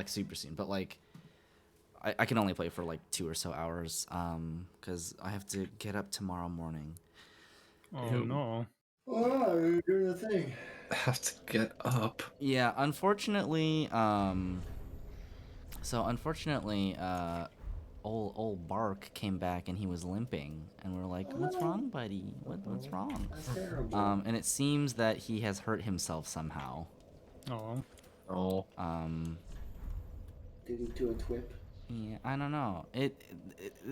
like super soon, but like I can only play for like 2 or so hours because I have to get up tomorrow morning. Oh no. Oh, you're doing the thing. Have to get up. Yeah, unfortunately, so unfortunately, old Bark came back and he was limping, and we're like, "What's wrong, buddy? What's wrong?" That's terrible. And it seems that he has hurt himself somehow. Oh. Oh. Did he do a twip? Yeah, I don't know. It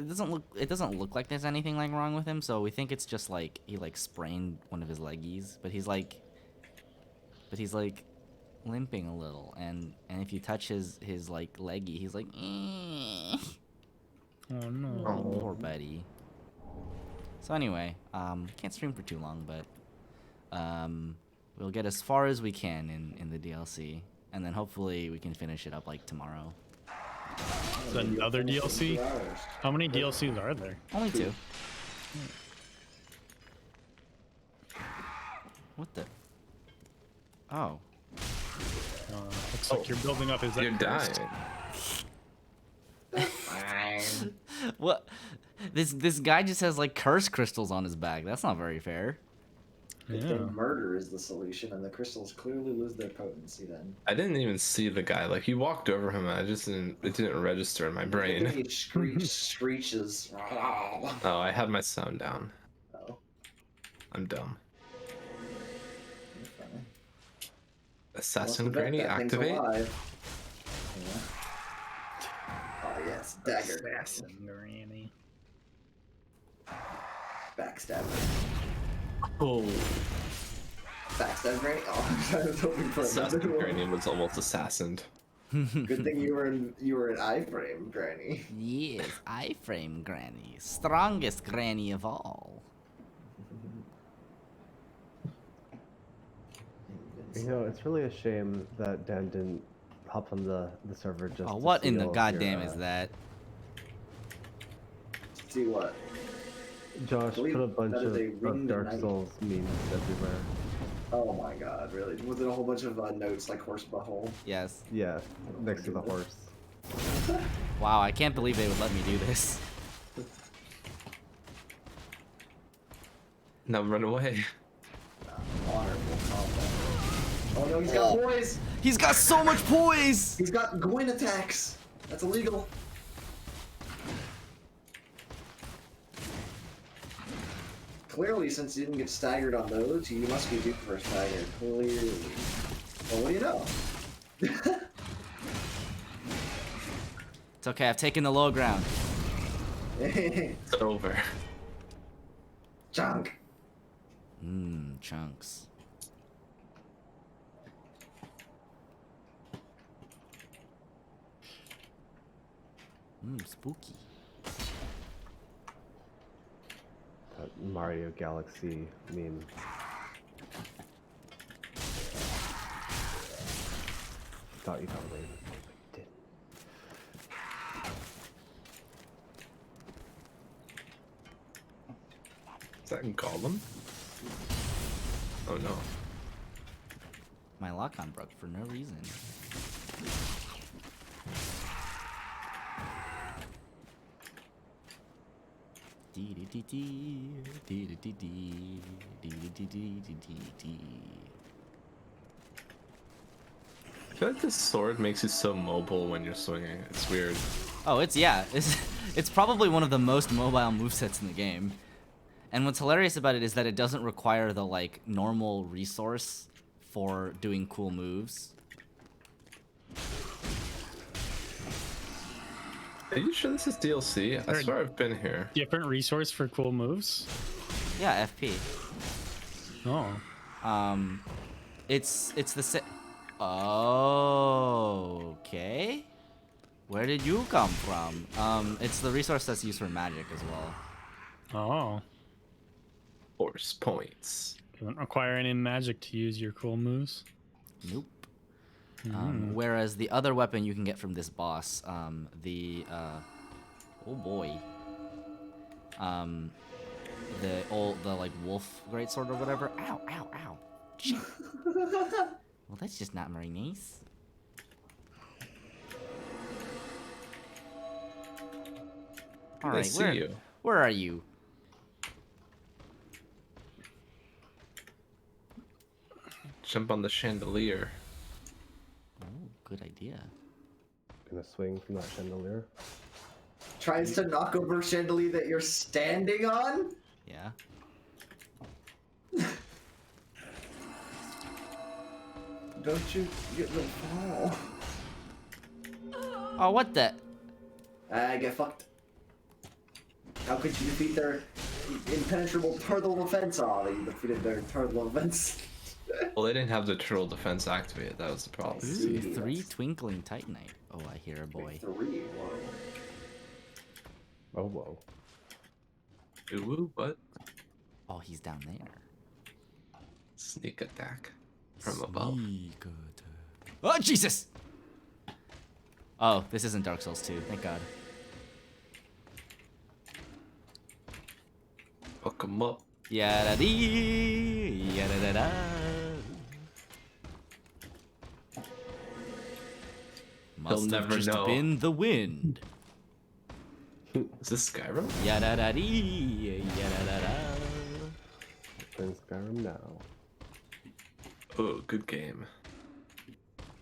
doesn't look like there's anything like wrong with him, so we think it's just like he like sprained one of his leggies, but he's like limping a little, and if you touch his like leggy, he's like, eh. Oh no. Oh, poor buddy. So anyway, can't stream for too long, but we'll get as far as we can in the DLC, and then hopefully we can finish it up like tomorrow. Is that another DLC? 2 hours. How many DLCs are there? Only 2. What the? Oh. Looks like you're building up. Is that You're dying. Fine. What? This guy just has like curse crystals on his back. That's not very fair. I Yeah. think murder is the solution, and the crystals clearly lose their potency then. I didn't even see the guy. Like, he walked over him, and it didn't register in my brain. He screeches. Oh, I had my sound down. Oh, I'm dumb. that's funny. Assassin Must have bet Granny, that thing's activate. alive. Yeah. Oh yes, dagger. Assassin Granny. Backstab. Oh, Backstab granny. Oh, I was hoping for Assassin another one. Granny was almost assassined. Good thing you were in iframe, Granny. Yes, iframe Granny, strongest Granny of all. You know, it's really a shame that Dan didn't hop on the server just. Oh, to what see in the all of goddamn your, is that? See what? Josh believe put a bunch that is of, a ring the Dark night. Souls memes everywhere. Oh my god, really? Was it a whole bunch of notes like horse butthole? Yes. Yeah, next to the horse. Wow, I can't believe they would let me do this. Now run away. Honorable combat. Oh no, he's got poise! He's got so much poise! He's got Gwyn attacks! That's illegal. Clearly, since you didn't get staggered on those, you must be due for a stagger. Clearly. Well, what do you know? It's okay, I've taken the low ground. It's over. Junk! Chunks. Spooky. That Mario Galaxy meme. Thought you got away with it, but you didn't. Is that Gollum? Oh no. My lock-on broke for no reason. I feel like this sword makes you so mobile when you're swinging. It's weird. Oh, it's probably one of the most mobile movesets in the game. And what's hilarious about it is that it doesn't require the like normal resource for doing cool moves. Are you sure this is DLC? I swear I've been here. Different resource for cool moves? Yeah, FP. Oh. It's the same. Oh, okay. Where did you come from? It's the resource that's used for magic as well. Oh. Force points. You don't require any magic to use your cool moves? Nope. Whereas the other weapon you can get from this boss, oh boy, the like wolf greatsword or whatever. Ow, ow, ow. Shit. Well, that's just not very nice. All I right, see you. where are you? Jump on the chandelier. Oh, good idea. Gonna swing from that chandelier. Tries to knock over chandelier that you're standing on? Yeah. Don't you get the fall? Oh, what the? Get fucked. How could you defeat their impenetrable turtle defense? Oh, you defeated their turtle defense. Well, they didn't have the turtle defense activated. That was the problem. Ooh, See, 3 that's- twinkling titanite. Oh, I hear a boy. 3. Whoa. Oh whoa. Ooh, what? Oh, he's down there. Sneak attack from above. Sneak attack. Oh, Jesus! Oh, this isn't Dark Souls 2. Thank God. Hook 'em up. Yada dee, yada da da. Must have never just know. been the wind. Is this Skyrim? Yada da dee, yada da da. Playing Skyrim now. Oh, good game.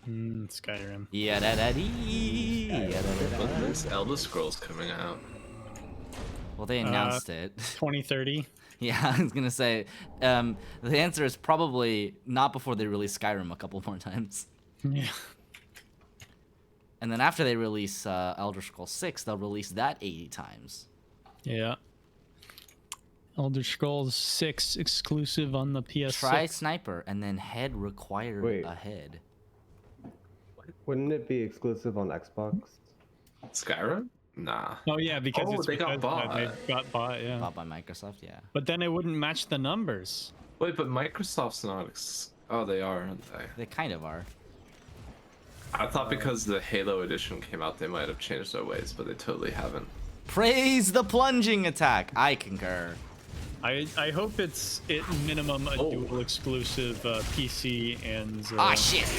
Skyrim. Yada da dee, yada da When da. is Elder Scrolls coming out? Well, they announced it. 2030. Yeah, I was gonna say, the answer is probably not before they release Skyrim a couple more times. Yeah. And then after they release Elder Scrolls 6, they'll release that 80 times. Yeah. Elder Scrolls 6 exclusive on the PS6. Try Sniper, and then head required Wait. a head. Wouldn't it be exclusive on Xbox? Skyrim? Nah. Oh yeah, because Oh, it's they got because, bought. they got bought, yeah. Bought by Microsoft, yeah. But then it wouldn't match the numbers. Wait, but Microsoft's not. Oh, they are, aren't they? They kind of are. I thought because the Halo edition came out, they might have changed their ways, but they totally haven't. Praise the plunging attack! I concur. I hope it's at minimum a Oh. dual exclusive PC and Ah, shit!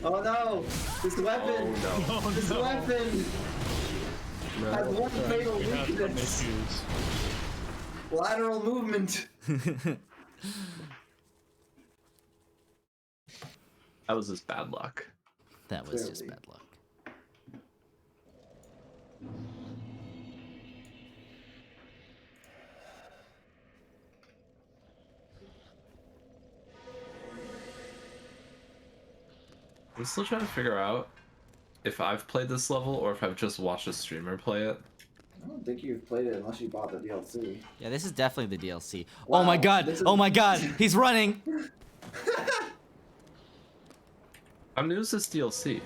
Oh no! This weapon! Oh no. This weapon No. has one fatal We have some weakness. issues. Lateral movement. That was just bad luck. That was just Clearly. bad luck. I'm still trying to figure out if I've played this level or if I've just watched a streamer play it. I don't think you've played it unless you bought the DLC. Yeah, this is definitely the DLC. Wow, oh my god! this is- Oh my god! He's running! How new is this DLC?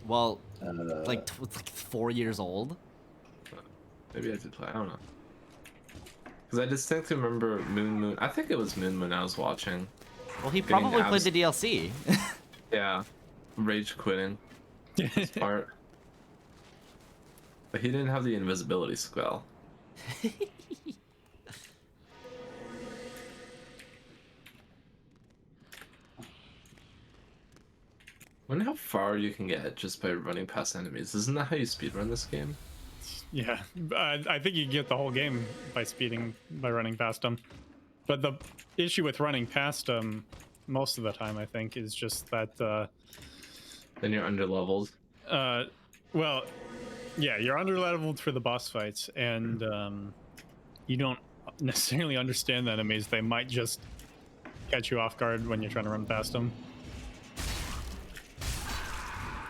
Well, like 4 years old. Maybe I did play. I don't know. Because I distinctly remember Moon. I think it was Moon I was watching. Well, he Getting probably played abs- the DLC. Yeah, rage quitting this part. But he didn't have the invisibility spell. Wonder how far you can get just by running past enemies. Isn't that how you speedrun this game? Yeah, I think you get the whole game by running past them. But the issue with running past them most of the time, I think, is just that, Then you're underleveled. well, yeah, you're underleveled for the boss fights, and you don't necessarily understand the enemies. They might just catch you off guard when you're trying to run past them.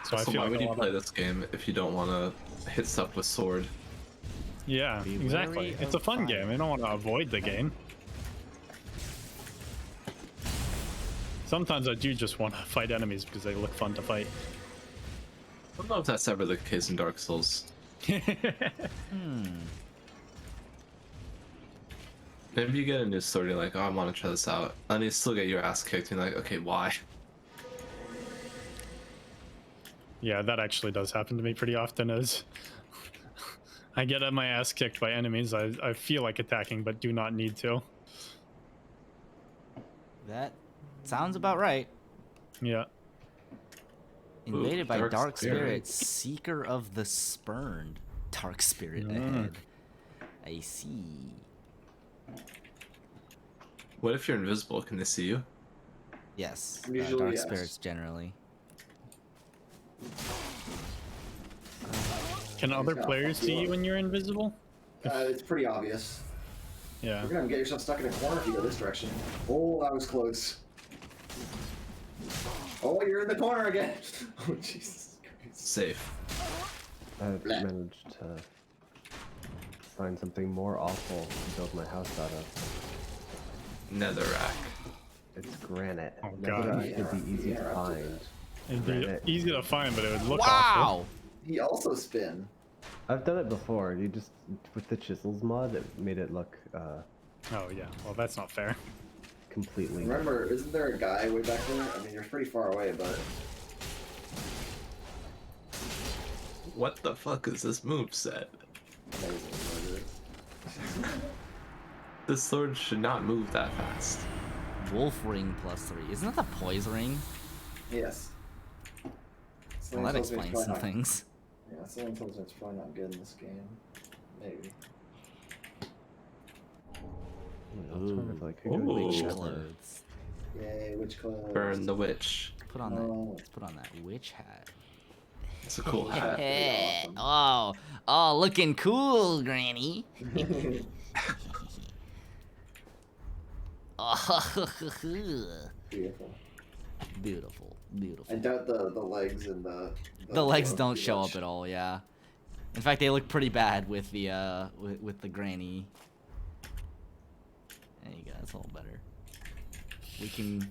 So I So feel why like would a you lot play of- this game if you don't want to hit stuff with sword? Yeah, Be exactly. wary It's a of fun fire. game. You don't want to avoid the game. Sometimes I do just want to fight enemies because they look fun to fight. I don't know if that's ever the case in Dark Souls. Maybe you get a new sword, you're like, oh, I want to try this out. And you still get your ass kicked, and you're like, okay, why? Yeah, that actually does happen to me pretty often. As I get my ass kicked by enemies, I feel like attacking, but do not need to. That sounds about right. Yeah. Invaded by Dark Dark Spirit. Spirit, Seeker of the Spurned. Dark Spirit ahead. I see. What if you're invisible? Can they see you? Yes. Usually, Dark yes. Spirits generally. Can other got players fucked see up. you when you're invisible? It's pretty obvious. Yeah. You're gonna get yourself stuck in a corner if you go this direction. Oh, that was close. Oh, you're in the corner again. Oh, Jesus Christ. Safe. I've Bleh. managed to find something more awful to build my house out of. Netherrack. It's granite. Oh, God. Netherrack would be easy Yeah, to find. It'd be Granite. easy to find, but it would look awful. Wow! He also spin. I've done it before. You just with the chisels mod, it made it look Oh yeah. Well, that's not fair. completely. Remember, isn't there a guy way back there? I mean, you're pretty far away, but What the fuck is this moveset? amazing what it is. This sword should not move that fast. Wolf Ring +3. Isn't that the Poise Ring? Yes. Well, that Someone tells me it's explains probably some not- things. Yeah, someone tells me it's probably not good in this game. Maybe. I was wondering if I could go Ooh. Witch together. clothes. Yay, which clothes? Burn the witch. Put on that. Oh. Let's put on that witch hat. It's a cool Yeah. hat. Hey, awesome. oh, looking cool, Granny. Oh, Beautiful. beautiful, beautiful. I doubt the legs and The legs glove don't too show much. up at all. Yeah. In fact, they look pretty bad with the with the Granny. There you go. That's a little better. We can.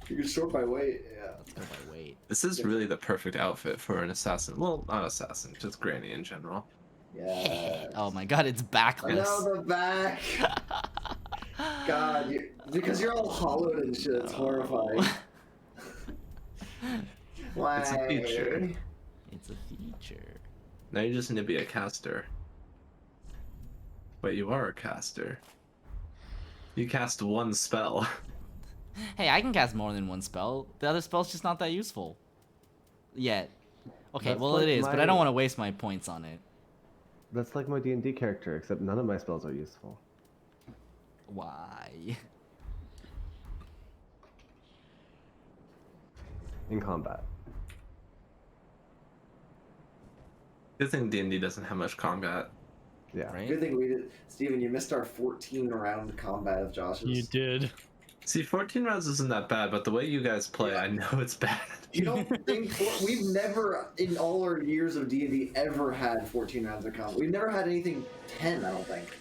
You can sort by weight, yeah. Let's go by weight. This is really the perfect outfit for an assassin. Well, not assassin, just Granny in general. Yeah. Oh my God, it's backless. No, the back. God, because you're all hollowed and shit. It's horrifying. Why? It's a feature. It's a feature. Now you just need to be a caster. But you are a caster. You cast one spell. Hey, I can cast more than one spell. The other spell's just not that useful. Yet. Okay, That's well it like is, but I my- don't want to waste my points on it. That's like my D&D character, except none of my spells are useful. Why? In combat. Good thing D&D doesn't have much combat. Yeah. Right? Good thing we did, Steven, you missed our 14 round combat of Josh's. You did. See, 14 rounds isn't that bad, but the way you guys play, I know it's bad. You don't think we've never in all our years of D&D ever had 14 rounds of combat? We've never had anything 10, I don't think.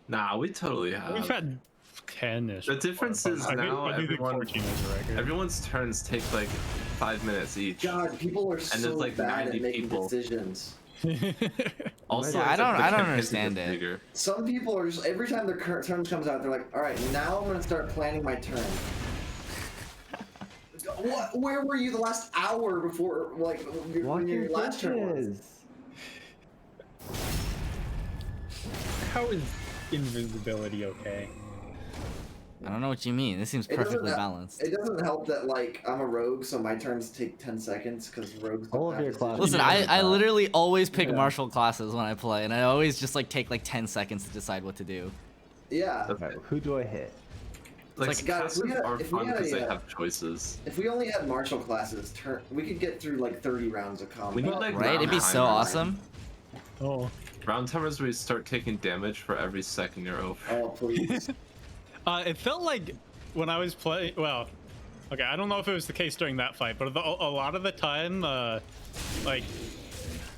Nah, we totally have. We've had 10-ish. The difference is now I do think everyone- 14 is a record. Everyone's turns take like 5 minutes each. God, people are there's, so like, bad 90 at making people. decisions. Also, Yeah, it's I like the don't campaigns understand get it. bigger. Some people are just, every time their turn comes out, they're like, alright, now I'm gonna start planning my turn. What? Where were you the last hour before, like, when Walking your last turn was? dishes. How is invisibility okay? I don't know what you mean. This seems It doesn't perfectly hel- balanced. It doesn't help that, like, I'm a rogue, so my turns take 10 seconds, because rogues don't All of have your decisions. classes- Listen, Yeah. I literally always pick Yeah. martial classes when I play, and I always just like take like 10 seconds to decide what to do. Yeah. Okay. Right, who do I hit? Like, like, God, if we classes had- are if we fun had because they a, have choices. If we only had martial classes, we could get through, like, 30 rounds of combat. We need, like, Right? It'd be so timers. awesome. Oh. Round timers where you start taking damage for every second you're over. Oh, please. It felt like when I was playing. Well, okay, I don't know if it was the case during that fight, but a lot of the time, like,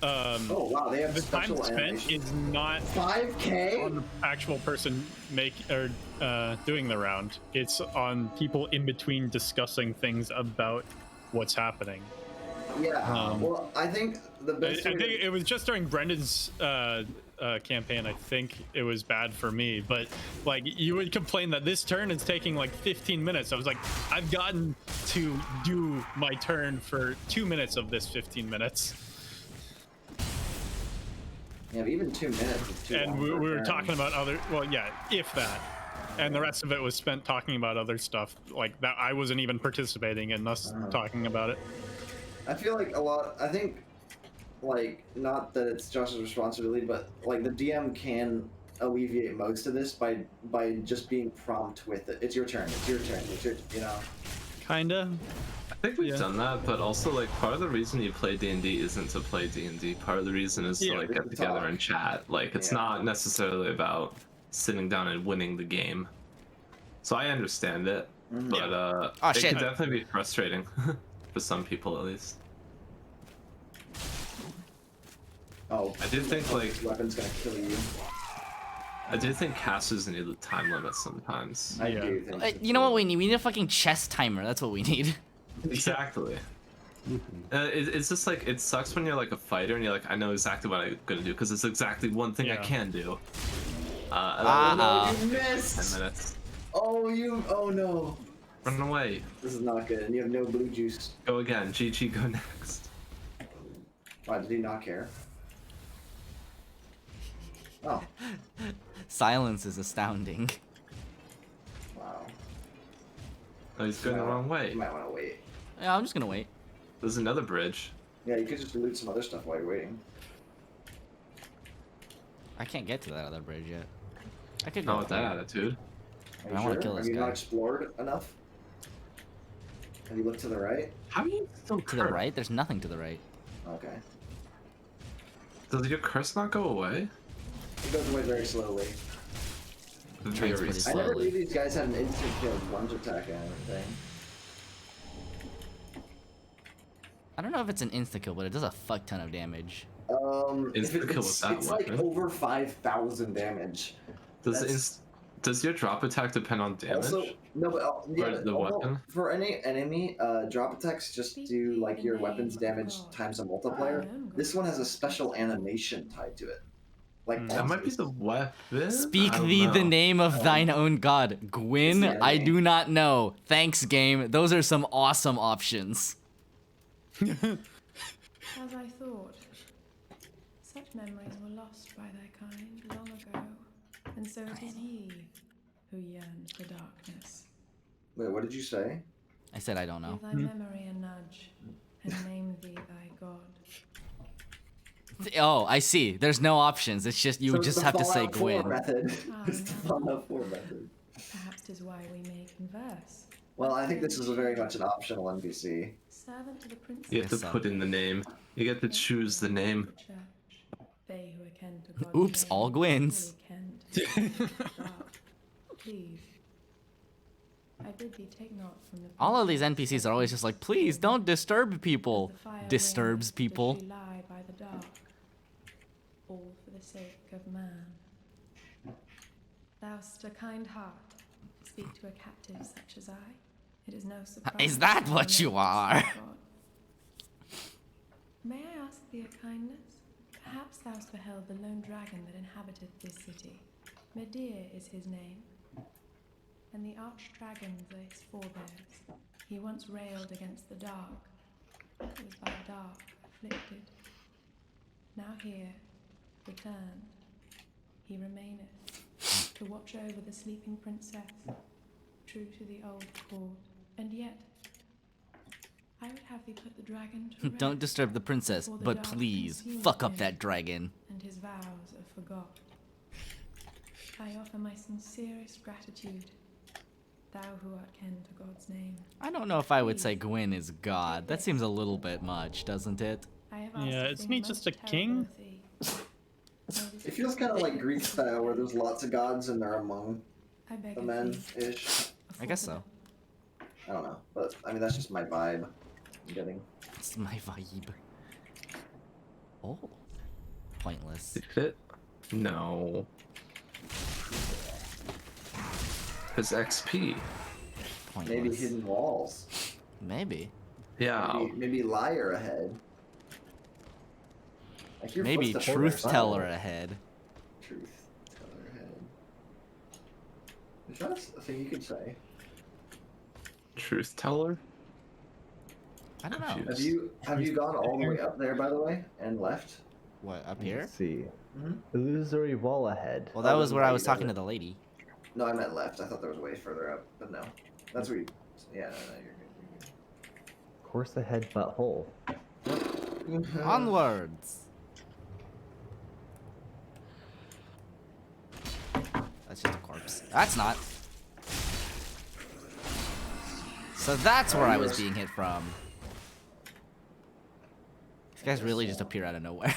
Oh, wow, they have the time special spent animation. is not 5K? on the actual person doing the round. It's on people in between discussing things about what's happening. Yeah. Well, I think the I best think way it was just during Brendan's campaign. I think it was bad for me, but like you would complain that this turn is taking like 15 minutes. I was like, I've gotten to do my turn for 2 minutes of this 15 minutes, Yeah, even 2 minutes is too and long we for a were turn. talking about other. Well, yeah, if that. And the rest of it was spent talking about other stuff like that. I wasn't even participating in us talking about it. I feel like a lot. I think like, not that it's Josh's responsibility, but like the DM can alleviate most of this by just being prompt with it. It's your turn. It's your turn. It's your, you know. Kinda. I think we've Yeah. done that, but also like part of the reason you play D&D isn't to play D&D. Part of the reason is Yeah, to like it's get to together talk. and chat. Like it's Yeah. not necessarily about sitting down and winning the game. So I understand it, Mhm. but Oh, it shit. can definitely be frustrating for some people at least. Oh, I do think like this weapon's gonna kill you. I do think casters need a time limit sometimes. I Yeah. do think. so, You know what too. we need? We need a fucking chess timer. That's what we need. Exactly. It's just like it sucks when you're like a fighter and you're like, I know exactly what I'm gonna do because it's exactly one thing I Yeah. can do. Oh Uh-oh. no, you 10 missed! minutes. Oh, you. Oh no. Run away. This is not good. And you have no blue juice. Go again. GG, go next. Why did he not care? Oh, Silence is astounding. wow. Oh, he's going the wrong You way. might want to wait. Yeah, I'm just gonna wait. There's another bridge. Yeah, you could just loot some other stuff while you're waiting. I can't get to that other bridge yet. I could go. Not with that there. attitude. Are I you wanna sure? kill Have this you guy. not explored enough? Have you looked to the right? How do you still To the right? There's nothing to the right. Okay. Does your curse not go away? It goes away very slowly. Very pretty I never Slowly. knew these guys had an instant kill lunge attack and everything. I don't know if it's an insta kill, but it does a fuck ton of damage. If Insta kill with that it's like weapon? over 5,000 damage. Does That's- does your drop attack depend on damage? Also, no, but yeah, Or the although weapon? for any enemy, drop attacks just do like your weapon's damage times a multiplier. This one has a special animation tied to it. Like That might be the weapon. Speak I don't thee the know. name of thine own god. Gwyn, It's the I enemy. do not know. Thanks, game. Those are some awesome options. As I thought, such memories were lost by their kind long ago, and so it is ye who yearn for darkness. Wait, what did you say? I said I don't know. Give thy memory a nudge, and name thee thy god. Oh, I see. There's no options. It's just you So it's just the have to say Fallout 4 Gwyn. method. Ah, It's the no. Fallout 4 method. Perhaps 'tis why we may converse. Well, I think this is very much an optional NPC. Servant to the princess. You have to Yes, put in the name. You get to choose the name. Church. They who are ken to God's Oops, name, all Gwyn's. fully ken to the dark. Please, I bid thee take not from the All of these princess NPCs are always just like, please don't disturb people. the fire Disturbs wings, people. does she lie by the dark, all for the sake of man. Thou'st a kind heart. Speak to a captive such as I. It is no surprise. Is that thou what you knowest are? my God. May I ask thee a kindness? Perhaps thou'st beheld the lone dragon that inhabiteth this city. Medir is his name. And the arch-dragons are his forebears. He once railed against the dark, was by dark afflicted. Now here, returned, he remaineth, to watch over the sleeping princess, true to the old court. And yet, I would have thee put the dragon to rest. Don't disturb the princess, before the but dark please, consumed fuck up him, that dragon. and his vows are forgot. I offer my sincerest gratitude, thou who art ken to God's name. I don't know if I would say Gwyn is God. That seems a little bit much, doesn't it? I have asked Yeah, a isn't thing he most just a terrible king? of thee. It feels kind of like Greek style, where there's lots of gods and they're among I beg the of men thee, ish. I guess so. I don't know, but I mean that's just my vibe. I'm getting. It's my vibe. Oh. Pointless. Did it fit? No. It's XP. Pointless. Maybe hidden walls. Maybe. Yeah. Maybe liar ahead. I hear Maybe footsteps on truth their teller side. ahead. Truth teller ahead. Is that a thing you could say? Truth teller? I don't know. Confused. Have you gone all the way up there, by the way, and left? What, up here? Let's see. Mhm. Illusory wall ahead. Well, that Oh, was then where I right, was you talking got to the lady. No, I meant left. I thought there was way further up, but no. That's where you. Yeah, no, you're good. Course ahead, butthole. Onwards. That's just a corpse. That's not. So that's where I was being hit from. These guys really just appear out of nowhere.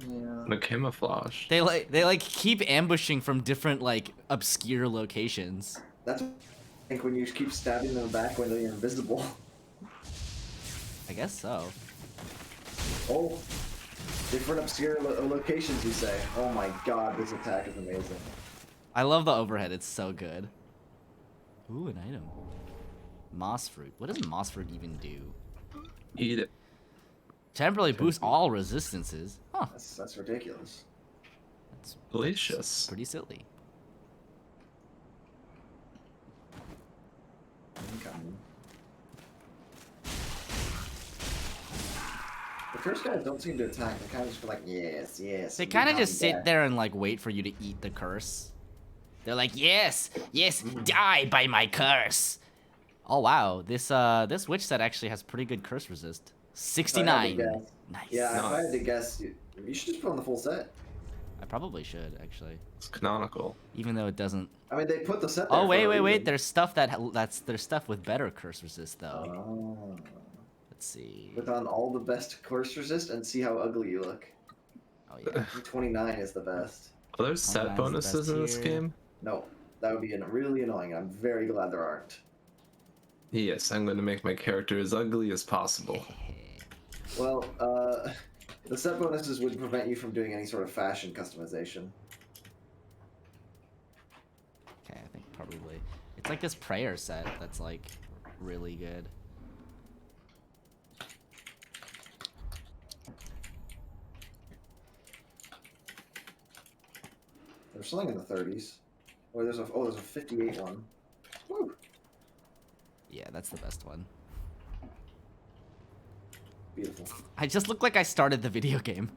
Yeah. The camouflage. They like keep ambushing from different like obscure locations. That's what I think when you keep stabbing them in the back when they're invisible. I guess so. Oh, different obscure locations, you say. Oh my god, this attack is amazing. I love the overhead. It's so good. Ooh, an item. Moss fruit. What does moss fruit even do? Eat it. Temporarily boosts all resistances. Huh. That's ridiculous. That's Delicious. pretty silly. Incoming. The first guys don't seem to attack. They kind of just go like, yes, yes. They and kind of become just sit death. there and like wait for you to eat the curse. They're like, yes, yes, die by my curse. Oh wow, this witch set actually has pretty good curse resist. If I had to 69. guess- Nice. Yeah, if I had Nice. to guess, you should just put on the full set. I probably should actually, It's canonical. even though it doesn't. I mean, they put the set there Oh for wait, a wait, wait. reason. There's stuff there's stuff with better curse resist though. Oh. Let's see. Put on all the best curse resist and see how ugly you look. Oh yeah. 29 is the best. Are there set nice, bonuses best in this here. game? No, that would be really annoying. I'm very glad there aren't. Yes, I'm going to make my character as ugly as possible. Well, the set bonuses would prevent you from doing any sort of fashion customization. Okay, I think probably. It's like this prayer set that's like really good. There's something in the 30s. Or there's a 58 one. Woo! Yeah, that's the best one. Beautiful. I just look like I started the video game.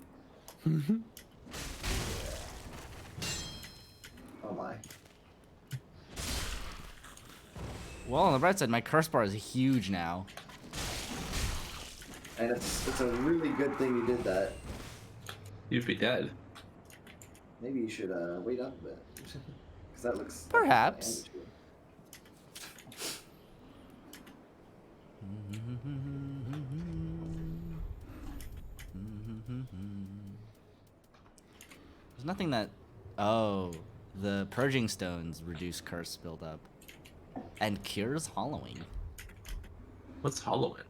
Oh my. Well, on the bright side, my curse bar is huge now. And it's a really good thing you did that. You'd be dead. Maybe you should wait up a bit. Because that looks... Perhaps. There's nothing that... Oh, the purging stones reduce curse buildup. And cures hollowing. What's Halloween?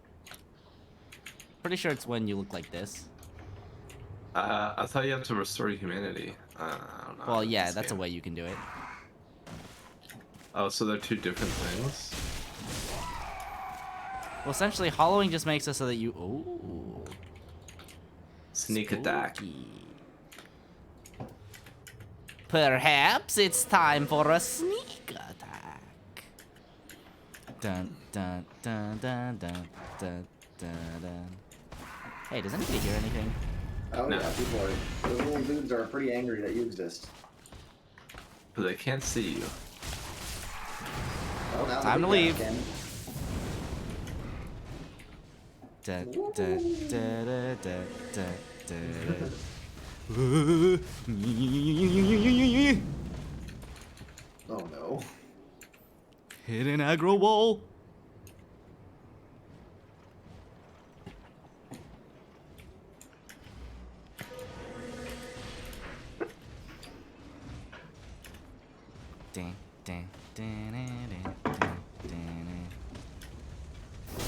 Pretty sure it's when you look like this. I thought you have to restore humanity. I don't know. Well, in yeah, this that's a game. way you can do it. Oh, so they're two different things? Well, essentially, hollowing just makes it so that you... Ooh. Sneak attack. Spooky. Perhaps it's time for a sneak attack. Dun dun dun dun dun dun dun dun. Hey, does anybody hear anything? Oh No. yeah, people are... The little dudes are pretty angry that you exist. But they can't see you. Oh, now the Time to big leave. guys can. Dun dun dun dun dun dun dun. Oh no. Hit an aggro wall. Dun, dun, dun, dun, dun, dun, dun. Oh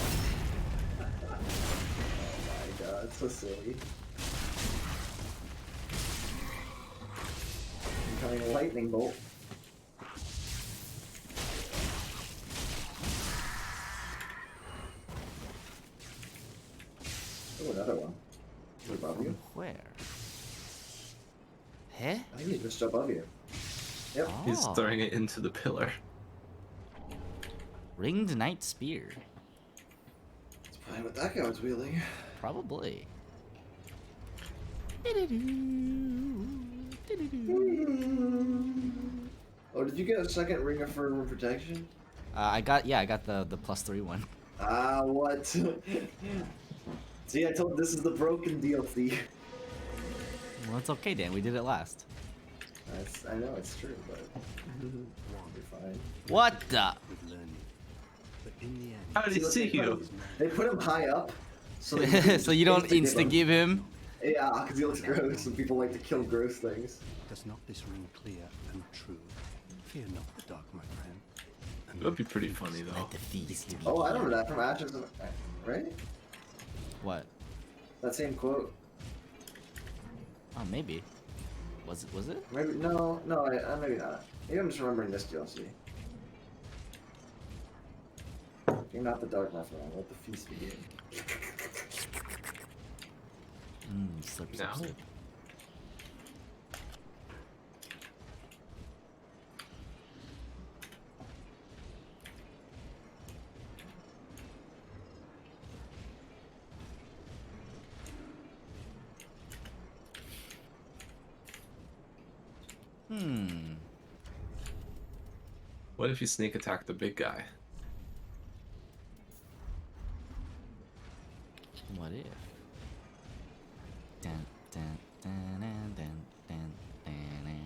my god, it's so silly. Incoming lightning bolt. Oh, another one. Is it above you? Where? Huh? I think he's just above you. Yep. He's Oh. throwing it into the pillar. Ringed Knight Spear. It's probably what that guy was wielding. Probably. Oh, did you get a second ring of firm protection? I got the +3 one. Ah, what? See, I told this is the broken DLC. Well, it's okay, Dan. We did it last. I know it's true, but we're fine. What the? How did he look, see you? They put him high up, so, that So you don't insta give him? Yeah, because he looks gross, and people like to kill gross things. Does not this ring clear and true? Fear not the dark, my friend. It would be pretty funny though. Let the feast begin. Oh, I remember that from Ashes of... Right? What? That same quote. Oh, maybe. Was it? Was it? Maybe, no, maybe not. Maybe I'm just remembering this DLC. You're not the dark, my friend. Let the feast begin. Slip, slip, No. slip. What if you sneak attack the big guy? What if? Dun, dun, dun, dun, dun, dun, dun, dun.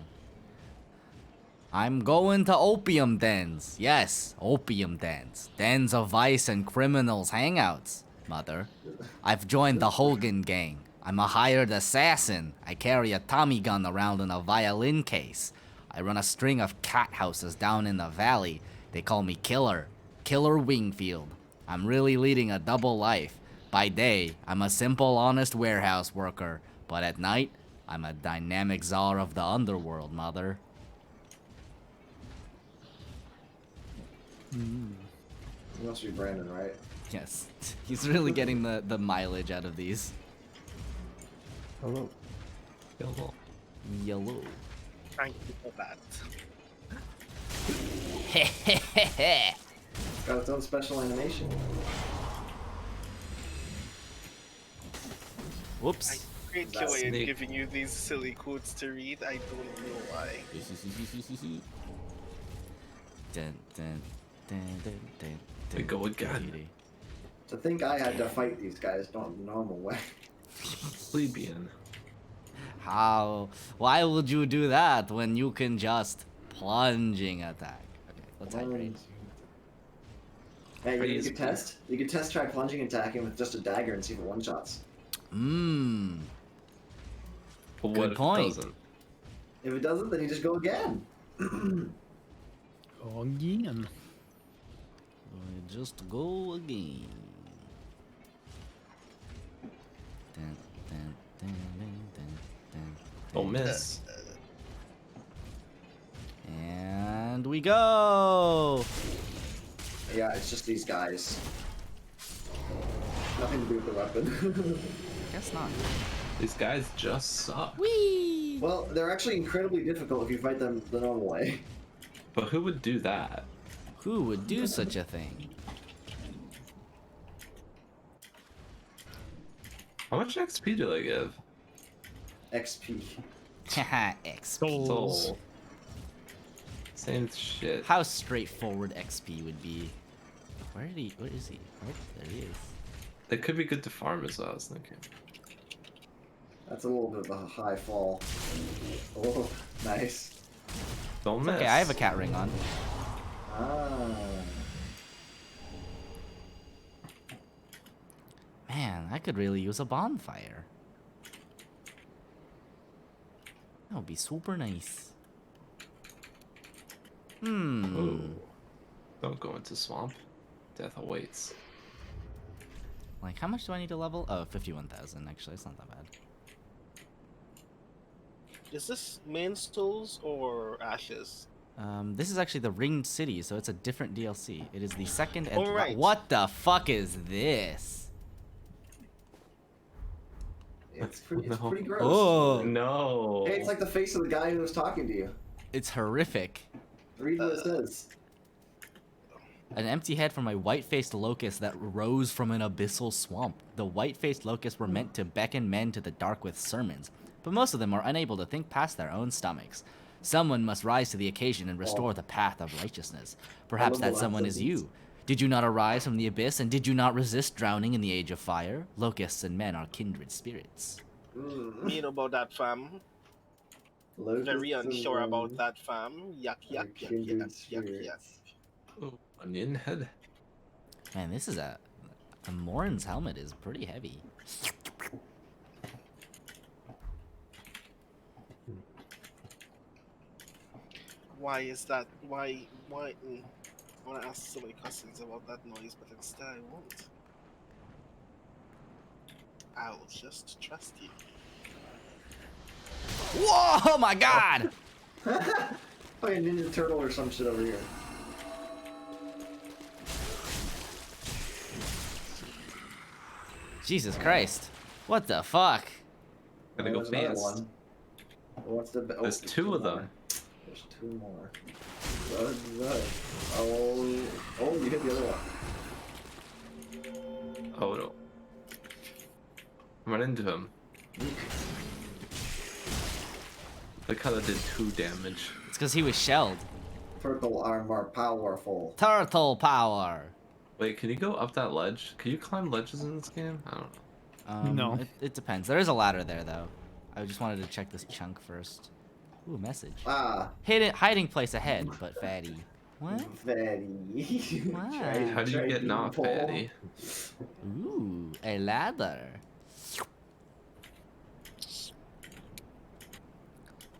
I'm going to opium dens. Yes, opium dens. Dens of vice and criminals hangouts, mother. I've joined the Hogan gang. I'm a hired assassin. I carry a Tommy gun around in a violin case. I run a string of cat houses down in the valley. They call me Killer. Killer Wingfield. I'm really leading a double life. By day, I'm a simple, honest warehouse worker. But at night, I'm a dynamic czar of the underworld, mother. It must be Brandon, right? Yes, he's really getting the mileage out of these. Hello. Yellow. Yellow. Thank you for that. Got its own special animation. Whoops. Great That joy in snake. giving you these silly quotes to read. I don't know why. Dun, dun, dun, dun, dun, We dun, go again. dun. To think I had to fight these guys not the normal way. Plebeian. How? Why would you do that when you can just plunging attack? Okay, let's hydrate. Hey, you Praise could test. You could test try plunging attacking with just a dagger and see if it one shots. Mmm. But what Good if point. it doesn't? If it doesn't, then you just go again. Oh, again. Just go again. Dun, dun, dun, dun, dun, dun, Don't dun. miss. And we go. Yeah, it's just these guys. Nothing to do with the weapon. Guess not. These guys just suck. Whee! Well, they're actually incredibly difficult if you fight them the normal way. But who would do that? Who would do such a thing? How much XP do they give? XP. Haha, XP. Souls. Soul. Same shit. How straightforward XP would be. Where did he? Where is he? Right there he is. They could be good to farm as well, I was thinking. That's a little bit of a high fall. Oh, nice. Don't miss. Okay, I have a cat ring on. Ah. Man, I could really use a bonfire. That would be super nice. Ooh. Don't go into swamp. Death awaits. Like, how much do I need to level? Oh, 51,000, actually. It's not that bad. Is this main souls or ashes? This is actually the Ringed City, so it's a different DLC. It is the second and... Alright. What the fuck is this? It's pretty, it's No. pretty gross. Oh, No. Hey, it's like the face of the guy who was talking to you. it's horrific. Read what it says. An empty head from a white-faced locust that rose from an abyssal swamp. The white-faced locusts were meant to beckon men to the dark with sermons, but most of them are unable to think past their own stomachs. Someone must rise to the occasion and restore the path of righteousness. Perhaps love that the someone last is you. Did you not arise from the abyss, and did you not resist drowning in the age of fire? Locusts and men are kindred spirits. Me know about that, fam. Very unsure about that, fam. Yuck, yuck, yuck, Kindred yuck, yuck, yuck. spirits. Ooh, onion head. Man, this is a Morin's helmet is pretty heavy. Why is that? Why? I want to ask so many questions about that noise, but instead I won't. I'll just trust you. Whoa! Oh my God! Fucking Ninja Turtle or some shit over here. Jesus Christ! What the fuck? Gotta go There's another fast. one. What's the? There's two of them. There's two more. Oh, you hit the other one. Oh no. Run into him. Look how that did 2 damage. It's because he was shelled. Turtle are more powerful. Turtle power. Wait, can you go up that ledge? Can you climb ledges in this game? I don't know. No. It depends. There is a ladder there, though. I just wanted to check this chunk first. Ooh, message. Ah, Hiding place ahead, but fatty. What? fatty. Wow. How do you get not fatty? Ooh, a ladder.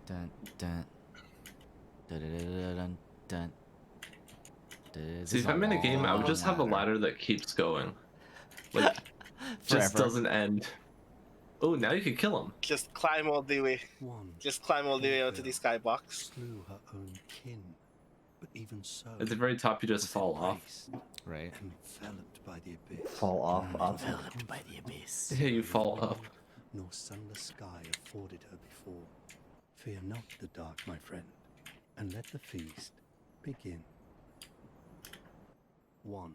Dun dun. Dun dun dun dun. See, if I'm in a game, I would just have a ladder that keeps going. Like, just Forever. doesn't end. Oh, now you can kill him. Just climb all the way. One Just climb all the way out to the skybox. slew her own kin, but even so, At the very top, you just fall off. embraced, Right. enveloped by the abyss. Fall off. Enveloped by the abyss. Yeah, you fall up. Nor sunless sky afforded her before. Fear not the dark, my friend, and let the feast begin. One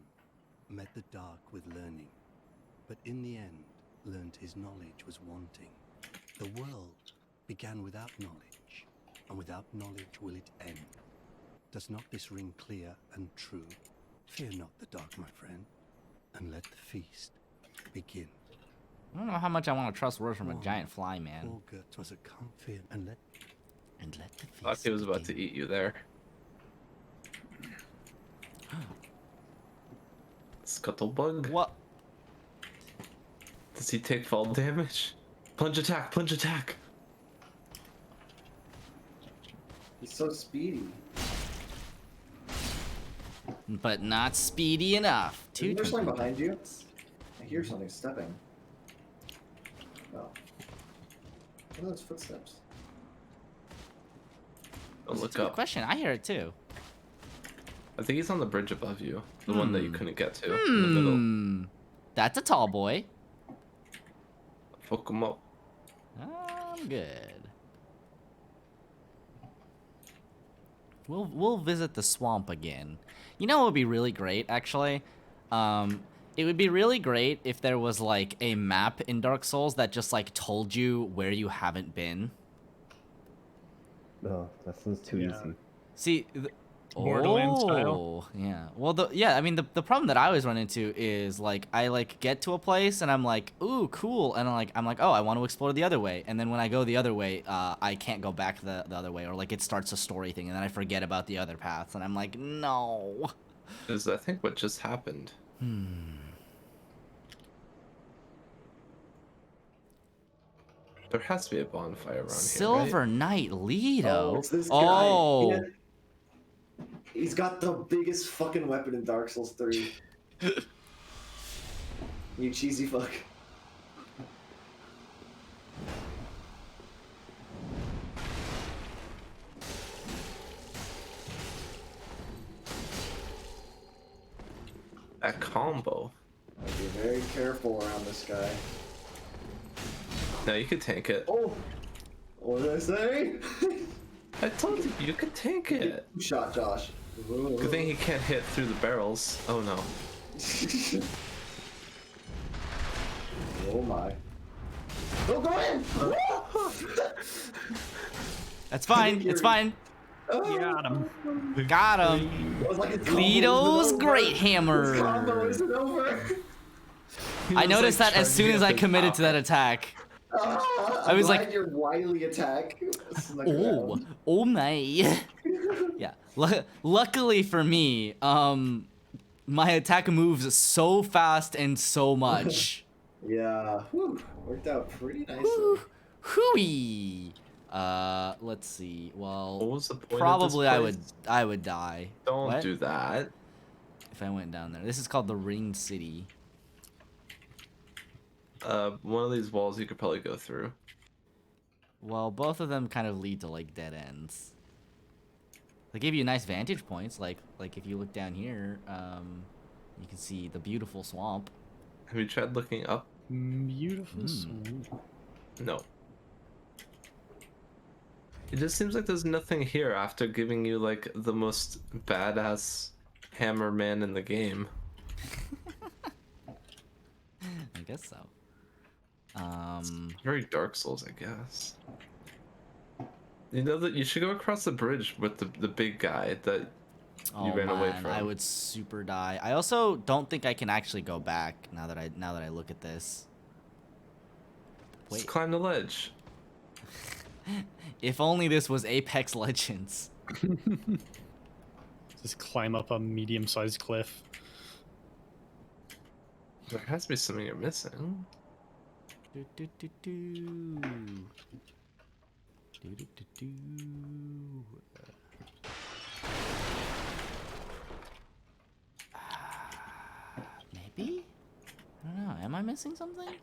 met the dark with learning, but in the end learned his knowledge was wanting. The world began without knowledge, and without knowledge will it end. Does not this ring clear and true? Fear not the dark, my friend, and let the feast begin. I don't know how much I want to trust words from a giant fly, man. Olga was a comfort, and let And let the feast I thought he was about to begin. eat you there. Scuttlebug? What? Does he take fall damage? Plunge attack, plunge attack! He's so speedy. But not speedy enough. Isn't there something behind you? I hear something stepping. Oh. What are those footsteps? Oh, That's a look good up. question. I hear it too. I think he's on the bridge above you. The one that you couldn't get to. In the middle. Hmm. That's a tall boy. Fuck him up. I'm good. We'll visit the swamp again. You know what would be really great, actually? It would be really great if there was like a map in Dark Souls that just like told you where you haven't been. No, that sounds too Yeah. easy. See, Borderlands style? Yeah. Well, I mean, the problem that I always run into is like I like get to a place and I'm like, ooh, cool, and I'm like, oh, I want to explore the other way, and then when I go the other way, I can't go back the other way, or like it starts a story thing, and then I forget about the other paths, and I'm like, no. Is I think what just happened. There has to be a bonfire around Silver Knight Lido. it's this guy. Oh. Yeah. He's got the biggest fucking weapon in Dark Souls 3. You cheesy fuck. right? That combo. Be very careful around this guy. No, you could tank it. Oh! What did I say? I told you, you could tank it. Shot Josh. Good thing he can't hit through the barrels. Oh no. Oh my. Don't go in! That's fine. It's fine. Got him. Got him. It was like his combo Lido's isn't over. Great His combo Hammer. isn't over. I noticed that as soon as I committed to that attack. I was like, your wily attack. snuck oh, around. oh my. Yeah. Luckily for me, my attack moves so fast and so much. Yeah, whew, worked out pretty nicely. Whew. Hooey. Let's see. What Well, was the point of probably this I would place? die. Don't What? do that. If I went down there. This is called the Ring City. One of these walls you could probably go through. Well, both of them kind of lead to like dead ends. They give you nice vantage points, like if you look down here, you can see the beautiful swamp. Have you tried looking up? Beautiful. Hmm. No. It just seems like there's nothing here after giving you like the most badass hammer man in the game. I guess so. Very Dark Souls, I guess. You know that you should go across the bridge with the big guy that you ran away from. I would super die. I also don't think I can actually go back now that I look at this. Just Wait. climb the ledge. If only this was Apex Legends. Just climb up a medium-sized cliff. There has to be something you're missing. Do, do, do, do. Do, do, do, do. Maybe? I don't know. Am I missing something? I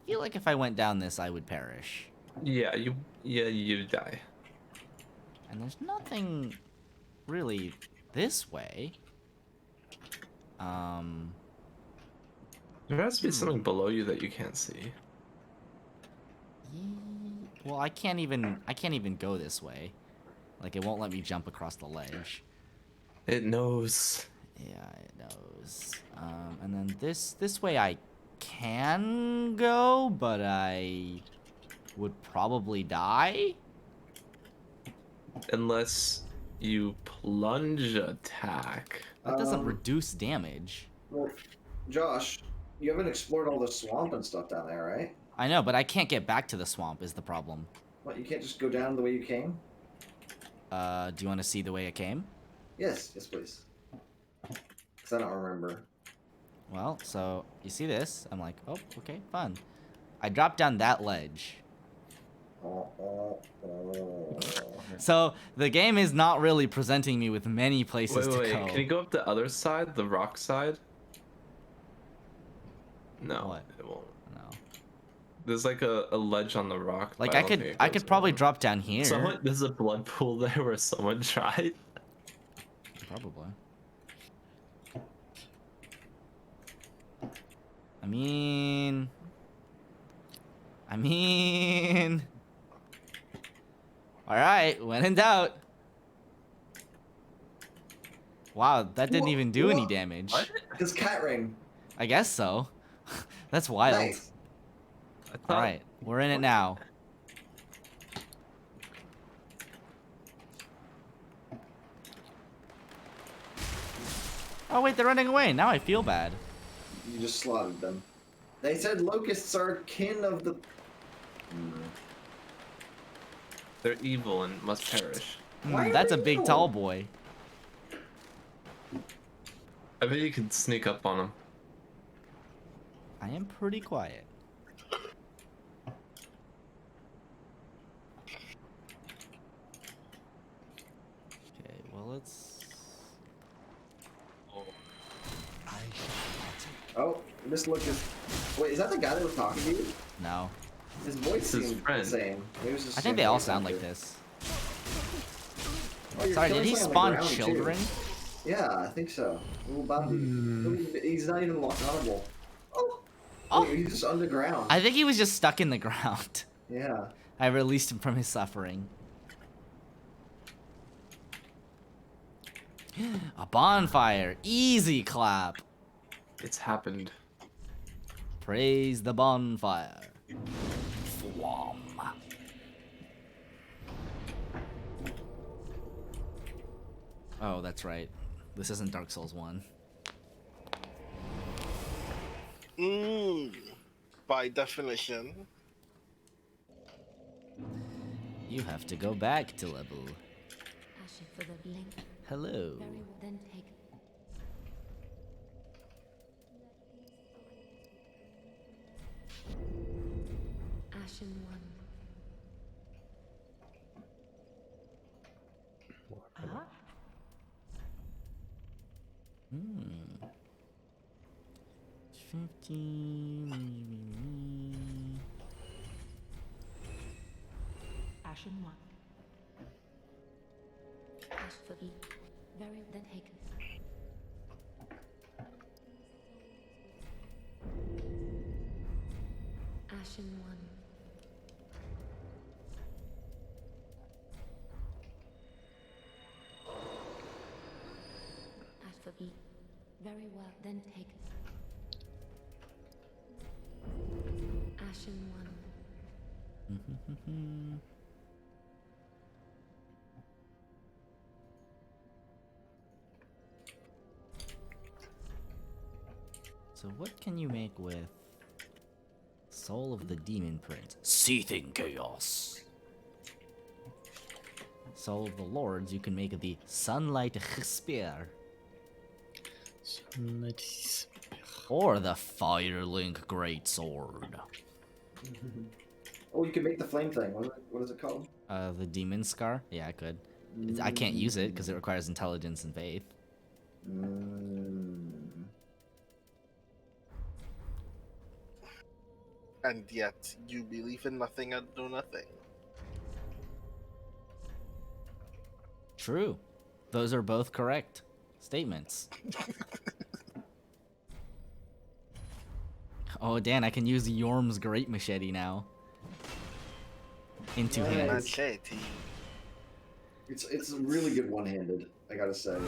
feel like if I went down this, I would perish. Yeah, you die. And there's nothing really this way. There has to be something below you that you can't see. Well, I can't even go this way. Like, it won't let me jump across the ledge. It knows. Yeah, it knows. And then this way I can go, but I would probably die. Unless you plunge attack. That doesn't reduce damage. Well, Josh, you haven't explored all the swamp and stuff down there, right? I know, but I can't get back to the swamp is the problem. What, you can't just go down the way you came? Do you want to see the way it came? Yes, please. Because I don't remember. Well, so you see this? I'm like, oh, okay, fun. I dropped down that ledge. Oh. So the game is not really presenting me with many places Wait, to go. can you go up the other side, the rock side? No, What? it won't. No. There's like a ledge on the rock. Like but I don't think it could goes probably over. drop down here. There's a blood pool there where someone tried. Probably. I mean. All right, when in doubt. Wow, that didn't even do any damage. What? His cat ring. I guess so. That's wild. Nice. I thought- All right, we're in it now. Oh wait, they're running away. Now I feel bad. You just slaughtered them. They said locusts are kin of the... They're evil and must perish. Why are That's a they big evil? tall boy. I bet you could sneak up on them. I am pretty quiet. Okay, well let's. Oh, this locust... Wait, is that the guy that was talking to you? No. His voice His seemed friend. the same. Maybe it was just I think the they same all voice sound like actor. this. Oh, you're Sorry, did killing he something spawn on the ground, too. children? Yeah, I think so. Little Bobby. He's not even lockable. Oh! Oh. Wait, he's just underground. I think he was just stuck in the ground. Yeah. I released him from his suffering. A bonfire. Easy clap. It's happened. Praise the bonfire. Thwom. Oh, that's right. This isn't Dark Souls 1. By definition. You have to go back to level. Asher for the blink. Hello. Very well. Then take. Ashen one. Ah. Hmm. 15. Ashen one. Ash for E. Very then taken. Ashen one. Ash for E. Very well then taken. Ashen one. So what can you make with Soul of the Demon Prince? Seething Chaos. Soul of the Lords, you can make the Sunlight Spear. Or the Firelink Greatsword. Oh, you can make the flame thing. What is it called? The Demon Scar? Yeah, I could. I can't use it because it requires intelligence and faith. And yet, you believe in nothing and do nothing. True. Those are both correct statements. Oh, Dan, I can use Yorm's Great Machete now. In two Nice. hands. Machete. It's really good one-handed, I gotta say.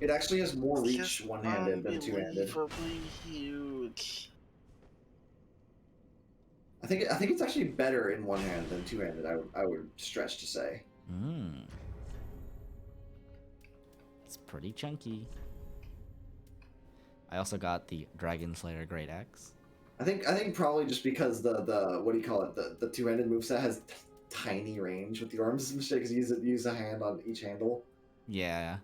It actually has more It's reach just one-handed than two-handed. unbelievably huge. I think it's actually better in one hand than two-handed. I would stretch to say. It's pretty chunky. I also got the Dragon Slayer Great Axe. I think probably just because the what do you call it, the two-handed moveset has tiny range with the arms because you use a hand on each handle. Yeah.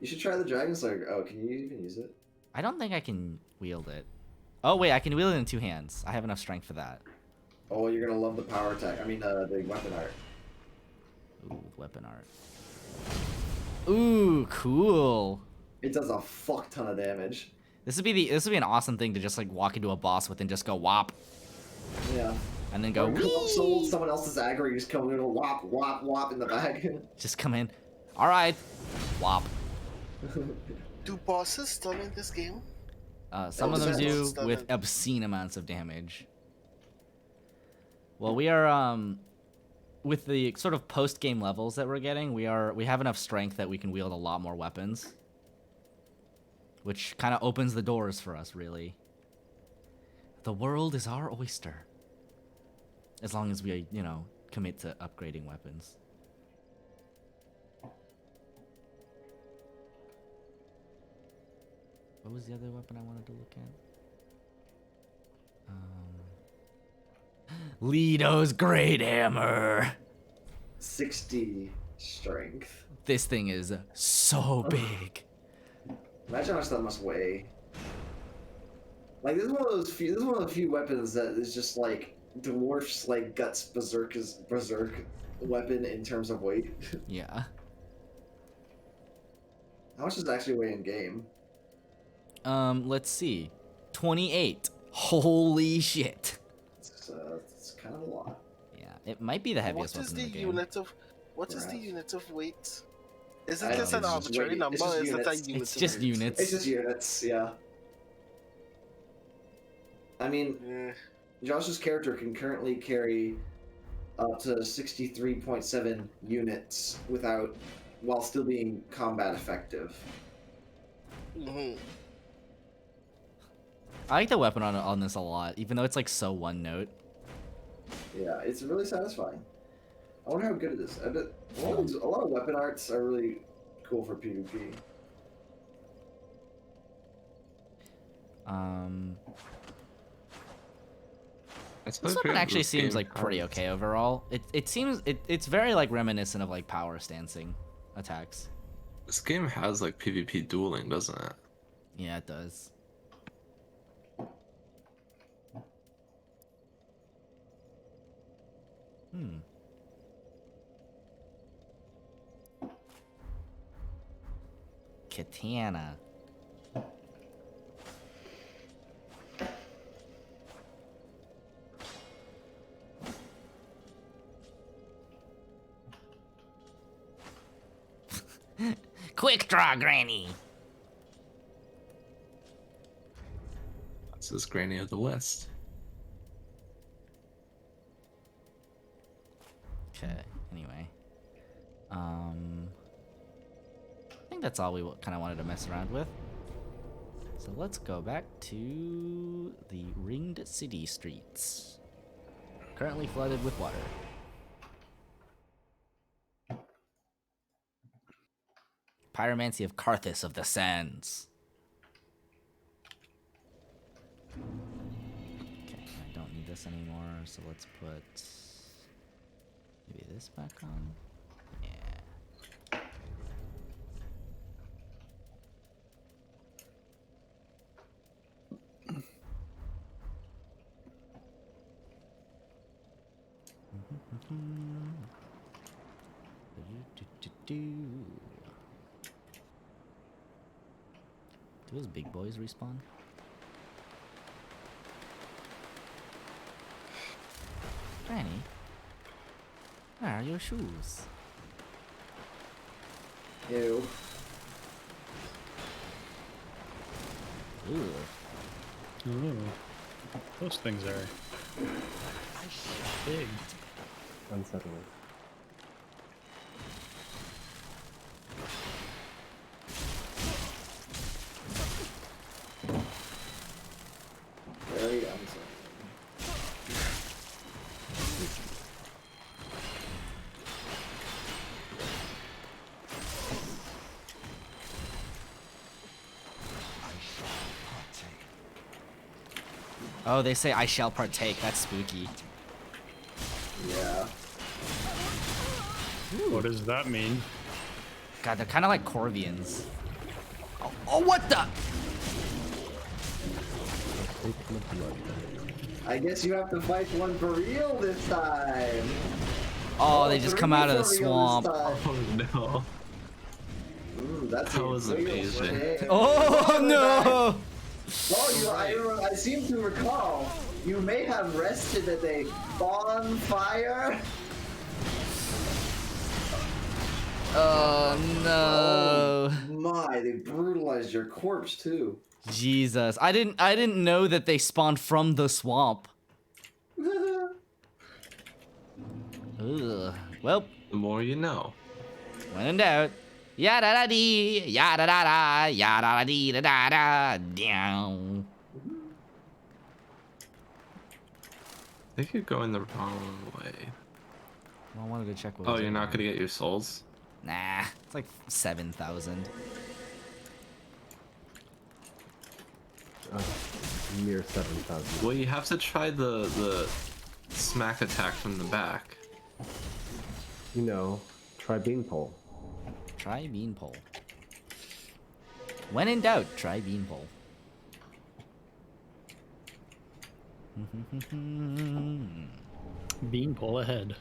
You should try the Dragon Slayer. Oh, can you even use it? I don't think I can wield it. Oh wait, I can wield it in two hands. I have enough strength for that. Oh, you're gonna love the power attack. I mean, the weapon art. Ooh, weapon art. Ooh, cool. It does a fuck ton of damage. This would be an awesome thing to just like walk into a boss with and just go whop, Yeah. and then go Soul someone else's aggro, you just come in and whop, whop, whop in the back. just come in. All right, whop. Do bosses stun in this game? Some of them that's do stunning. with obscene amounts of damage. Well, we are with the sort of post-game levels that we're getting, we have enough strength that we can wield a lot more weapons, which kind of opens the doors for us, really. The world is our oyster, as long as we, commit to upgrading weapons. What was the other weapon I wanted to look at? Leto's Great Hammer. 60 strength. This thing is so big. Imagine how much that must weigh. Like, this is one of those few weapons that is just like dwarfs like Guts berserk weapon in terms of weight. Yeah. How much does it actually weigh in game? Let's see. 28. Holy shit. It's kind of a lot. Yeah, it might be the heaviest What is weapon the in the game. unit of what is the Perhaps. unit of weight? Is I it don't just know, an it's just arbitrary weight. number? It's Or just is it a units. unit? It's just of units. It's just units, yeah. I mean, weight? Josh's character can currently carry up to 63.7 units while still being combat effective. Mhm. I like the weapon on this a lot, even though it's like so one note. Yeah, it's really satisfying. I wonder how good it is. I bet a lot of weapon arts are really cool for PvP. This weapon actually seems like pretty okay overall. It seems it's very like reminiscent of like power stancing attacks. This game has like PvP dueling, doesn't it? Yeah, it does. Hmm. Katana. Quick draw, Granny. This is Granny of the West. Okay. Anyway, I think that's all we kind of wanted to mess around with. So let's go back to the ringed city streets, currently flooded with water. Pyromancy of Karthus of the Sands. Okay, I don't need this anymore, so let's put maybe this back on. Yeah. Do those big boys respawn? Granny, where are your shoes? Ew. Ooh. Ooh. Those things are big. Unsettling. Very unsettling. Oh, they say I shall partake. That's spooky. Yeah. What does that mean? God, they're kind of like Corvians. Oh, what the? Take the blood. I guess you have to fight one for real this time. Oh, they just come out of the three for real swamp. this time. Oh no. That's That a was real amazing. shame. Oh no! Oh, I seem to recall you may have rested at a bonfire. Oh no! My, they brutalized your corpse too. Jesus, I didn't know that they spawned from the swamp. Ugh. Well, The more you know. when in doubt, yada da dee, yada da da, yada da dee da da da, down. I think you're going the wrong way. Well, I wanted to check what. Oh, was you're it not on. gonna get your souls? Nah, it's like 7,000. Mere 7,000. Well, you have to try the smack attack from the back. You know, try beanpole. Try beanpole. When in doubt, try beanpole. Beanpole ahead.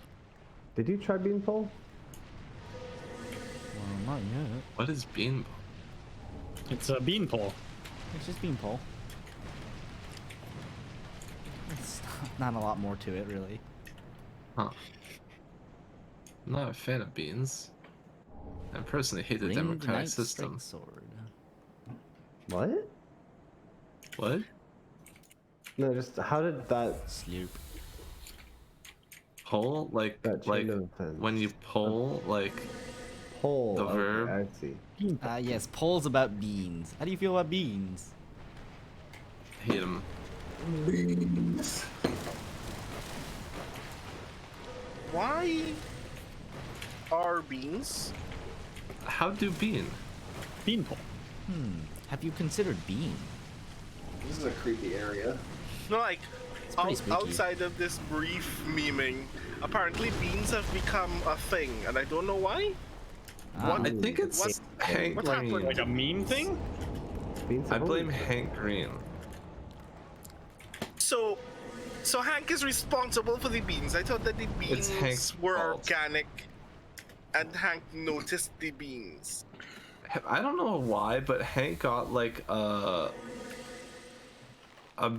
Did you try beanpole? Well, not yet. What is bean? It's a beanpole. It's just beanpole. It's not a lot more to it, really. Huh. I'm not a fan of beans. I personally hate the Ringed democratic Knight system. Straight Sword. What? What? No, just how did that Sloop. Pull? Like, that chain like of events when you pull, like, pull? the Okay, verb? I see. Yes, polls about beans. How do you feel about beans? hate them. Why are beans How do Bean? Beanpole. Have you considered Bean? This is a creepy area. No, like pretty spooky. outside of this brief memeing, apparently beans have become a thing, and I don't know why. I think it's What- Hank what happened? Green. Like a meme thing? Beans I have blame always- Hank Green. So Hank is responsible for the beans. I thought that the beans Hank's were fault. organic, and Hank noticed the beans. I don't know why, but Hank got like a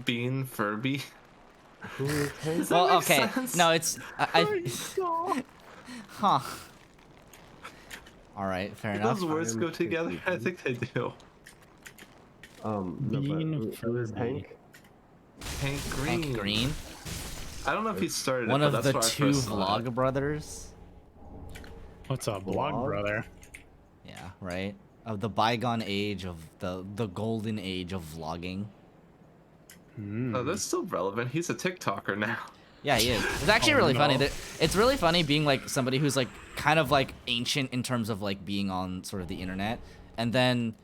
bean Furby. Who is Hank? Does that Well, make okay. sense? No, it's huh. All right, fair Do enough. those words I'm go together? I confused. think they do. No, but Bean who is Furby. Hank? Hank Green. Hank Green, I don't know if he started one it, of but the that's two where I first saw it. vlog brothers. What's a blog, Blog? brother? Yeah, right. Of the bygone age of the golden age of vlogging. No, that's still relevant. He's a TikToker now. Yeah, he is. It's actually Oh, really funny. no. That it's really funny being like somebody who's like kind of like ancient in terms of like being on sort of the internet, and then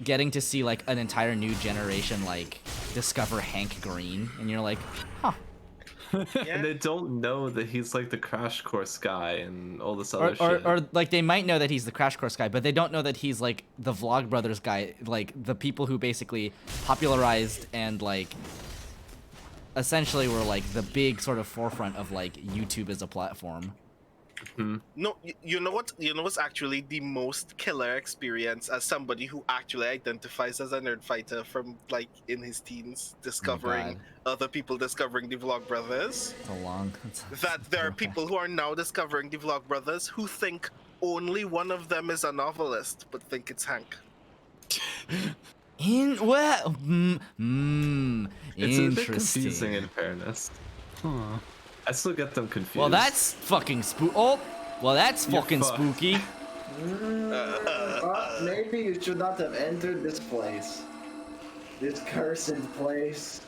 getting to see like an entire new generation like discover Hank Green, and you're like, huh. And they don't know that he's like the Crash Course guy and all this other Or, shit. or like they might know that he's the Crash Course guy, but they don't know that he's like the Vlog Brothers guy, like the people who basically popularized and like essentially were like the big sort of forefront of like YouTube as a platform. No, you know what? You know what's actually the most killer experience as somebody who actually identifies as a nerd fighter from like in his teens, discovering God. other people discovering the Vlog Brothers. It's a long. That there are okay. people who are now discovering the Vlog Brothers who think only one of them is a novelist, but think it's Hank. In what? It's a bit Interesting. confusing in fairness. Huh. I still get them confused. Well, that's fucking spook. Oh, well, that's You're fucking fucked. spooky. Maybe you should not have entered this place. This cursed place.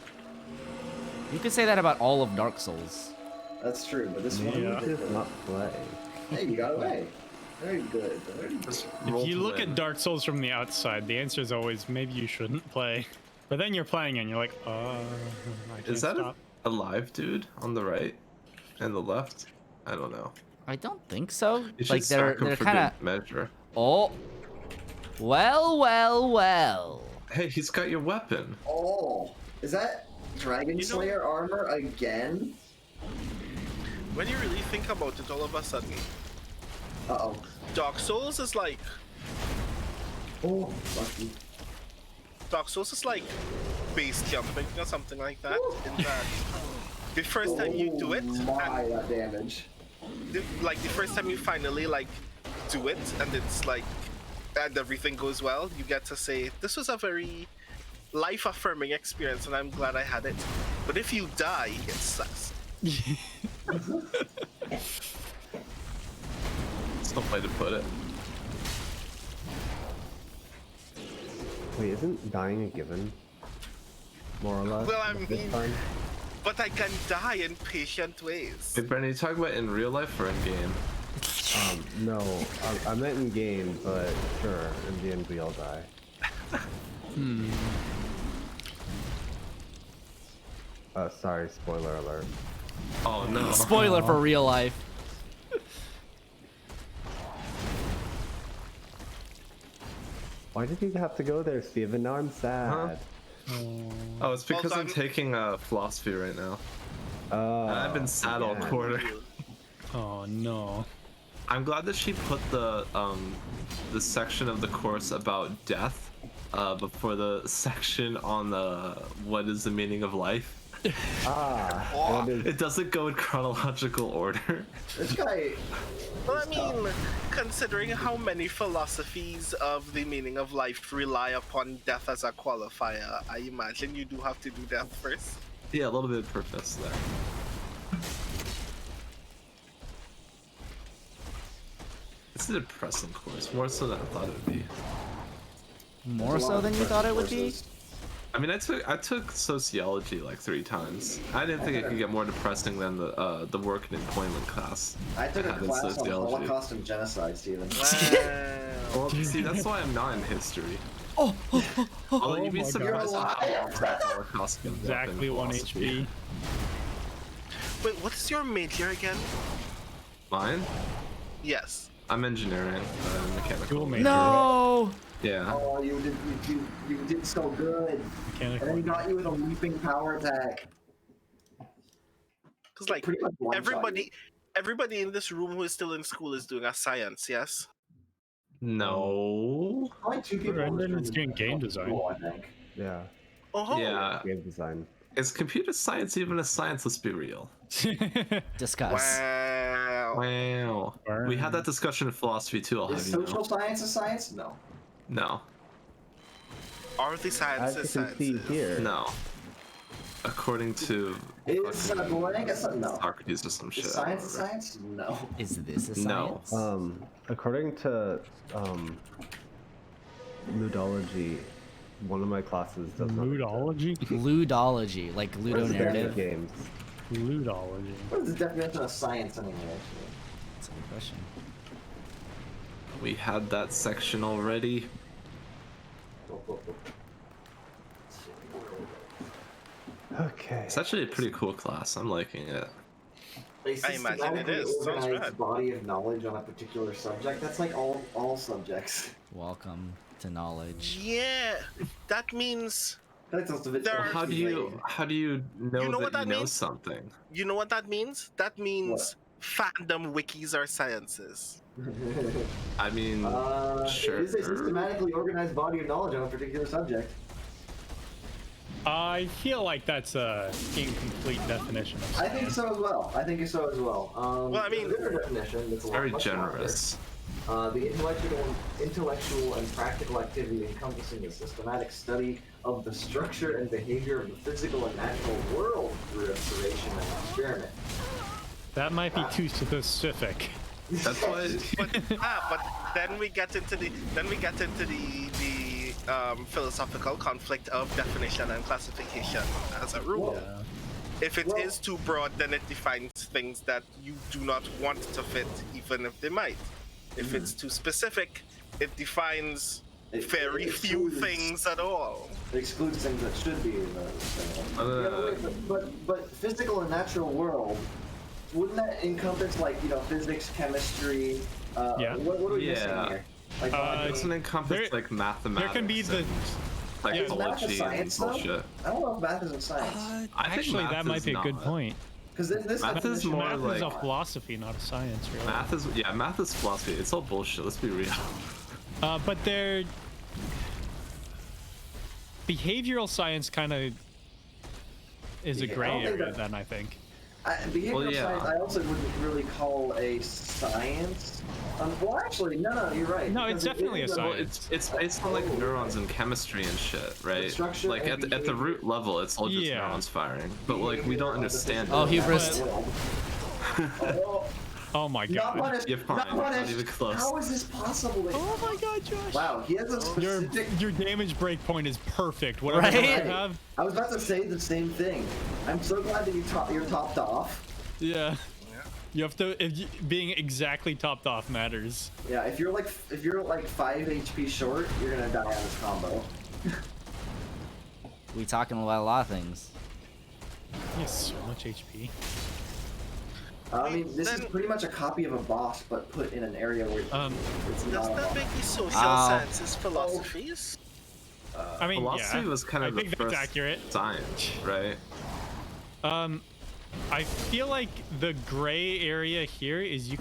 You could say that about all of Dark Souls. That's true, but this one Yeah. is Just different. not play. Hey, you got away. Very good. Very good. Just roll If you to look win. at Dark Souls from the outside, the answer is always maybe you shouldn't play. But then you're playing and you're like, I can't Is that stop. a live dude on the right and the left? I don't know. I don't think so. You should Like they're stack 'em for kind of. good measure. Oh. Well. Hey, he's got your weapon. Oh, is that Dragon You know- Slayer armor again? When you really think about it, all of a sudden, Uh-oh. Dark Souls is like Oh, lucky. Dark Souls is like base jumping or something like that. In that, the first time you do it, Oh my, and that damage. like the first time you finally like do it, and it's like, and everything goes well, you get to say this was a very life-affirming experience, and I'm glad I had it. But if you die, it sucks. That's no way to put it. Wait, isn't dying a given? More or less? Well, I this mean- time? But I can die in patient ways. Hey, Brennan, you talking about in real life or in game? No, I meant in game, but sure, in the end we all die. Sorry, spoiler alert. Oh no. Spoiler for real life. Why did you have to go there, Steven? Now I'm sad. Oh, it's because I'm done. taking philosophy right now. Oh, I've been sad all yeah. quarter. Oh no. I'm glad that she put the section of the course about death before the section on the what is the meaning of life. What is- It doesn't go in chronological order. This guy. Well, I mean, considering how many philosophies of the meaning of life rely upon death as a qualifier, I imagine you do have to do death first. Yeah, a little bit of purpose there. It's a depressing course, more so than I thought it would be. More There's a lot so of than you thought it would be. courses. I mean, I took sociology like 3 times. I didn't think it could get more depressing than the work and employment class. I took a had in class on sociology. Holocaust and genocide, Steven. Well, see, that's why I'm not in history. Oh, Although you'd be my surprised God. how long that Holocaust comes up in Exactly 1 philosophy. HP. Wait, what's your major again? Mine? Yes. I'm engineering, mechanical. Dual major. no! Yeah. Oh, you did so good. And then he Mechanical. got you with a leaping power attack. Because like Pretty much one-shot you. everybody in this room who is still in school is doing a science, yes? No. Only 2 people. in this Brandon room is doing game design. Cool, I think. Yeah, Oh, Yeah. game design. Is computer science even a science? Let's be real. Discuss. wow. Wow. We had that discussion in philosophy too. I'll have Is you know. social science a science? No. No. Are the As sciences you can see sciences? here, No. According to Is blank a no? Socrates or some shit. Is I don't science a remember. science? No. Is this a No. science? according to ludology, one of my classes does not Ludology? Ludology, like Ludo exist. narrative. Games. Ludology. What is the definition of science anymore? Actually? That's a good question. We had that section already. Okay. It's actually a pretty cool class. I'm liking it. A I imagine it is. systematically Sounds organized rad. body of knowledge on a particular subject. That's like all subjects. Welcome to knowledge. Yeah, that means That sounds a bit There- How do you know, You know what that that you know means? something? you know what that means? That means fandom wikis are sciences. I mean, sure. It is a systematically organized body of knowledge on a particular subject. I feel like that's a incomplete definition of I think so as well. I think so as well. Well, I mean- there's a different definition that's a lot very much generous. longer. The intellectual and practical activity encompassing the systematic study of the structure and behavior of the physical and natural world through observation and experiment. That might be too specific. That's why. But then we get into the philosophical conflict of definition and classification as a rule. If it is too broad, then it defines things that you do not want to fit, even if they might. If it's too specific, it defines It very few excludes- things at all. It excludes things that should be in the thing. Uh, But physical and natural world, wouldn't that encompass like physics, chemistry? Yeah. What are we missing Yeah. here? Like, doesn't encompass there- like mathematics. There can be the. and is math a psychology and science though? bullshit. I don't know if math is a science. I think Actually, math that might is be a good not. point. Because this Math is definition- more Math is a like- philosophy, not a science, really. Math is philosophy. It's all bullshit. Let's be real. But they're behavioral science kind of is a Yeah, I gray don't think area. that- Then I think. Behavioral Well, yeah. science, I also wouldn't really call a science. Well, actually, no, you're right. No, because it's definitely a is Well, science. it's based on like Oh, neurons and chemistry and shit, right? structure Like and at the behavior. root level, it's all just Yeah. neurons firing. But like we don't understand Oh, it. hubris. Oh, Oh my not god. punished. You're fine, Not not punished. even close. How is this possible? Oh my god, Josh. Wow, he has a Your specific. your damage break point is perfect. Whatever Right? you have. I was about to say the same thing. I'm so glad that you're topped off. Yeah. You have to. Being exactly topped off matters. Yeah, if you're like 5 HP short, you're gonna die on this combo. We talking about a lot of things. He has so much HP. I mean, this is Then- pretty much a copy of a boss, but put in an area where it's not. Doesn't a that boss. make these social Ow. sciences philosophies? I mean, Philosophy yeah. was kind of I think the that's first accurate. science, right? I feel like the gray area here is you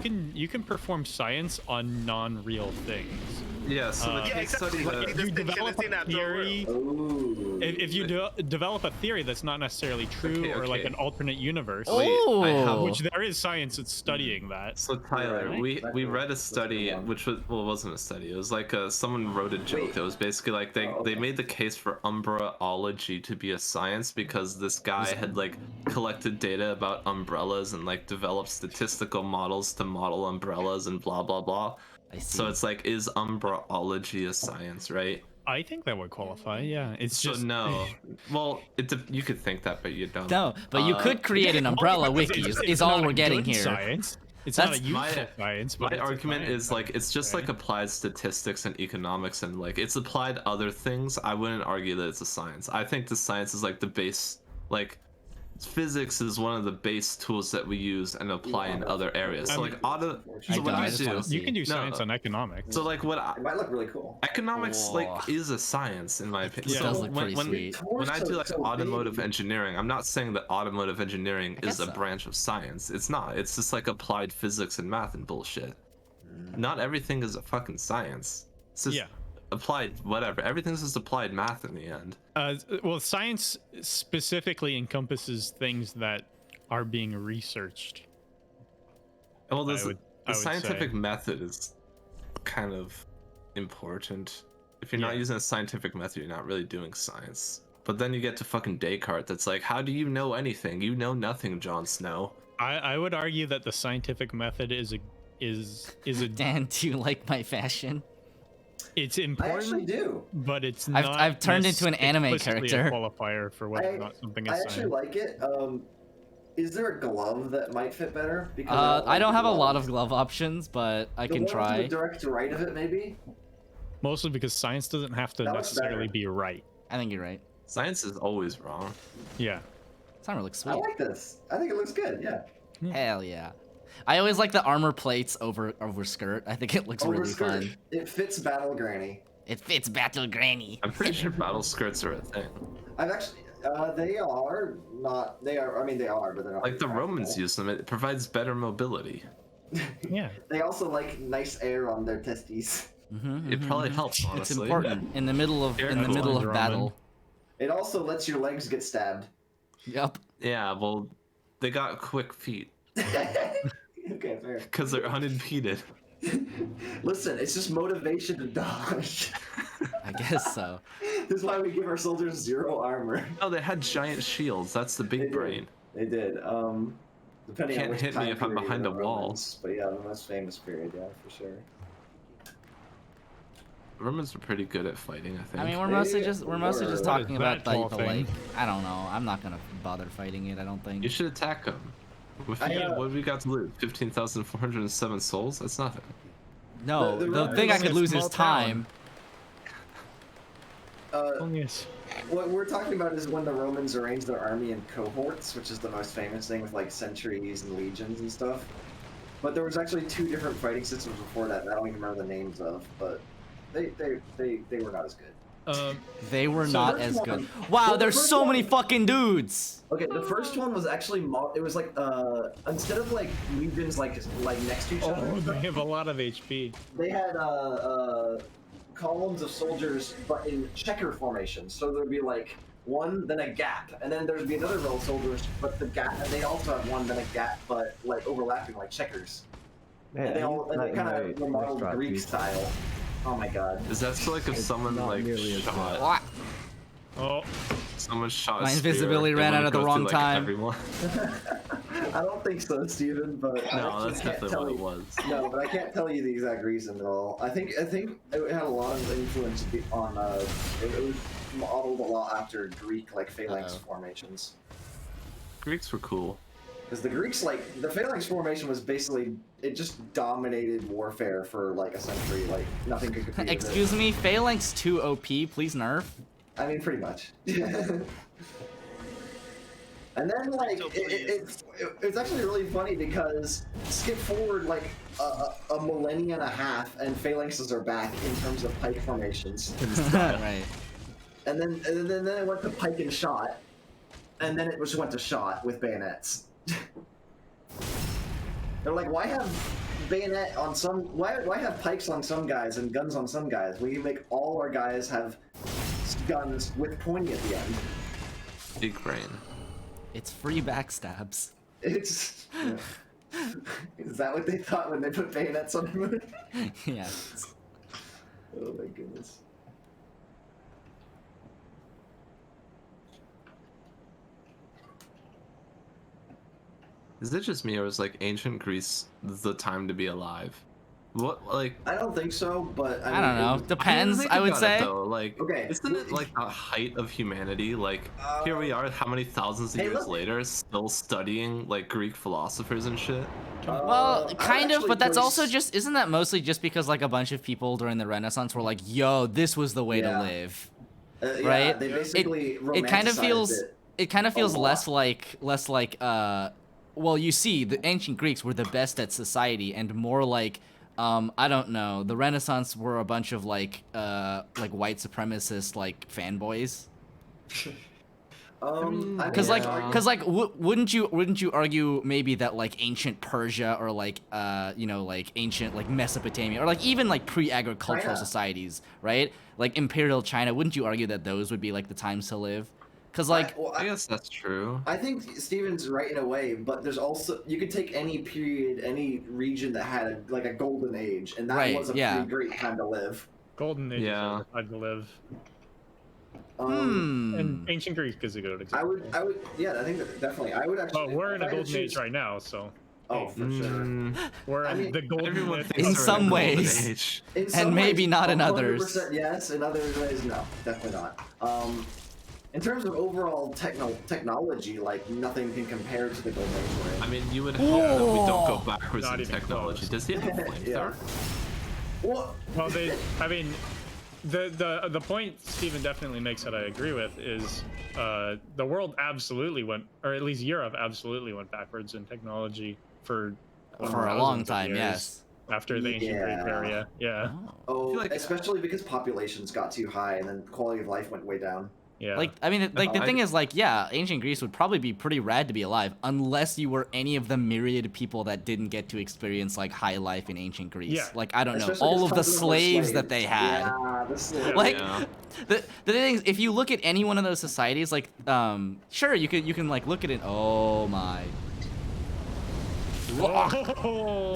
can perform science on non-real things. Yeah. So the Yeah, case exactly. study Like, that If you distinction develop is in a that theory, Ooh. if you develop a theory that's not necessarily true Okay, or like okay. an alternate universe, Wait, I have- Oh. which there is science that's studying that. So Tyler, Right. we That's read a that's study the one. which was, well, it wasn't a study. It was like someone wrote a joke. Wait. It was basically like they Oh, okay. made the case for umbraology to be a science because this guy had like collected data about umbrellas and like developed statistical models to model umbrellas and blah blah blah. I see. So it's like, is umbraology a science, right? I think that would qualify. Yeah, it's So just no. Well, you could think that, but you don't. No, but you could create an umbrella Well, wiki. it's Is not all a we're getting good here. Science. It's That's not a useful science. But My it's a argument science, is like it's just like applied statistics and economics and like it's applied other things. I wouldn't argue that it's a science. I think the science is like the base, like physics is one of the base tools that we use and apply in other areas. So like auto. I So what don't, I I just do. wanna see. You can do No. science on economics. So like what I, It might look really cool. economics Whoa. like is a science in my opinion. It Yeah. does So look pretty sweet. when I do like So automotive big. engineering, I'm not saying that automotive engineering I is guess a so. branch of science. It's not. It's just like applied physics and math and bullshit. Not everything is a fucking science. It's just Yeah. applied whatever. Everything's just applied math in the end. Well, science specifically encompasses things that are being researched. Well, I this, would the say. scientific method is kind of important. If you're not Yeah. using a scientific method, you're not really doing science. But then you get to fucking Descartes that's like, how do you know anything? You know nothing, Jon Snow. I would argue that the scientific method is a Dan, do you like my fashion? it's I actually important, do. but it's I've- not. I've turned into an anime explicitly character. A qualifier for whether or not something is I actually science. like it. Is there a glove that might fit better? Because I don't like have a the lot gloves. of glove options, but I The can one to try. the direct right of it, maybe. Mostly because science doesn't have to That looks necessarily better. be right. I think you're right. Science is always wrong. Yeah. This armor looks I sweet. like this. I think it looks good. Yeah. Hell yeah. I always like the armor plates over skirt. I think it looks really Overskirt. fun. It fits Battle Granny. It fits Battle Granny. I'm pretty sure battle skirts are a thing. I've actually. They are not. They are. I mean, they are, but they're not. Like the Romans practical. use them. It provides better mobility. Yeah. They also like nice air on their testes. It probably helps, It's honestly. important in the middle of Here, in the Evelyn middle of Roman. battle. It also lets your legs get stabbed. Yup. Yeah, well, they got quick feet Okay, fair. because they're unimpeded. Listen, it's just motivation to dodge. I guess so. This is why we give our soldiers 0 armor. Oh, they had giant shields. That's the They big did. brain. They did. Depending Can't on which hit me time if I'm period behind of a the wall. Romans, but yeah, the most famous period, yeah, for sure. Romans are pretty good at fighting, I think. I mean, we're They mostly just were. talking What is about that tall the thing? like. I don't know. I'm not gonna bother fighting it. I don't think. You should attack them. What have we got to lose? 15,407 souls? That's nothing. No, the the Romans thing I only could a lose small is time. Yes. What we're talking about is when the Romans arranged their army in cohorts, which is the most famous thing with like centuries and legions and stuff. But there was actually 2 different fighting systems before that, and I don't even remember the names of, but they were not as good. They were So not first as one- good. Wow, well, the there's first so many one- fucking dudes. Okay, the first one was actually it was like instead of like legions like next to each Oh, other, they have a lot of HP. they had columns of soldiers but in checker formation. So there'd be like one, then a gap, and then there'd be another row of soldiers, but the gap, and they also have one, then a gap, but like overlapping like checkers. Man, And they all I and they use kind that in of my remodeled restaurant Greek piece. style. Oh my god. Is that so like if someone not like nearly as shot, What? Oh, someone shot a My spear, invisibility it ran out wouldn't at the go wrong through, like, time. everyone? I don't think so, Steven, but I No, actually that's can't definitely tell what it you- was. No, but I can't tell you the exact reason at all. I think it had a lot of influence on it was modeled a lot after Greek like phalanx Uh-oh. formations. Greeks were cool. Because the Greeks, like, the phalanx formation was basically, it just dominated warfare for like a century. Like nothing could compete with it. Excuse me, Phalanx 2 OP, please nerf. I mean, pretty much. And then, like, So it's actually really funny because skip forward like a millennia and a half, and phalanxes are back in terms of pike formations. Right. And then it went to pike and shot, and then it just went to shot with bayonets. They're like, why have bayonet on some? Why have pikes on some guys and guns on some guys? We can make all our guys have guns with pointy at the end. Big brain. It's free backstabs. It's. Is that what they thought when they put bayonets on him? Yeah. Oh my goodness. Is it just me, or is like ancient Greece the time to be alive? What like? I don't think so, but I don't know. it was- Depends, think I would about say. it, though. Like, Okay. isn't it like the height of humanity? Like, here we are, how many thousands of Hey, years look. later, still studying like Greek philosophers and shit. Well, I would kind of, actually but that's place- also just isn't that mostly just because like a bunch of people during the Renaissance were like, "Yo, this was the way Yeah. to live." yeah, right? They basically It kind of romanticized feels it. it kind of feels lot. less like well, you see, the ancient Greeks were the best at society, and more like I don't know, the Renaissance were a bunch of like white supremacist like fanboys. Because wouldn't you argue maybe that like ancient Persia or like like ancient like Mesopotamia or like even like pre-agricultural China. societies, right? Like imperial China, wouldn't you argue that those would be like the times to live? Because like I guess that's true. I think Steven's right in a way, but there's also you could take any period, any region that had like a golden age, and that Right, was a yeah. pretty great time to live. Golden Age Yeah. is hard to live. Um, And ancient Greek is a good I example. would, yeah, I think that definitely. I would actually. But we're in if a I had to golden age choose- right now, so Oh, for sure. Mm, we're I in mean, the golden everyone age. thinks In they're some a golden ways. age. In some maybe ways, not in 100% others. Yes, in other ways, no, definitely not. In terms of overall technology, like nothing can compare to the golden age we're in. I mean, you would hope that we don't go backwards Not in even technology. close. Does he have a flamethrower? Yeah. Well, Well, I mean, the point Steven definitely makes that I agree with is the world absolutely went, or at least Europe absolutely went backwards in technology for for a thousands long of time, years yes. After the ancient Greek Yeah. area, yeah, oh, feel like- especially because populations got too high and then quality of life went way down. yeah. Like, I mean, like the I- thing is, like, yeah, ancient Greece would probably be pretty rad to be alive, unless you were any of the myriad people that didn't get to experience like high life in ancient Greece. Yeah. Like, I don't know, Especially all because of the tons them were slaves that they had. Yeah, the slaves. Like, Yeah. the thing is, if you look at any one of those societies, like, sure, you can like look at it. Oh my. Whoa,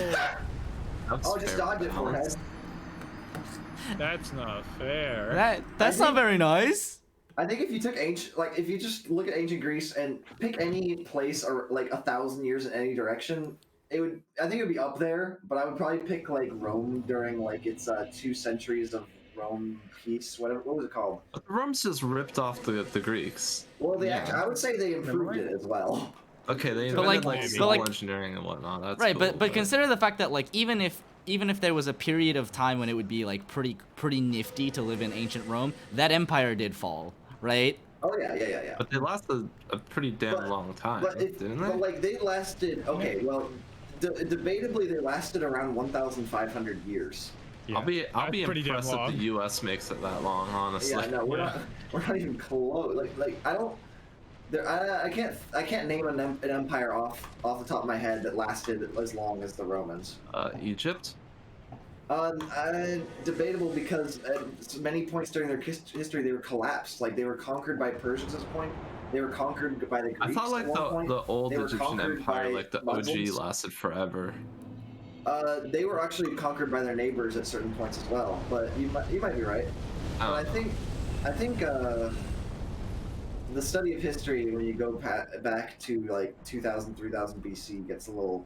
That's Oh, just fair dodge it, balance. Forehead. that's not fair. That's not think- very nice. I think if you took if you just look at ancient Greece and pick any place or like 1,000 years in any direction, I think it would be up there. But I would probably pick like Rome during like its 2 centuries of Rome peace. What was it called? But Rome's just ripped off the Greeks. Well, they Yeah. actually, I would say they improved it as well. Okay, they But, invented like- like, but, civil like- engineering and whatnot. That's Right, cool, but consider the fact that like even if there was a period of time when it would be like pretty nifty to live in ancient Rome, that empire did fall, right? Oh yeah. But they lasted a pretty damn But- long time, But, didn't they? but like they lasted. Okay, well, debatably they lasted around 1,500 years. Yeah, I'll be that's pretty damn impressed if long. the U.S. makes it that long, honestly. Yeah, no, Yeah. we're not even close. Like I don't. I can't name an empire off the top of my head that lasted as long as the Romans. Egypt. Debatable because at many points during their history they were collapsed. Like they were conquered by Persians at this point. They were conquered by the Greeks. I thought like at one point. the old They were Egyptian conquered Empire, by like the Muslims. OG, lasted forever. They were actually conquered by their neighbors at certain points as well. But you might be right. But I think the study of history when you go back to like 2000, 3000 BC gets a little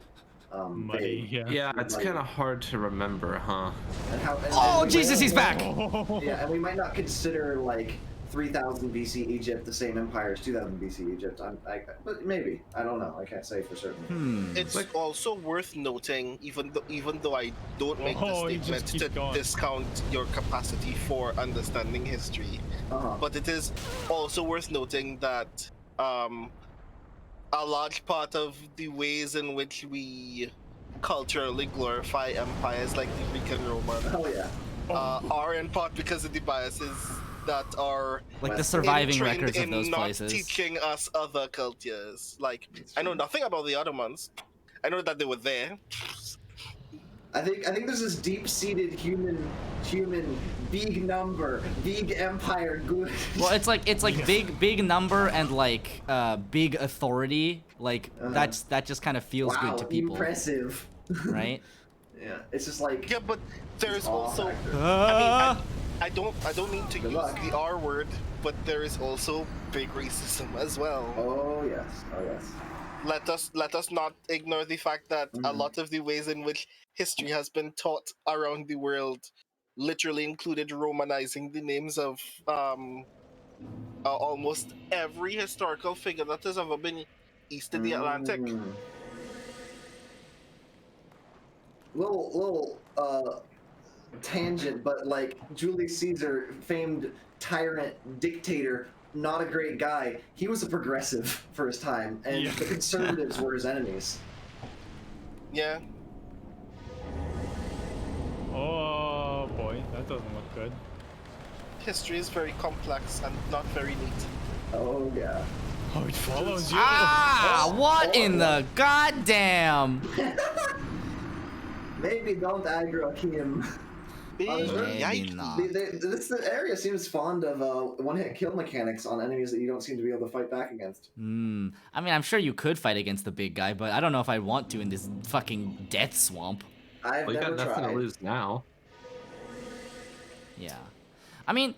Muddy, vague. yeah. Yeah, it's Like- kind of hard to remember, huh? Oh Jesus, he's back! Yeah, and we might not consider like 3000 BC Egypt the same empire as 2000 BC Egypt. But maybe I don't know. I can't say for certain. It's also worth noting, even though I don't make Oh, the he just statement to keeps going. discount your capacity for understanding history, but it is also worth noting that a large part of the ways in which we culturally glorify empires like the Greek and Roman Oh yeah. are in part because of the biases that are Like the surviving entrained records of in those not places. teaching us other cultures. Like, I know nothing about the Ottomans. I know that they were there. I think there's this deep-seated human big number, big empire good. Well, it's like big number and like big authority. Like that just kind of feels wow, good to people, impressive. right? Yeah, it's just like Yeah, but there's awe also. factor. I mean, I don't mean to Good use luck. the R word, but there is also big racism as well. Oh yes, oh yes. let us not ignore the fact that a lot of the ways in which history has been taught around the world literally included romanizing the names of almost every historical figure that has ever been east of the Atlantic. Little tangent, but like Julius Caesar, famed tyrant, dictator, not a great guy. He was a progressive for his time, and Yeah. the conservatives were his enemies. Yeah. Oh boy, that doesn't look good. History is very complex and not very neat. Oh yeah. Oh, it follows you. Ah, what in the goddamn? Maybe don't aggro him. Maybe not. This area seems fond of one-hit kill mechanics on enemies that you don't seem to be able to fight back against. I mean, I'm sure you could fight against the big guy, but I don't know if I want to in this fucking death swamp. I've Well, you never got nothing tried. to lose now. Yeah. I mean,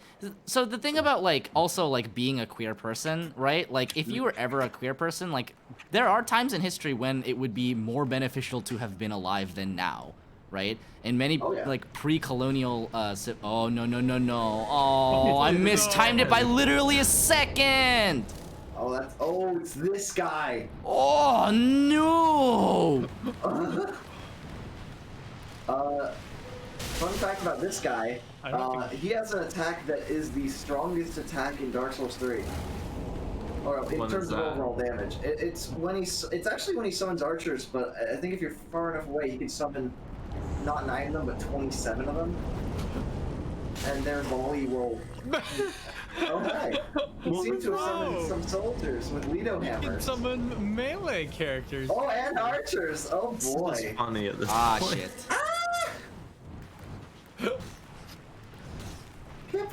so the thing about, like, also, like, being a queer person, right? Like, if you were ever a queer person, like, there are times in history when it would be more beneficial to have been alive than now, right? In many, Oh, yeah. like, pre-colonial, oh, no. Oh, I mistimed it by literally a second! Oh, it's this guy. Oh, no! Fun fact about this guy, I don't he has an attack that is the strongest attack in Dark Souls 3. Or in What terms is of that? overall damage. It's actually when he summons archers, but I think if you're far enough away, he can summon not 9 of them, but 27 of them. And their volley will... Oh, hi. He seems to have summoned some soldiers with Lido You can hammers. summon melee characters. Oh, and archers! Oh It's boy. funny at this Ah, point. shit.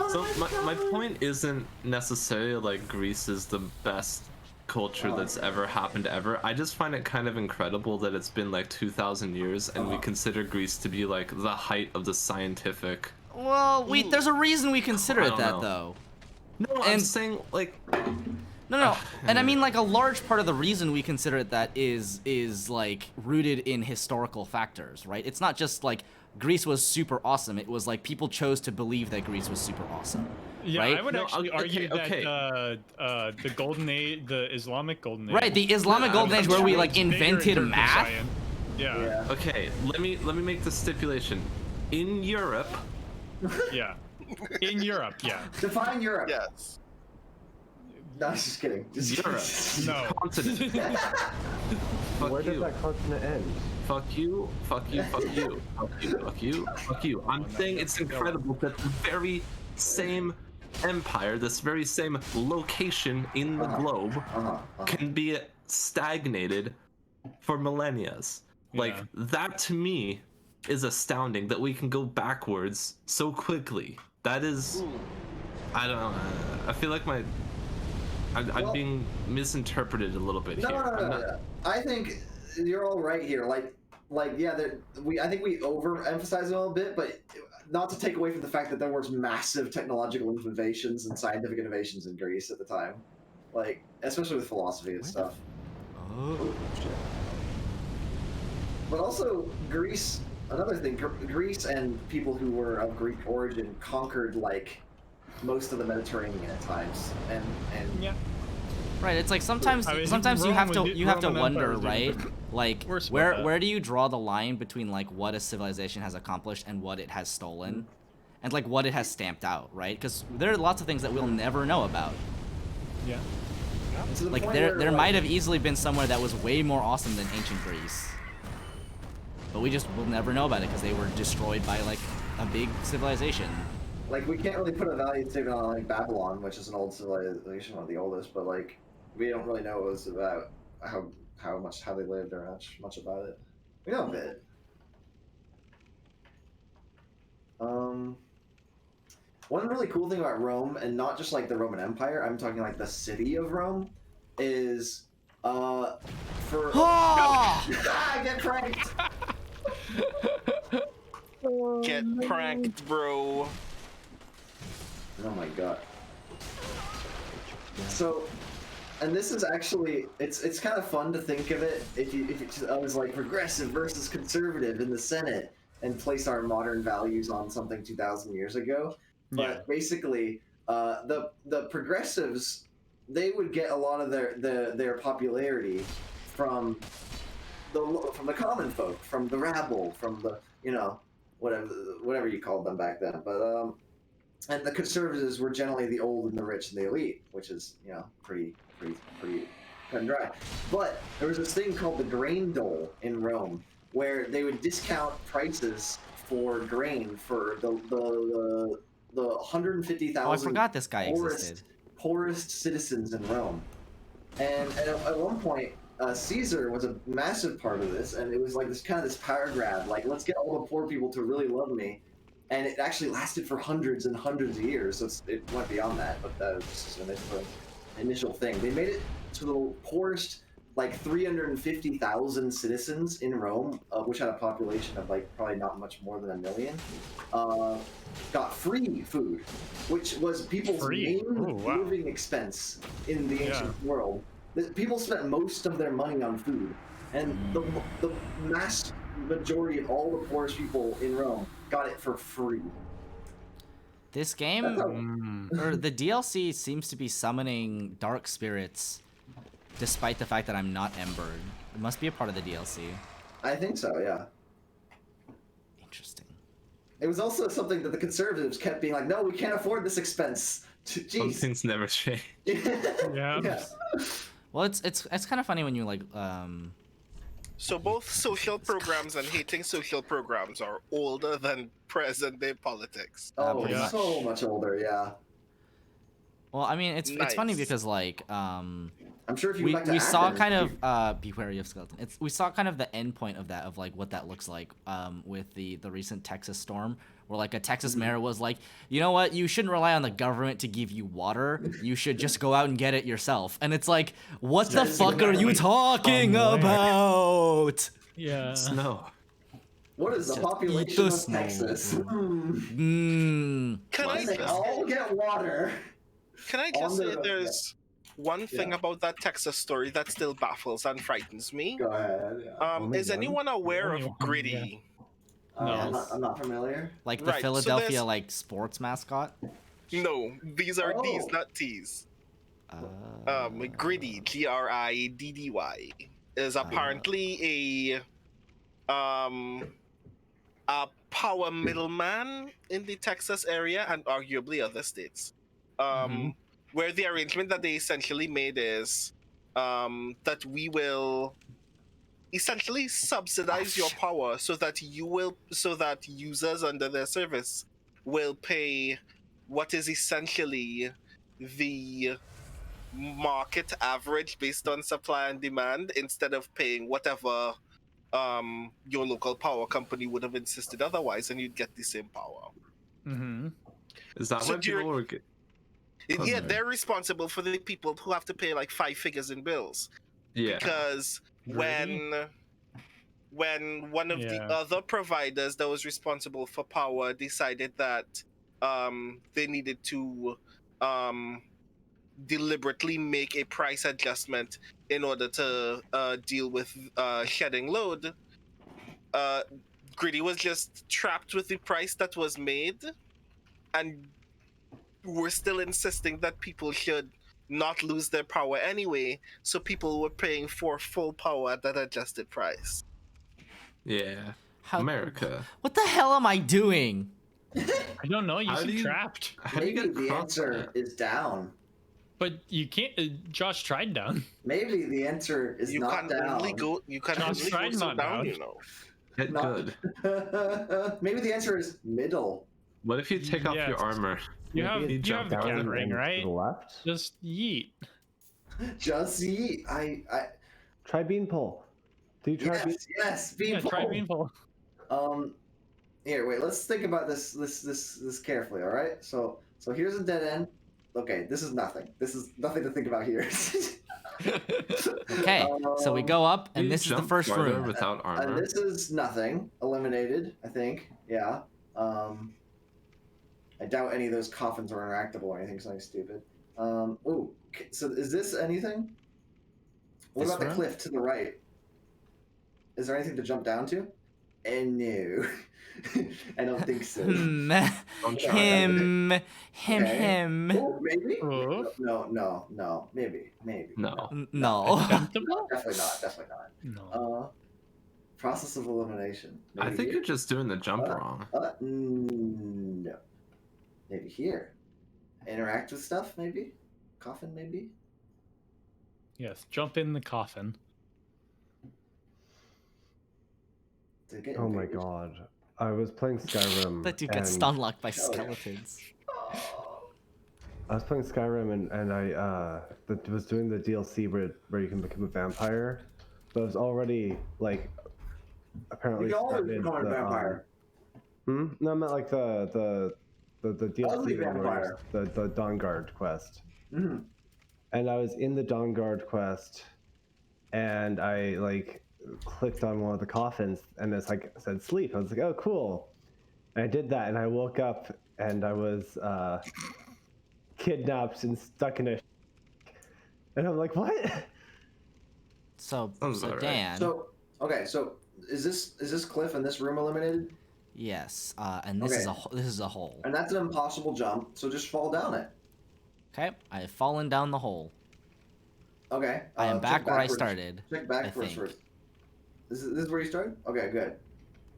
So my point isn't necessarily like Greece is the best culture that's ever happened ever. I just find it kind of incredible that it's been like 2,000 years and we consider Greece to be like the height of the scientific. Well, there's a reason we consider I it don't that, know. though. No, I'm And- saying like No. And I mean, like, a large part of the reason we consider it that is like rooted in historical factors, right? It's not just like Greece was super awesome. It was like people chose to believe that Greece was super awesome. Yeah, right? I would No, actually okay, argue okay. that the golden age, the Islamic golden age. Right, the Islamic Golden Age where we like was bigger in invented terms of math. science. Yeah, Yeah. okay, let me make the stipulation. In Europe, yeah. In Europe, yeah. Define Europe. Yes. No, I was just kidding. Europe, No. continent. Fuck Where does you. that continent end? Fuck you, fuck you, fuck you, fuck you, fuck you, fuck you. I'm saying it's incredible that the very same empire, this very same location in the globe, can be stagnated for millennia. Like, Yeah. that to me is astounding that we can go backwards so quickly. That is, I don't know, I feel like I'm Well- being misinterpreted a little bit No, here. no, I'm no, not- no. I think you're all right here. Like, yeah, I think we overemphasize it a little bit, but not to take away from the fact that there was massive technological innovations and scientific innovations in Greece at the time, like especially with philosophy and stuff. Oh. But also, Greece. Another thing, Greece and people who were of Greek origin conquered like most of the Mediterranean at times, and Yeah. Right, it's like sometimes I mean, sometimes you Rome have to was- you have to Roman wonder, Empire was right? even Like worse about where that. where do you draw the line between like what a civilization has accomplished and what it has stolen? And like what it has stamped out, right? Because there are lots of things that we'll never know about. Yeah. to the Like point there where, there like, might have easily been somewhere that was way more awesome than ancient Greece. But we just will never know about it because they were destroyed by like a big civilization. Like, we can't really put a value statement on like Babylon, which is an old civilization, one of the oldest, but like we don't really know what it was about how they lived or much about it. We know a bit. One really cool thing about Rome, and not just like the Roman Empire, I'm talking like the city of Rome, is for Oh! Ah, get pranked. Get pranked, bro. Oh my god. So, And this is actually it's kind of fun to think of it if you I was like progressive versus conservative in the Senate and place our modern values on something 2,000 years ago. But basically, the progressives, they would get a lot of their popularity from the common folk, from the rabble, from the whatever you called them back then. But and the conservatives were generally the old and the rich and the elite, which is pretty cut and dry. But there was this thing called the grain dole in Rome, where they would discount prices for grain for the 150,000 Oh, I forgot this guy existed. poorest citizens in Rome. And at one point, Caesar was a massive part of this, and it was like this power grab, like, let's get all the poor people to really love me. And it actually lasted for hundreds and hundreds of years, so it went beyond that, but that was just an initial thing. They made it to the poorest, like 350,000 citizens in Rome, which had a population of like probably not much more than 1 million, got free food, which was people's main living expense in the ancient world. People spent most of their money on food, and the mass majority of all the poorest people in Rome got it for free. This game, or the DLC, seems to be summoning dark spirits, despite the fact that I'm not Embered. It must be a part of the DLC. I think so, yeah. Interesting. It was also something that the conservatives kept being like, no, we can't afford this expense. Jeez. Some things never change. Yeah. Well, it's kind of funny when you like So both social programs and hating social programs are older than present day politics. Oh, pretty much. so much older, yeah. Well, I mean, it's funny Nice. because like I'm sure if you we, go back to we saw Athens, kind of be wary of skeleton. We saw kind of the end point of that, of like what that looks like with the recent Texas storm, where like a Texas mayor was like, you know what, you shouldn't rely on the government to give you water, you should just go out and get it yourself. And it's like, what the fuck are you talking about? Yeah. Snow. what is the Just population eat the of snow. Texas? Mmm. Can I They just all get water. say the- there's one thing about that Texas story that still baffles and frightens me? Go ahead. Yeah. Only Is one? anyone aware Only of one, Gritty? No. I'm not familiar. Like the Right, so Philadelphia there's- like sports mascot. No, these are D's, Oh. not T's. Uh, Griddy, GRIDDY, is apparently a power middleman in the Texas area and arguably other states. Where the arrangement that they essentially made is that we will essentially subsidize your power so that users under their service will pay what is essentially the market average based on supply and demand, instead of paying whatever your local power company would have insisted otherwise, and you'd get the same power. Is that So what do you- people were? Yeah, they're responsible for the people who have to pay like 5 figures in bills. Yeah. Because when one of the Yeah. other providers that was responsible for power decided that they needed to deliberately make a price adjustment in order to deal with shedding load, Gritty was just trapped with the price that was made, and we're still insisting that people should not lose their power anyway, so people were paying for full power at that adjusted price. Yeah. How- America. What the hell am I doing? I don't know. You How seem do you- trapped. How do you Maybe get the across answer that? is down. But you can't. Josh tried down. Maybe the answer is You not can down. only go. You can Josh only tried go so not down, down. you know. Get Not- good. Maybe the answer is middle. What if you take off Yes. your armor? You Maybe have it's you jump have the down cat and ring, to right? the left. Just yeet. Just see, I Try beanpole. Do you try bean? yes, Yeah, beanpole. try beanpole. Here, wait. Let's think about this carefully. All right. So here's a dead end. Okay, this is nothing. This is nothing to think about here. Okay, so we go up, and You this is the jump first farther room. without And armor. this is nothing. Eliminated, I think. Yeah. I doubt any of those coffins are interactable or anything, something stupid. Oh, so is this anything? What This about the room? cliff to the right? Is there anything to jump down to? No. I don't think so. Don't try. Him. Okay. Him. Oh, maybe? Oh. No. Maybe. No. No. Attemptable? Definitely not. No. Process of elimination. I Maybe think here? you're just doing the jump wrong. No. Maybe here. Interact with stuff, maybe? Coffin, maybe? Yes, jump in the coffin. To get Oh my invaded. god. I was playing Skyrim. That dude gets and stun locked by Oh, yeah. skeletons. I was playing Skyrim and I was doing the DLC where you can become a vampire, but I was already like apparently You can always started become a the, vampire. No, I meant like the DLC Ugly one where vampire. the Dawnguard quest. Mhm. And I was in the Dawnguard quest, and I like clicked on one of the coffins, and it's like said sleep. I was like, oh cool. And I did that, and I woke up, and I was kidnapped and stuck in a. And I'm like, what? So, Sounds alright. Dan. So is this cliff and this room eliminated? Yes. And this is Okay. this is a hole. And that's an impossible jump, so just fall down it. Okay. I have fallen down the hole. Okay. I am check back where I backwards. started. Check back I first. think. This is where you started? Okay, good.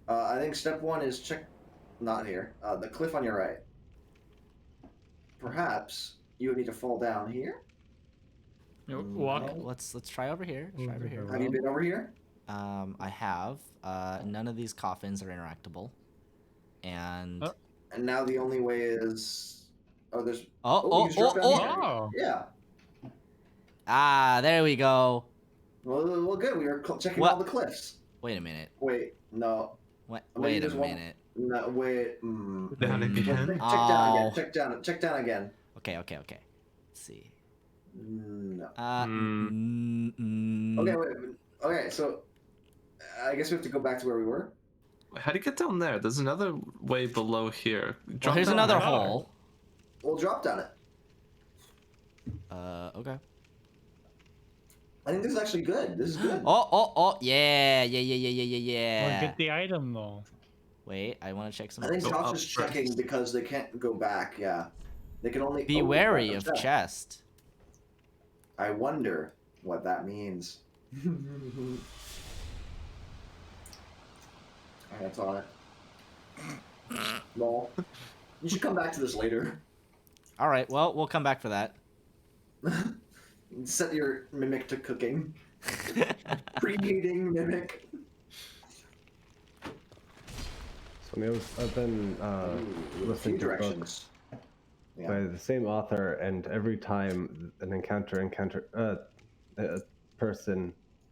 I think step one is check. Not here. The cliff on your right. Perhaps you would need to fall down here. Walk. Okay, let's try over here. Try over here. Have you been over here? I have. None of these coffins are interactable. And Oh. And now the only way is. Oh, there's. oh you just dropped down here. Oh. Yeah. there we go. Well, good. We were checking What? all the cliffs. Wait a minute. Wait, no. What? Maybe Wait a there's one- minute. No, wait. Down again. Check down again. Okay. Let's see. No. Okay. Okay, so I guess we have to go back to where we were. How do you get down there? There's another way below here. Well, Jump here's down another there. hole. We'll drop down it. Okay. I think this is actually good. This is good. Oh, yeah. Well, get the item though. Wait, I want to check some. I think Go Josh up is checking first. because they can't go back. Yeah, they can only. Be oh, wary right, of okay. chest. I wonder what that means. Alright, that's on it. Lol. You should come back to this later. All right. Well, we'll come back for that. Set your mimic to cooking. Preheating mimic. So I've been Ooh, a listening few to books directions. Yeah. by the same author, and every time a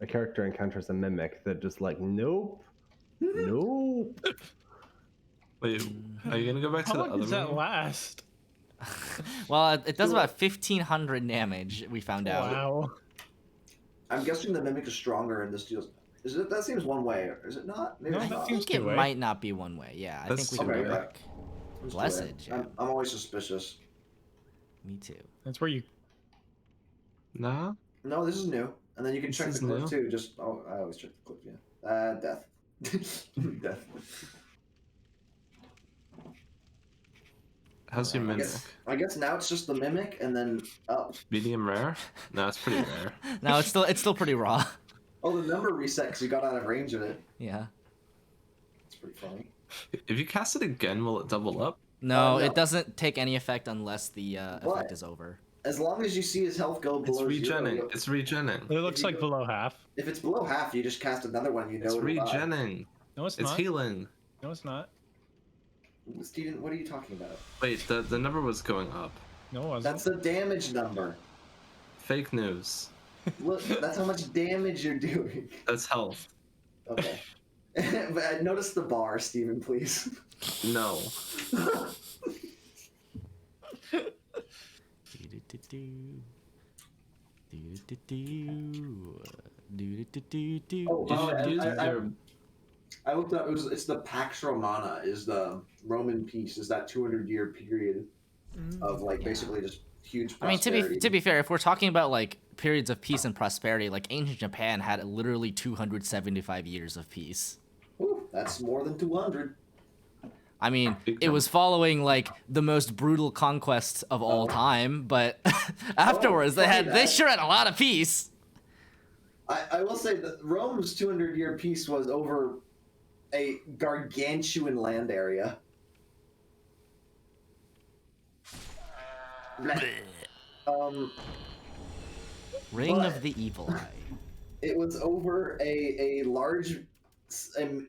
character encounters a mimic, they're just like, nope, nope. Wait, are you gonna go back to How the long other does that room? last? Well, it does about 1,500 damage. We found out. Wow. I'm guessing the mimic is stronger in this deal. Is it? That seems one way, or is it not? Maybe No, it's that not. I seems think it two-way. might not be one way. Yeah, I That's think we can okay, go yeah. back. Let's do Blessed, it. yeah. I'm always suspicious. Me too. That's where you. Nah. No, this is new. And then you can This check the is cliff new? too. Just I always check the cliff. Yeah. Death. Death. How's your I mimic? I guess now it's just the mimic, and then up. Medium rare? No, it's pretty rare. No, it's still pretty raw. Oh, the number reset because you got out of range of it. Yeah. It's pretty funny. If you cast it again, will it double up? No, No. it doesn't take any effect unless the What? effect is over. As long as you see his health go It's below zero, regenning. you'll- It's regenning. It looks you like go- below half. if it's below half, you just cast another one. You know It's it'll die. regenning. No, it's It's not. healing. No, it's not. Steven, what are you talking about? Wait, the number was going up. No, it wasn't. That's the damage number. Fake news. Look, that's how much damage you're doing. That's health. Okay. But notice the bar, Steven, please. No. Oh, You should use I- your. I looked up. It's the Pax Romana. Is the Roman peace? Is that 200-year period of like Yeah. basically just huge. I mean, Prosperity. to be fair, if we're talking about like periods of peace and prosperity, like ancient Japan had literally 275 years of peace. Ooh, that's more than 200. I mean, it was following like the most brutal conquests of all time, but afterwards they sure had a lot of peace. I will say that Rome's 200-year peace was over a gargantuan land area. Ring but- of the Evil Eye. It was over a large,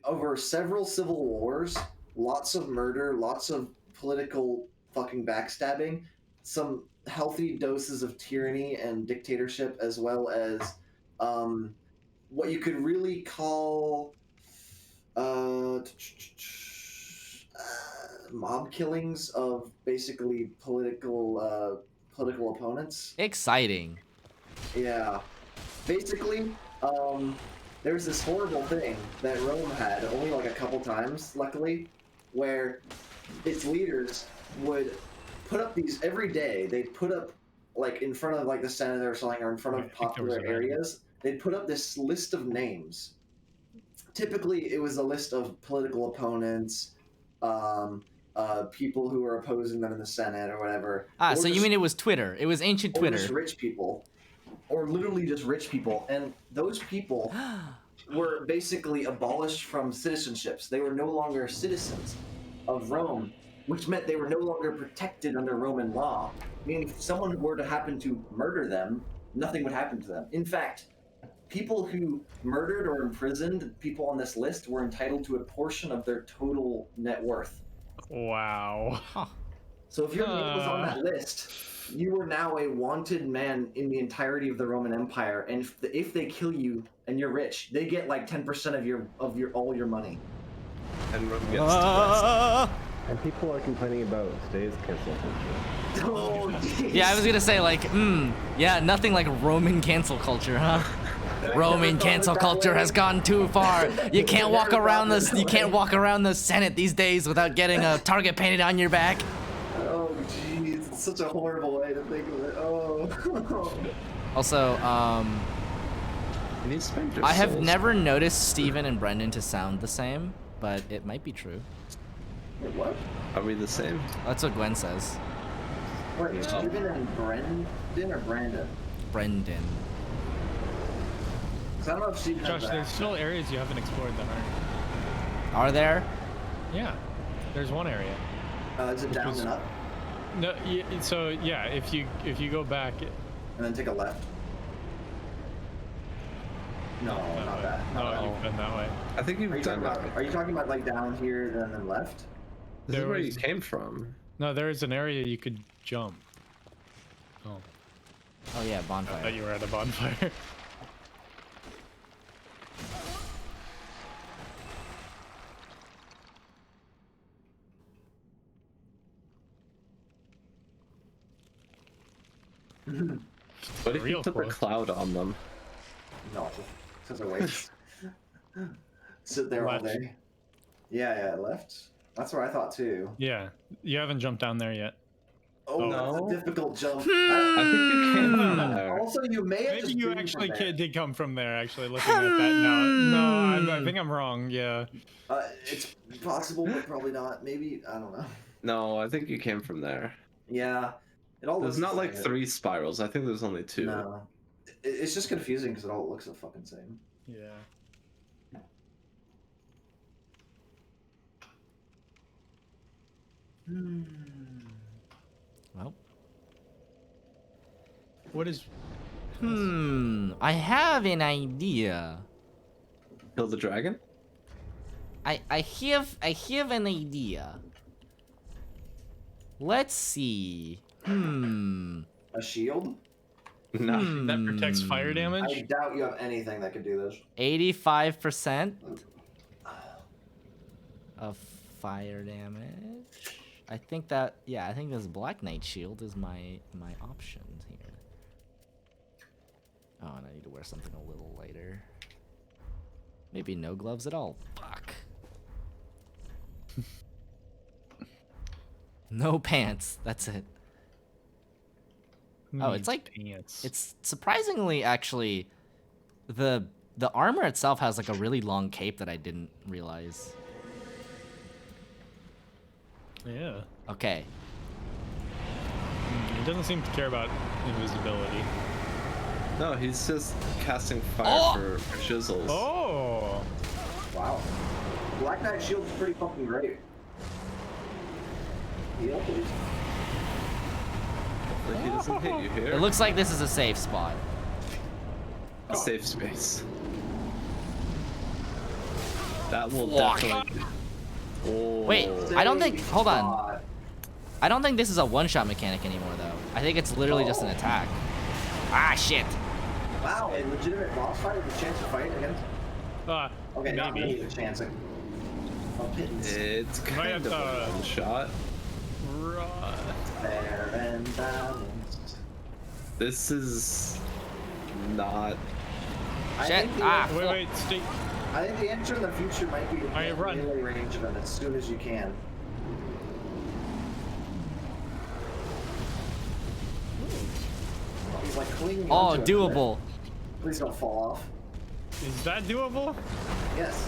over several civil wars, lots of murder, lots of political fucking backstabbing, some healthy doses of tyranny and dictatorship, as well as what you could really call mob killings of basically political opponents. Exciting. Yeah. Basically, there's this horrible thing that Rome had only like a couple times, luckily, where its leaders would put up these every day. They'd put up, like, in front of like the Senate or something, or in front of popular areas, they'd put up this list of names. Typically, it was a list of political opponents, people who were opposing them in the Senate or whatever. Ah, Or so you just- mean it was Twitter? It was ancient or Twitter. just rich people, or literally just rich people, and those people were basically abolished from citizenships. They were no longer citizens of Rome, which meant they were no longer protected under Roman law. Meaning, if someone were to happen to murder them, nothing would happen to them. In fact, people who murdered or imprisoned people on this list were entitled to a portion of their total net worth. Wow. So if your name was on that list, you were now a wanted man in the entirety of the Roman Empire, and if they kill you and you're rich, they get like 10% of your all your money. And Rome gets to And people are complaining about today's cancel culture. Oh, jeez. Yeah, I was gonna say like, yeah, nothing like Roman cancel culture, huh? Roman cancel culture has gone too far. You can't walk around this. You can't walk around the Senate these days without getting a target painted on your back. Oh, jeez, it's such a horrible way to think of it. Oh. Also, You need spend I have souls. never noticed Steven and Brendan to sound the same, but it might be true. Wait, what? Are we the same? That's what Gwen says. Wait, Steven and Brendan or Brandon? Brendan. 'Cause I don't know if Steven Josh, has there's that. still areas you haven't explored that aren't. Are there? Yeah, there's one area. Is it down was- and up? No, so yeah, if you go back, And then take a left? No, not that. No, you've been that way. I think Are you've you, done talking about, that. are you talking about like down here and then left? This is There where you was- came from. No, there is an area you could jump. Oh, Oh yeah, I thought bonfire. you were at a bonfire. What if you Real put close. the cloud on them? No, because I wait. Sit there all Left. day. Yeah, left. That's what I thought too. Yeah, you haven't jumped down there yet. Oh, No. that's a difficult jump. I think you came from there. Also, you may have Maybe just you been actually from there. did come from there. Actually, looking at that now. No, I think I'm wrong. Yeah. It's possible, but probably not. Maybe, I don't know. No, I think you came from there. Yeah, it all There's looks not the like same. 3 spirals. I think there's only 2. No, it's just confusing because it all looks the fucking same. Yeah. Well, What is? I have an idea. Kill the dragon? I have an idea. A Let's see. shield? No. That protects fire I damage. doubt you have anything that could do this. 85% of fire damage. I think that, yeah, I think this Black Knight shield is my option here. Oh, and I need to wear something a little lighter. Maybe no gloves at all. Fuck. No pants. That's it. Oh, it's like Pants. it's surprisingly actually the armor itself has like a really long cape that I didn't realize. Yeah. Okay. He doesn't seem to care about invisibility. No, he's just casting fire Oh! for shizzles. Oh! Wow. Black Knight Shield's pretty fucking great. Heal, please. Hopefully he doesn't hit you here. It looks like this is a safe spot. A safe space. That will Fuck. definitely. Oh. Wait, I don't think. Hold on. Spot. I don't think this is a one-shot mechanic anymore, though. I think it's literally just an attack. Ah, shit. Wow, a legitimate boss fight with a chance to fight against. Okay, not me maybe. with chancing. Oh, pittance. It's Might kind have of a to- one shot. Fair and balanced. This is not. I Shit. think the, Ah. Wait, stay. I think the answer in the future might be to Alright, get run. melee range of him as soon as you can. He's like clinging Oh, onto him. doable. Please don't fall off. Is that doable? Yes.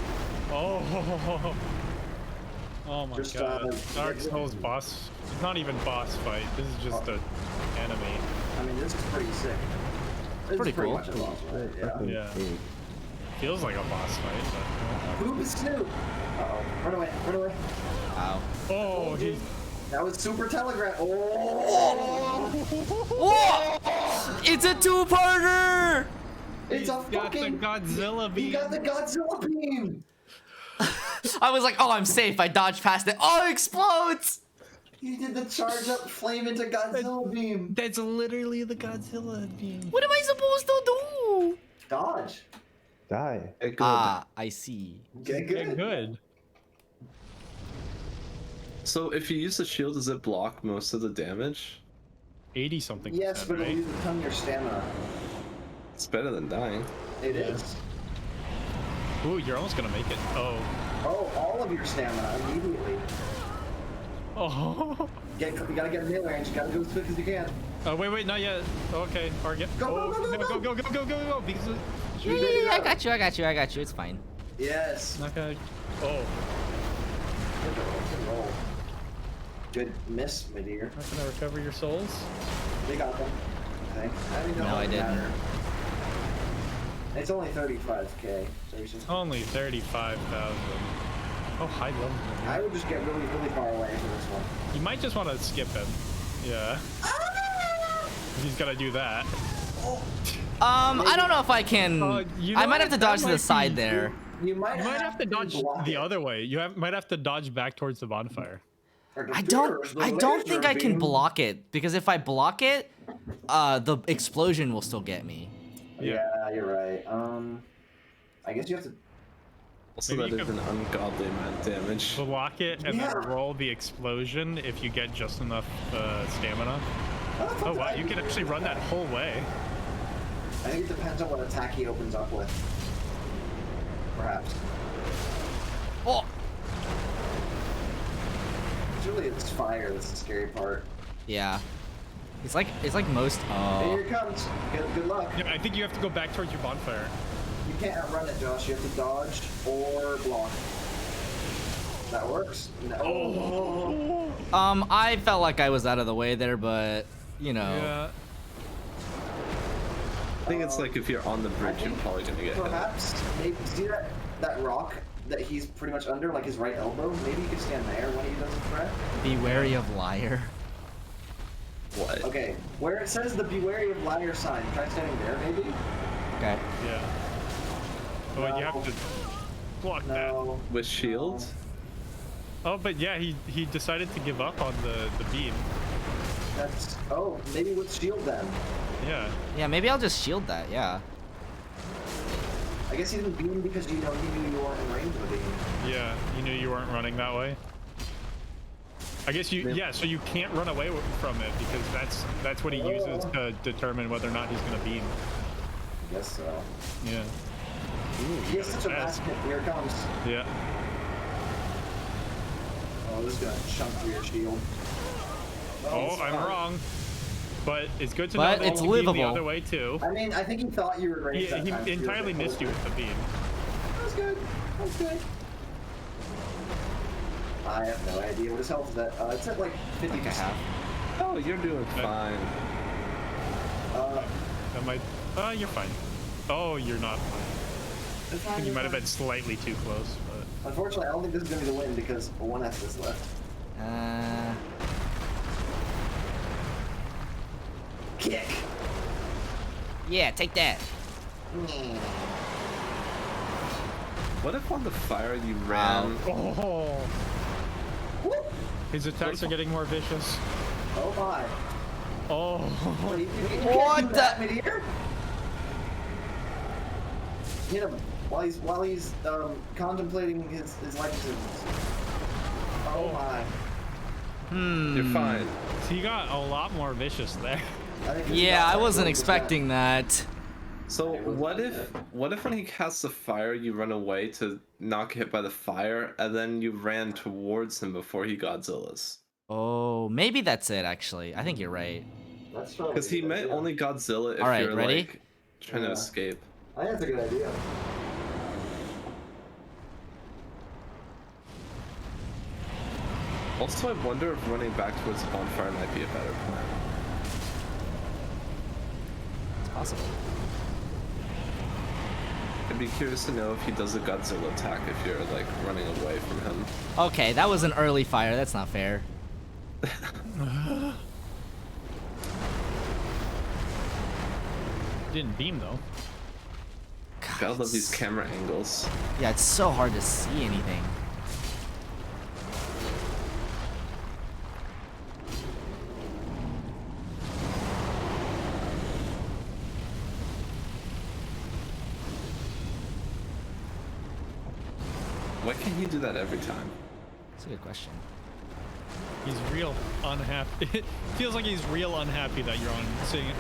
Oh. Oh my Just, god. Dark get- Souls boss. It's not even boss fight. This is just a enemy. I mean, this is pretty sick. This Pretty is pretty cool. much a boss fight, yeah. Fucking Yeah. sweet. Feels like a boss fight, Poop is Snoop! Uh-oh. Run away, run away. Ow. but. Oh, he's. That was super telegraph. Oh! Whoa! It's a two-parter! It's a got the fucking... Godzilla He beam. got the Godzilla beam! I was like, oh, I'm safe. I dodged past it. Oh, it explodes! He did the charge up flame into Godzilla beam. That's literally the Godzilla beam. What am I supposed to do? Dodge. Die. Good. Ah, I see. Get Yeah, good. good. So if you use the shield, does it block most of the damage? 80 something. Yes, but right? it'll use a ton of your stamina. It's better than dying. It Yeah. is. Ooh, you're almost gonna make it. Oh. Oh, all of your stamina immediately. Oh. You gotta get melee range. You gotta go as quick as you can. Oh, wait, not yet. Okay, or get. Go, oh, go, go, no, go, go. Because Yeah, I got you. It's fine. Yes. not gonna. Oh, Good roll. Good miss, my dear. not gonna recover your souls. They got them. I think. I mean, No, I didn't. It's only 35k. So you should... Only 35,000. Oh, high level. I would just get really, really far away from this one. You might just want to skip him. Yeah. He's gotta do that. I don't know if I can. You I know might have what? to dodge That to the might side be- there. You might, You might have to dodge block the it. other way. might have to dodge back towards the bonfire. Or I defuse don't. the I don't think laser I can beam. block it because if I block it, the explosion will still get me. Yeah, you're right. I guess you have to. Also, Maybe that you is could- an ungodly amount of damage. Block it and Yeah. then roll the explosion if you get just enough stamina. How the fuck Oh did wow, I you do can that? actually run that whole way. I think it depends on what attack he opens up with. Perhaps. Oh, It's really it's fire that's the scary part. yeah. It's like most. Here Oh, it comes. Good luck. Yeah, I think you have to go back towards your bonfire. You can't outrun it, Josh. You have to dodge or block. That works. No. Oh. I felt like I was out of the way there, but you know. Yeah. I think it's like if you're on the bridge, you're probably gonna get hit. Perhaps maybe see that rock that he's pretty much under, like his right elbow. Maybe you could stand there when he does the threat. Be wary of liar. What? Okay, where it says the "Be wary of liar" sign, try standing there, maybe. Okay. Yeah. Oh, and you No. have to block that. No. With shield? Oh, but yeah, he decided to give up on the beam. That's maybe with shield then. Yeah. Yeah, maybe I'll just shield that. Yeah. I guess he didn't beam because he knew you weren't in range of the beam. Yeah. You knew you weren't running that way. I guess you. Yeah. So you can't run away from it because that's what he uses to determine whether or not he's gonna beam. I guess so. Yeah. Ooh, He you has got such a it mass fast. hit. Here it comes. Yeah. Oh, this is gonna chunk through your shield. Oh, it's I'm fine. wrong. But it's good to But know that it's you came the livable. other way too. I mean, I think he thought you were He, raised that time. he entirely missed you with the beam. That was good. That was good. I have no idea what his health is at. It's at like 50. Like a half. Oh, you're doing fine. That might. You're fine. Oh, you're not fine. It's fine, You it's might have fine. been slightly too close, but. Unfortunately, I don't think this is going to be the win because one S is left. Kick. Yeah, take that. What if on the fire you ran? Oh. His attacks are getting more vicious. Oh my. Oh. Wait, you can't What do the- that mid-air? Hit him while he's contemplating his life decisions. Oh my. You're fine. He got a lot more vicious there. I think this Yeah, is I not wasn't 100%. expecting that. So what if when he casts the fire, you run away to not get hit by the fire, and then you ran towards him before he Godzilla's? Oh, maybe that's it. Actually, I think you're right. That's probably Because he a good meant idea. only Godzilla if All right, you're ready? like trying to Yeah. escape. I think that's a good idea. Also, I wonder if running back towards the bonfire might be a better plan. It's possible. I'd be curious to know if he does a Godzilla attack if you're like running away from him. Okay, that was an early fire. That's not fair. Didn't beam though. I love these camera angles. Yeah, it's so hard to see anything. Why can't he do that every time? That's a good question. He's real unhappy. It feels like he's real unhappy that you're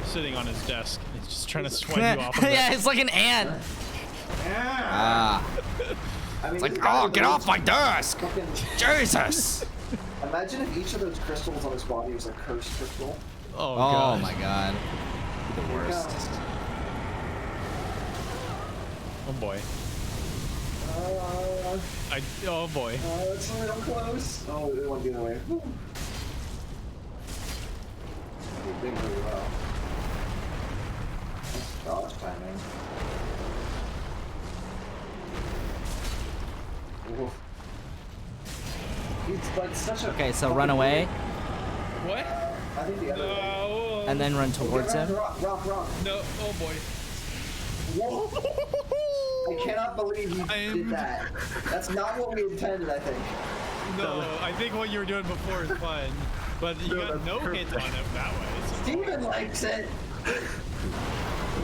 sitting on his desk. He's just trying to sweat you off of Yeah, it. it's like an ant. Ah, I mean, it's like, this guy oh, get off my desk! fucking- Jesus! Imagine if each of those crystals on his body was a cursed crystal. Oh, Oh God. my god. The Yeah. worst. Oh boy. Uh, Oh boy. it's a little close. Oh, it went the other way. Whew. He did really well. Nice dodge timing. Oof. He's like such a. Okay, so run away What? I think the other way. No. and then run towards Okay, him. Rock. No. Oh boy. Whoa. I cannot believe you I'm- did that. That's not what we intended, I think. No, I think what you were doing before is fun, but you No, got that's no perfect. hit on him that way. So. Steven likes it.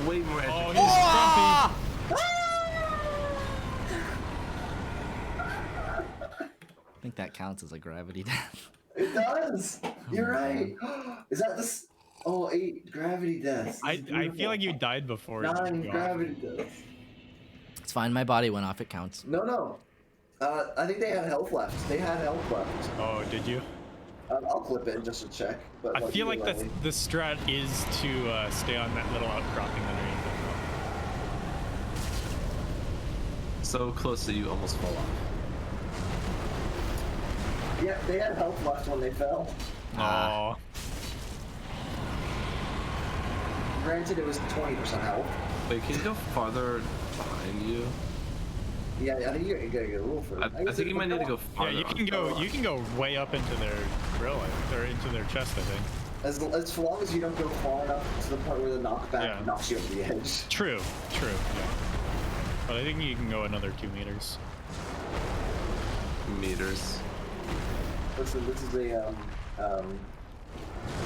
Way more. Oh, he's Ah! I think that counts as a gravity death. It does. You're right. Is that this? Oh, 8 gravity deaths. grumpy. I feel like you died before. you 9 got- gravity deaths. It's fine. My body went off. It counts. No. I think they had health left. They had health left. Oh, did you? I'll clip it just to check. But I feel like either that's way. the strat is to stay on that little outcropping underneath it. So close that you almost fall off. Yeah, they had health left when they fell. Ah. Oh, Granted, it was 20% health. Wait, can you go farther behind you? Yeah, I think you gotta get a little further. I think you might need to go yeah. farther. You can go. You can go way up into their grill, or into their chest. I think. As long as you don't go far enough to the point where the knockback Yeah. knocks you over the edge. True. Yeah. But I think you can go another 2 meters. meters. Listen, this is a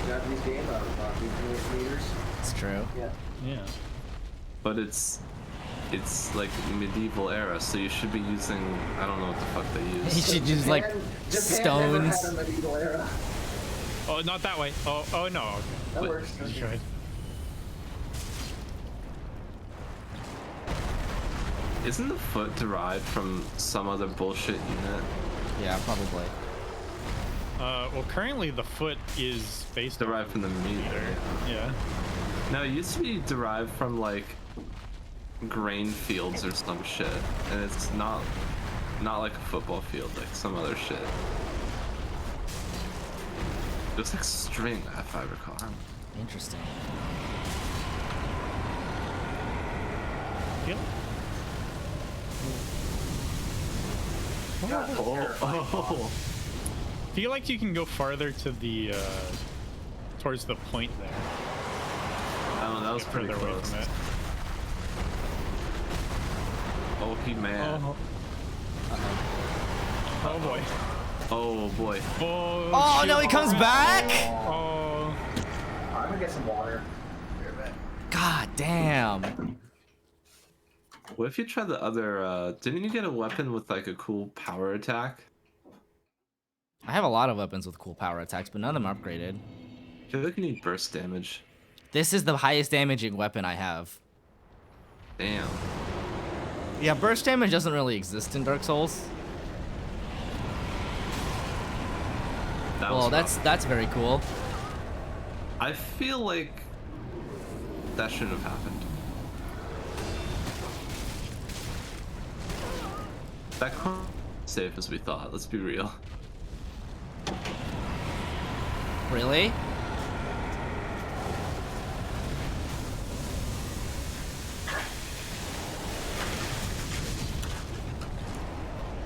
Japanese game of meters. It's true. Yeah. Yeah. But it's like medieval era, so you should be using, I don't know what the fuck they You use. should use like Japan never stones. had a medieval era. Oh, not that way. Oh no. Okay. That What? works. You tried. Isn't the foot derived from some other bullshit unit? Yeah, probably. Well, currently the foot is based Derived from the meat. Yeah. No, it used to be derived from like grain fields or some shit, and it's not like a football field, like some other shit. It was like string, if I recall. Interesting. Feel? Oh. Feel like you can go farther to the towards the point there. Oh, that was pretty Further away close. from it. Oh, he man. Oh boy. Oh boy. Oh, Oh no, he comes back! Oh. I'm gonna get some water. God damn. What if you try the other? Didn't you get a weapon with like a cool power attack? I have a lot of weapons with cool power attacks, but none of them are upgraded. I feel like you need burst damage. This is the highest damaging weapon I have. Damn. Yeah, burst damage doesn't really exist in Dark Souls. That Well, was that's very cool. I feel like that shouldn't have happened. That couldn't be safe as we thought. Let's be real. Really?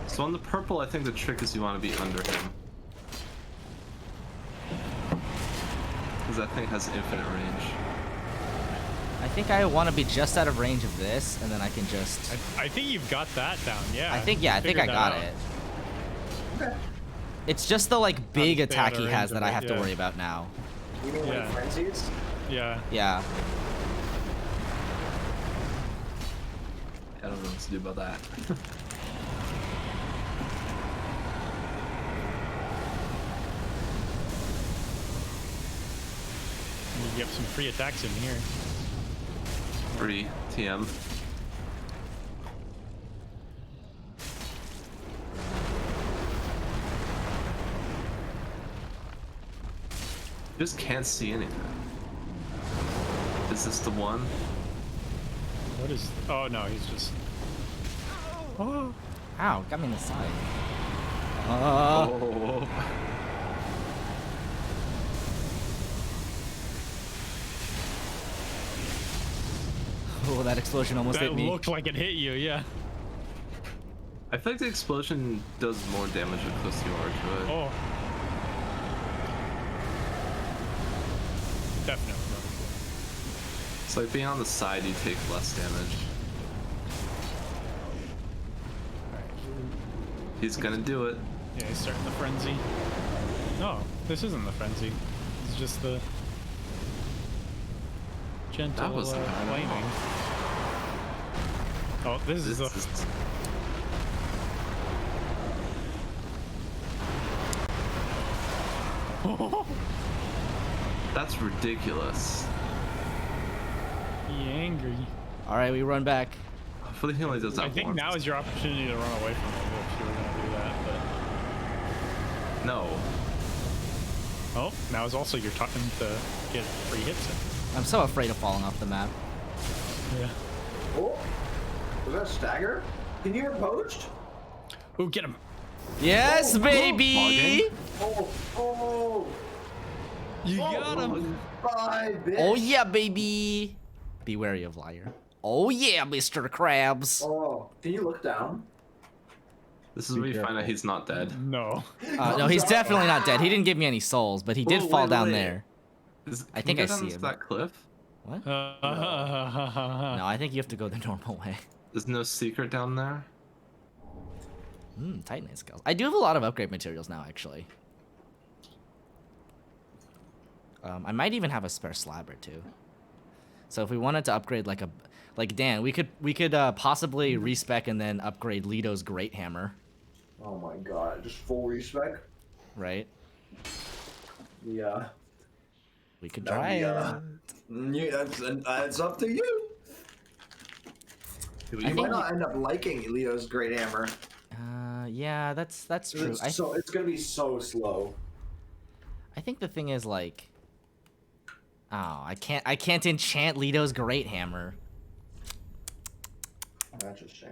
So on the purple, I think the trick is you want to be under him. Because that thing has infinite range. I think I want to be just out of range of this, and then I can just... I think you've got that down. Yeah. I think I figured got that it. Okay. It's just the like big to stay out attack of he has range that of I it, have to yeah. worry about now. You mean like Yeah. frenzies? out. Yeah. Yeah. I don't know what to do about that. You get some free attacks in here. Free TM. Just can't see anything. Is this the one? What is? Oh no, he's just. Oh. Ow, got me in the side. Oh. Oh, that explosion almost That hit me. looked like it hit you. Yeah. I feel like the explosion does more damage the closer you are to it. Oh. Definitely. It's like being on the side, you take less damage. He's gonna do it. Yeah, he's starting the frenzy. No, this isn't the frenzy. It's just the gentle That was flaming. Oh, this is the. That's ridiculous. He angry. All right, we run back. Hopefully he only does that I think once. now is your opportunity to run away from him if you were gonna do that. No. But oh, now is also your time to get free hits in. I'm so afraid of falling off the map. Yeah. Oh, was that a stagger? Can you hear poached? Ooh, get him. Yes, Oh, baby. Oh, You got him. bye, bitch. Oh yeah, baby. Be wary of liar. Oh yeah, Mr. Krabs. Oh, can you look down? This is where you find out he's not dead. No. No, he's definitely not dead. He didn't give me any souls, but he did Whoa, fall wait, down wait. there. I think I see him. that cliff? What? No. No, I think you have to go the normal way. There's no secret down there? Titanite skills. I do have a lot of upgrade materials now, actually. I might even have a spare slab or two. So if we wanted to upgrade like Dan, we could possibly respec and then upgrade Lito's Great Hammer, Oh my god, just full respec? right? Yeah. We could try it. That's up to you. Do You we- might not end up liking Leo's Great Hammer. Yeah, that's true. It's gonna be so slow. I think the thing is like, oh, I can't enchant Lito's Great Hammer. That's a shame.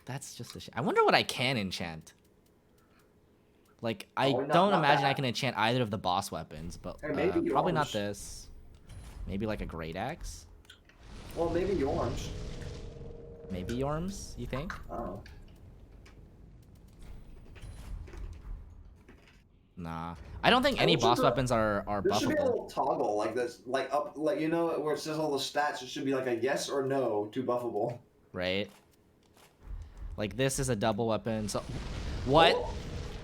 That's just a shame. I wonder what I can enchant. Like, I Oh, not don't imagine I that. can enchant either of the boss weapons, but Hey, maybe probably not yours. this. Maybe like a Great Axe? Well, maybe yours. Maybe Yorms, you think? Oh. Nah. I don't think any should boss the- weapons are There should be a buffable. little toggle like this, like up, like you know, where it says all the stats. It should be like a yes or no to buffable. Right? Like this is a double weapon, so what? Oh.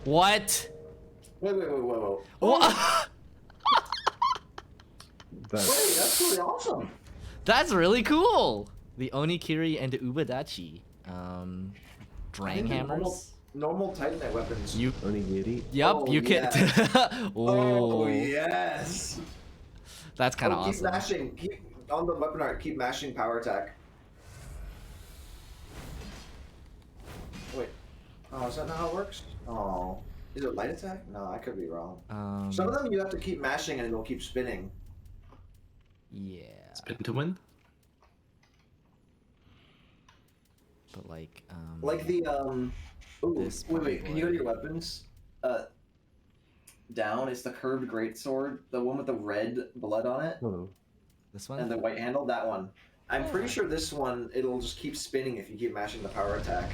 What? Wait. What? Wait, that's really awesome. That's really cool. The Onikiri and the Ubadachi. Drang think the hammers. Normal Titanite weapons. You Onigiri. Yep, Oh, you can Oh oh, yes. that's kind of Keep awesome. mashing. Keep on the weapon art. Keep mashing power attack. Wait. Oh, is that not how it works? Oh. Is it light attack? No, I could be wrong. Some of them you have to keep mashing and it'll keep spinning. Yeah. Spin to win. But like Like the Ooh, This wait. Can you go to your probably- weapons? Down. It's the curved greatsword, the one with the red blood on it, Oh. this and one? the white handle. That one. I'm pretty sure this one it'll just keep spinning if you keep mashing the power attack.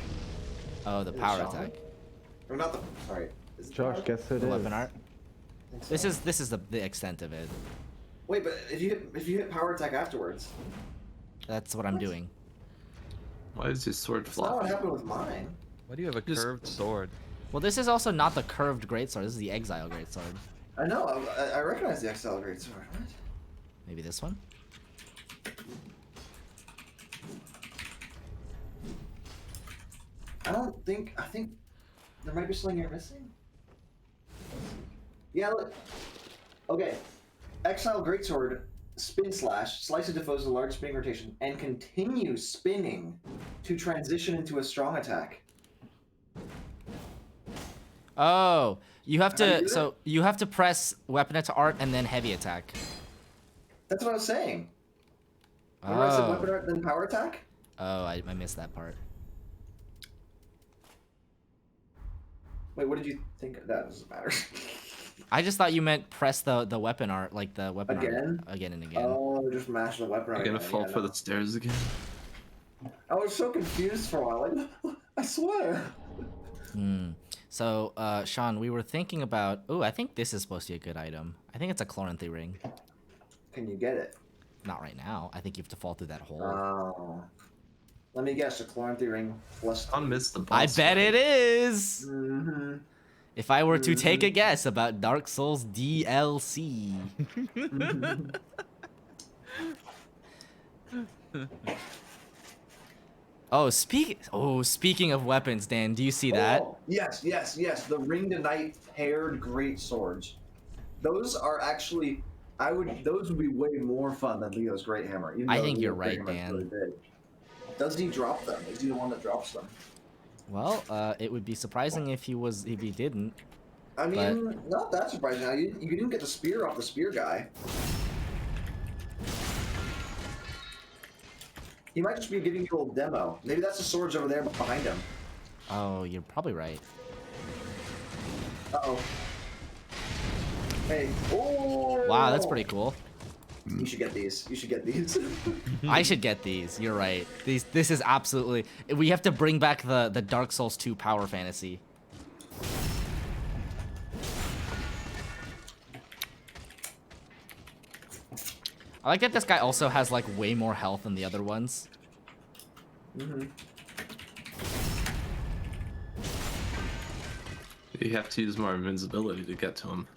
Oh, the Is it power shaman? attack. Or not the. Sorry. Is it Josh, power? guess who it The is? weapon art. I think This so. is the extent of it. Wait, but if you hit power attack afterwards, That's what I'm doing. Why is your sword that's not what floppy? happened with mine. Why do you have a Just- curved sword? Well, this is also not the curved greatsword. This is the Exile greatsword. I know. I recognize the XL greatsword. What? Maybe this one. I don't think. I think there might be something you're missing. Yeah, look. Okay. Exile Greatsword, spin slash, slices the foes with a large spinning rotation, and continues spinning to transition into a strong attack. Oh, you have How do you to. do So you have to press weapon to art and then heavy attack. That's what I was saying. Remember I said weapon Oh, art, then power attack? oh, I missed that part. Wait, what did you think? That doesn't matter. I just thought you meant press the weapon art, like the weapon Again? art again and again. Oh, just mash the weapon You're art. gonna again. fall Yeah, for no. the stairs again. I was so confused for a while. Like, I swear. Hmm. So, Sean, we were thinking about. Oh, I think this is supposed to be a good item. I think it's a Chloranthy ring. Can you get it? Not right now. I think you have to fall through that hole. Oh. Let me guess, a Chloranthy ring plus. I missed the boss. I bet it is. Mm-hmm. If I were to take a guess about Dark Souls DLC. Speaking of weapons, Dan, do you see that? Oh, yes. The Ring to Night paired great swords. Those are actually, those would be way more fun than Leo's Great Hammer. Even I though think you're Leo's right, Great Hammer's Dan. really big. Does he drop them? Is he the one that drops them? Well, it would be surprising if he didn't. I mean, not that surprising. Now, you didn't get the spear off the spear guy. He might just be giving you a little demo. Maybe that's the swords over there behind him. Oh, you're probably right. Uh-oh. Hey. Oh! Wow, that's pretty cool. You should get these. You should get these. I should get these. You're right. This is absolutely. We have to bring back the Dark Souls 2 power fantasy. I like that this guy also has like way more health than the other ones. Mm-hmm. You have to use more invincibility to get to him.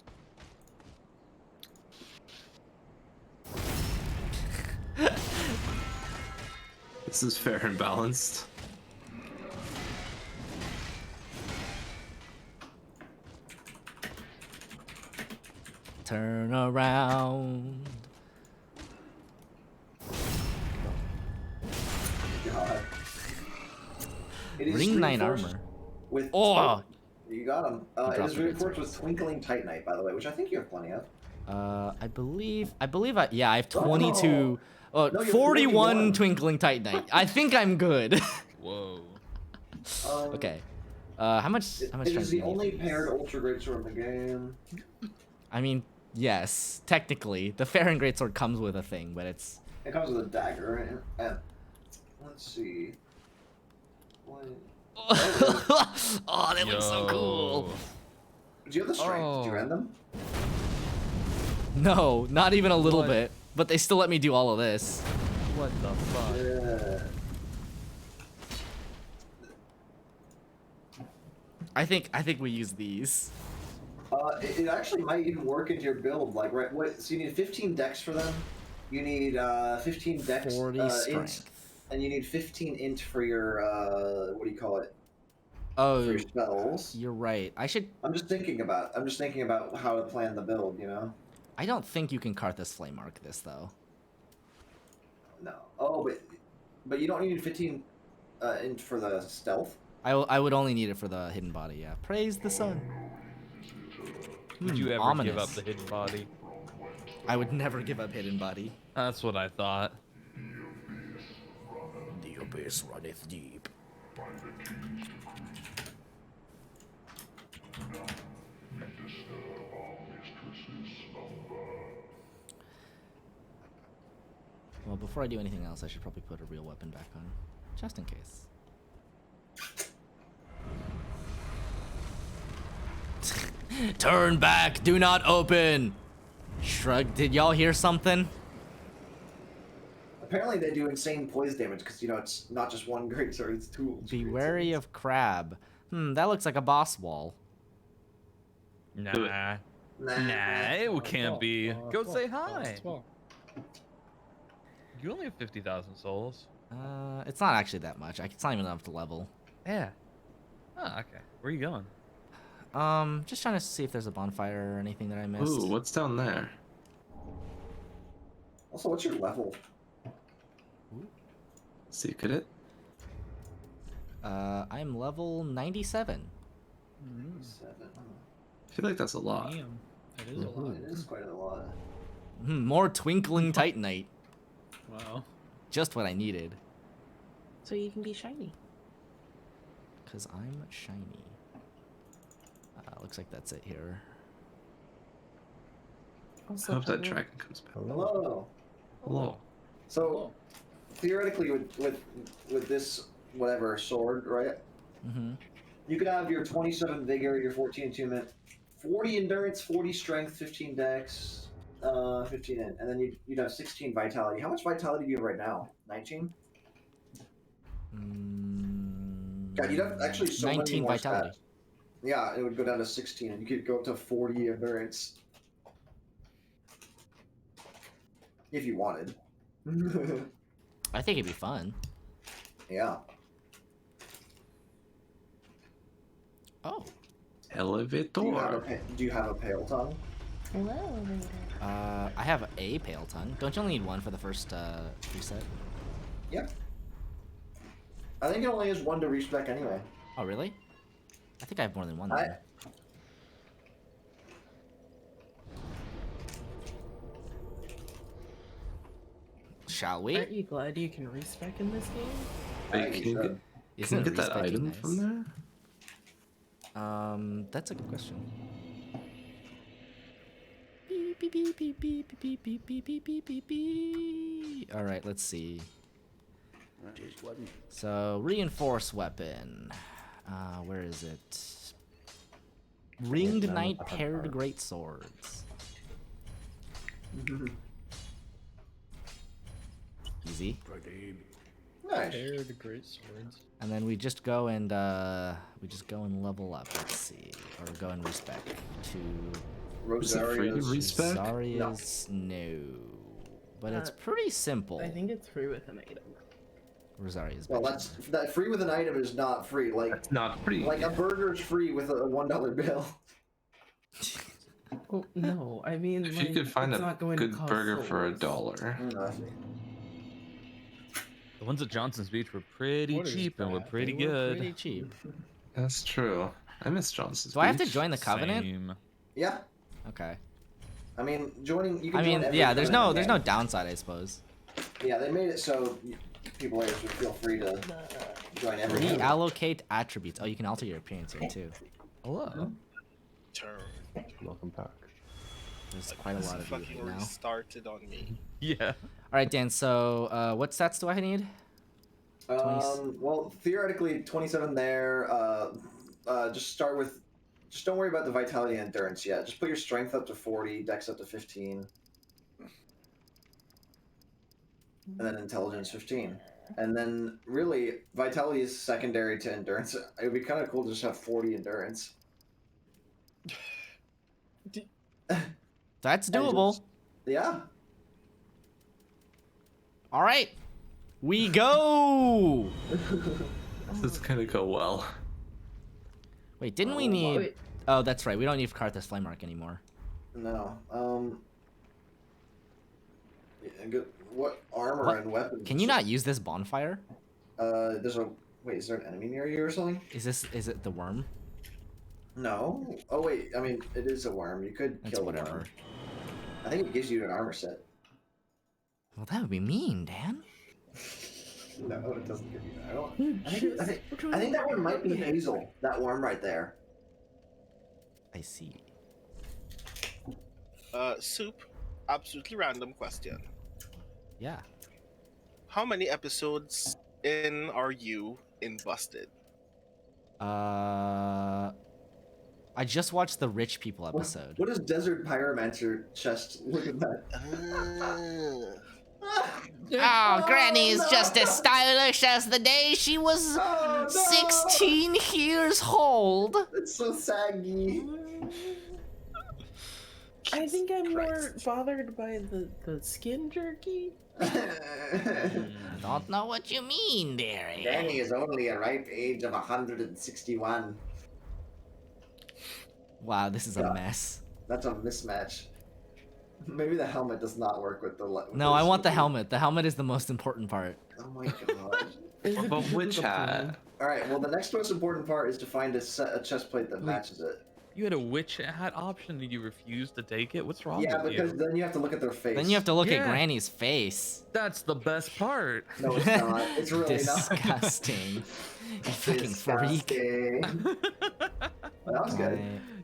This is fair and balanced. Turn around. God. It is Ring 9 reinforced armor. With Oh, You got him. It dropped is the great reinforced with swords. Twinkling Titanite, by the way, which I think you have plenty of. I believe yeah, I have 22. Oh, No, you're 41 41. Twinkling Titanite. I think I'm good. Whoa. Okay. How much? It How much is strength do the you need only for this? paired Ultra Greatsword in the game. I mean, yes, technically, the Farron Greatsword comes with a thing, but it's. It comes with a dagger. And let's see. What? Oh, they look so cool. Do you have the strength? Did you end them? No, not even a little What? bit. But they still let me do all of this. What the fuck? Yeah. I think we use these. It actually might even work into your build. Like, right? What? So you need 15 dex for them. You need 15 dex 40 int, strength. and you need 15 int for your what do you call it? For Oh, your spells. you're right. I'm just thinking about how to plan the build. You know. I don't think you can Karthus Flame Mark this though. No. Oh, but you don't need 15 int for the stealth. I would only need it for the hidden body. Yeah. Praise the sun. Would you ever ominous. give up the hidden body? I would never give up hidden body. That's what I thought. The abyss runneth deep. Well, before I do anything else, I should probably put a real weapon back on, just in case. Turn back! Do not open! Shrug, did y'all hear something? Apparently they do insane poise damage because you know it's not just one greatsword, it's two. Be wary of crab. That looks like a boss wall. Nah. Do it. Nah, it can't be. Go say hi. Well, You only have 50,000 souls. It's not actually that much. It's not even enough to level. Yeah. Oh, okay. Where are you going? Just trying to see if there's a bonfire or anything that I missed. Ooh, what's down there? Also, what's your level? Secret it? I'm level 97. 7. I feel like that's a lot. damn. That is a lot. It is quite a lot. More twinkling titanite. Wow. Just what I needed. So you can be shiny. Cause I'm shiny. Looks like that's it here. I Also, hope that hello. dragon comes back. Hello. Hello. So, theoretically, with this whatever sword, right? Mm-hmm. You could have your 27 vigor, your 14 attunement, 40 endurance, 40 strength, 15 dex, 15 in, and then you'd have 16 vitality. How much vitality do you have right now? 19? God, you'd have actually so 19 many more vitality. stats. Yeah, it would go down to 16, and you could go up to 40 endurance. If you wanted. I think it'd be fun. Yeah. Oh. Elevator. Do you have a pale tongue? Hello, Rita. I have a pale tongue. Don't you only need one for the first reset? Yep. I think it only has one to respec anyway. Oh really? I think I have more than one. I- Then. Shall we? Aren't you glad you can respec in this game? Wait, can you get, Isn't can you get that respecing item nice? from there? That's a good question. Beep, beep, beep, beep, beep, beep, beep, beep, beep, beep, beep, beep. All right, let's see. So reinforce weapon. Where is it? Ringed knight paired great swords. Easy. Nice. Paired great swords. And then we just go and level up. Let's see, or go and respec to Is it free to Rosaria's. respec? Rosaria's no, but it's pretty simple. I think it's free with an item. Rosaria's. Well, better. that free with an item is not free. Like It's not free. like a burger's free with a $1 bill. Oh no, I mean, if like, you could find it's a not going to good cost burger for souls. $1. I see. The ones at Johnson's Beach were pretty What is cheap and were that? pretty They were good. Pretty cheap. That's true. I miss Johnson's Do I have to Beach. join the Covenant? Same. Yeah. Okay. I mean, joining. You can I join mean, every yeah. There's no Covenant game. downside, I suppose. Yeah, they made it so people should feel free to join every. Covenant. Reallocate attributes. Oh, you can alter your appearance here too. Hello. Turn. Welcome back. There's quite a lot of you fucking right now. restarted on me. Yeah. All right, Dan. So, what stats do I need? Well, theoretically, 27 there. Just start with. Just don't worry about the vitality and endurance yet. Just put your strength up to 40, dex up to 15, and then intelligence 15. And then really, vitality is secondary to endurance. It would be kind of cool to just have 40 endurance. That's And doable. just- yeah. All right, we go. This is gonna go well. Wait, didn't we need? Oh, that's right. We don't need Karthus Flame Mark anymore. No. What armor What? and weapons? Can you not use this bonfire? There's a. Wait, is there an enemy near you or something? Is it the worm? No. Oh wait, I mean it is a worm. You could That's kill the whatever. worm. I think it gives you an armor set. Well, that would be mean, Dan. No, it doesn't give you that. I think that one might be Hazel. That worm right there. I see. Soup. Absolutely random question. Yeah. How many episodes in are you in Busted? I just watched the rich people episode. What is Desert Pyromancer chest? Look at that. Oh, Granny is just as stylish as the day she was 16 years old. It's so saggy. I think I'm more bothered by the skin jerky. I don't know what you mean, dearie. Danny is only a ripe age of 161. Wow, this is a mess. That's a mismatch. Maybe the helmet does not work with the. No, I want the helmet. The helmet is the most important part. Oh my god. But which hat? All right. Well, the next most important part is to find a chest plate that matches it. You had a witch hat option and you refused to take it? What's wrong Yeah, with because you? then you have to look at their face. Then you have to look at Yeah. Granny's face. That's the best part. No, it's not. It's really Disgusting. You not. fucking freak. Disgusting. That was good.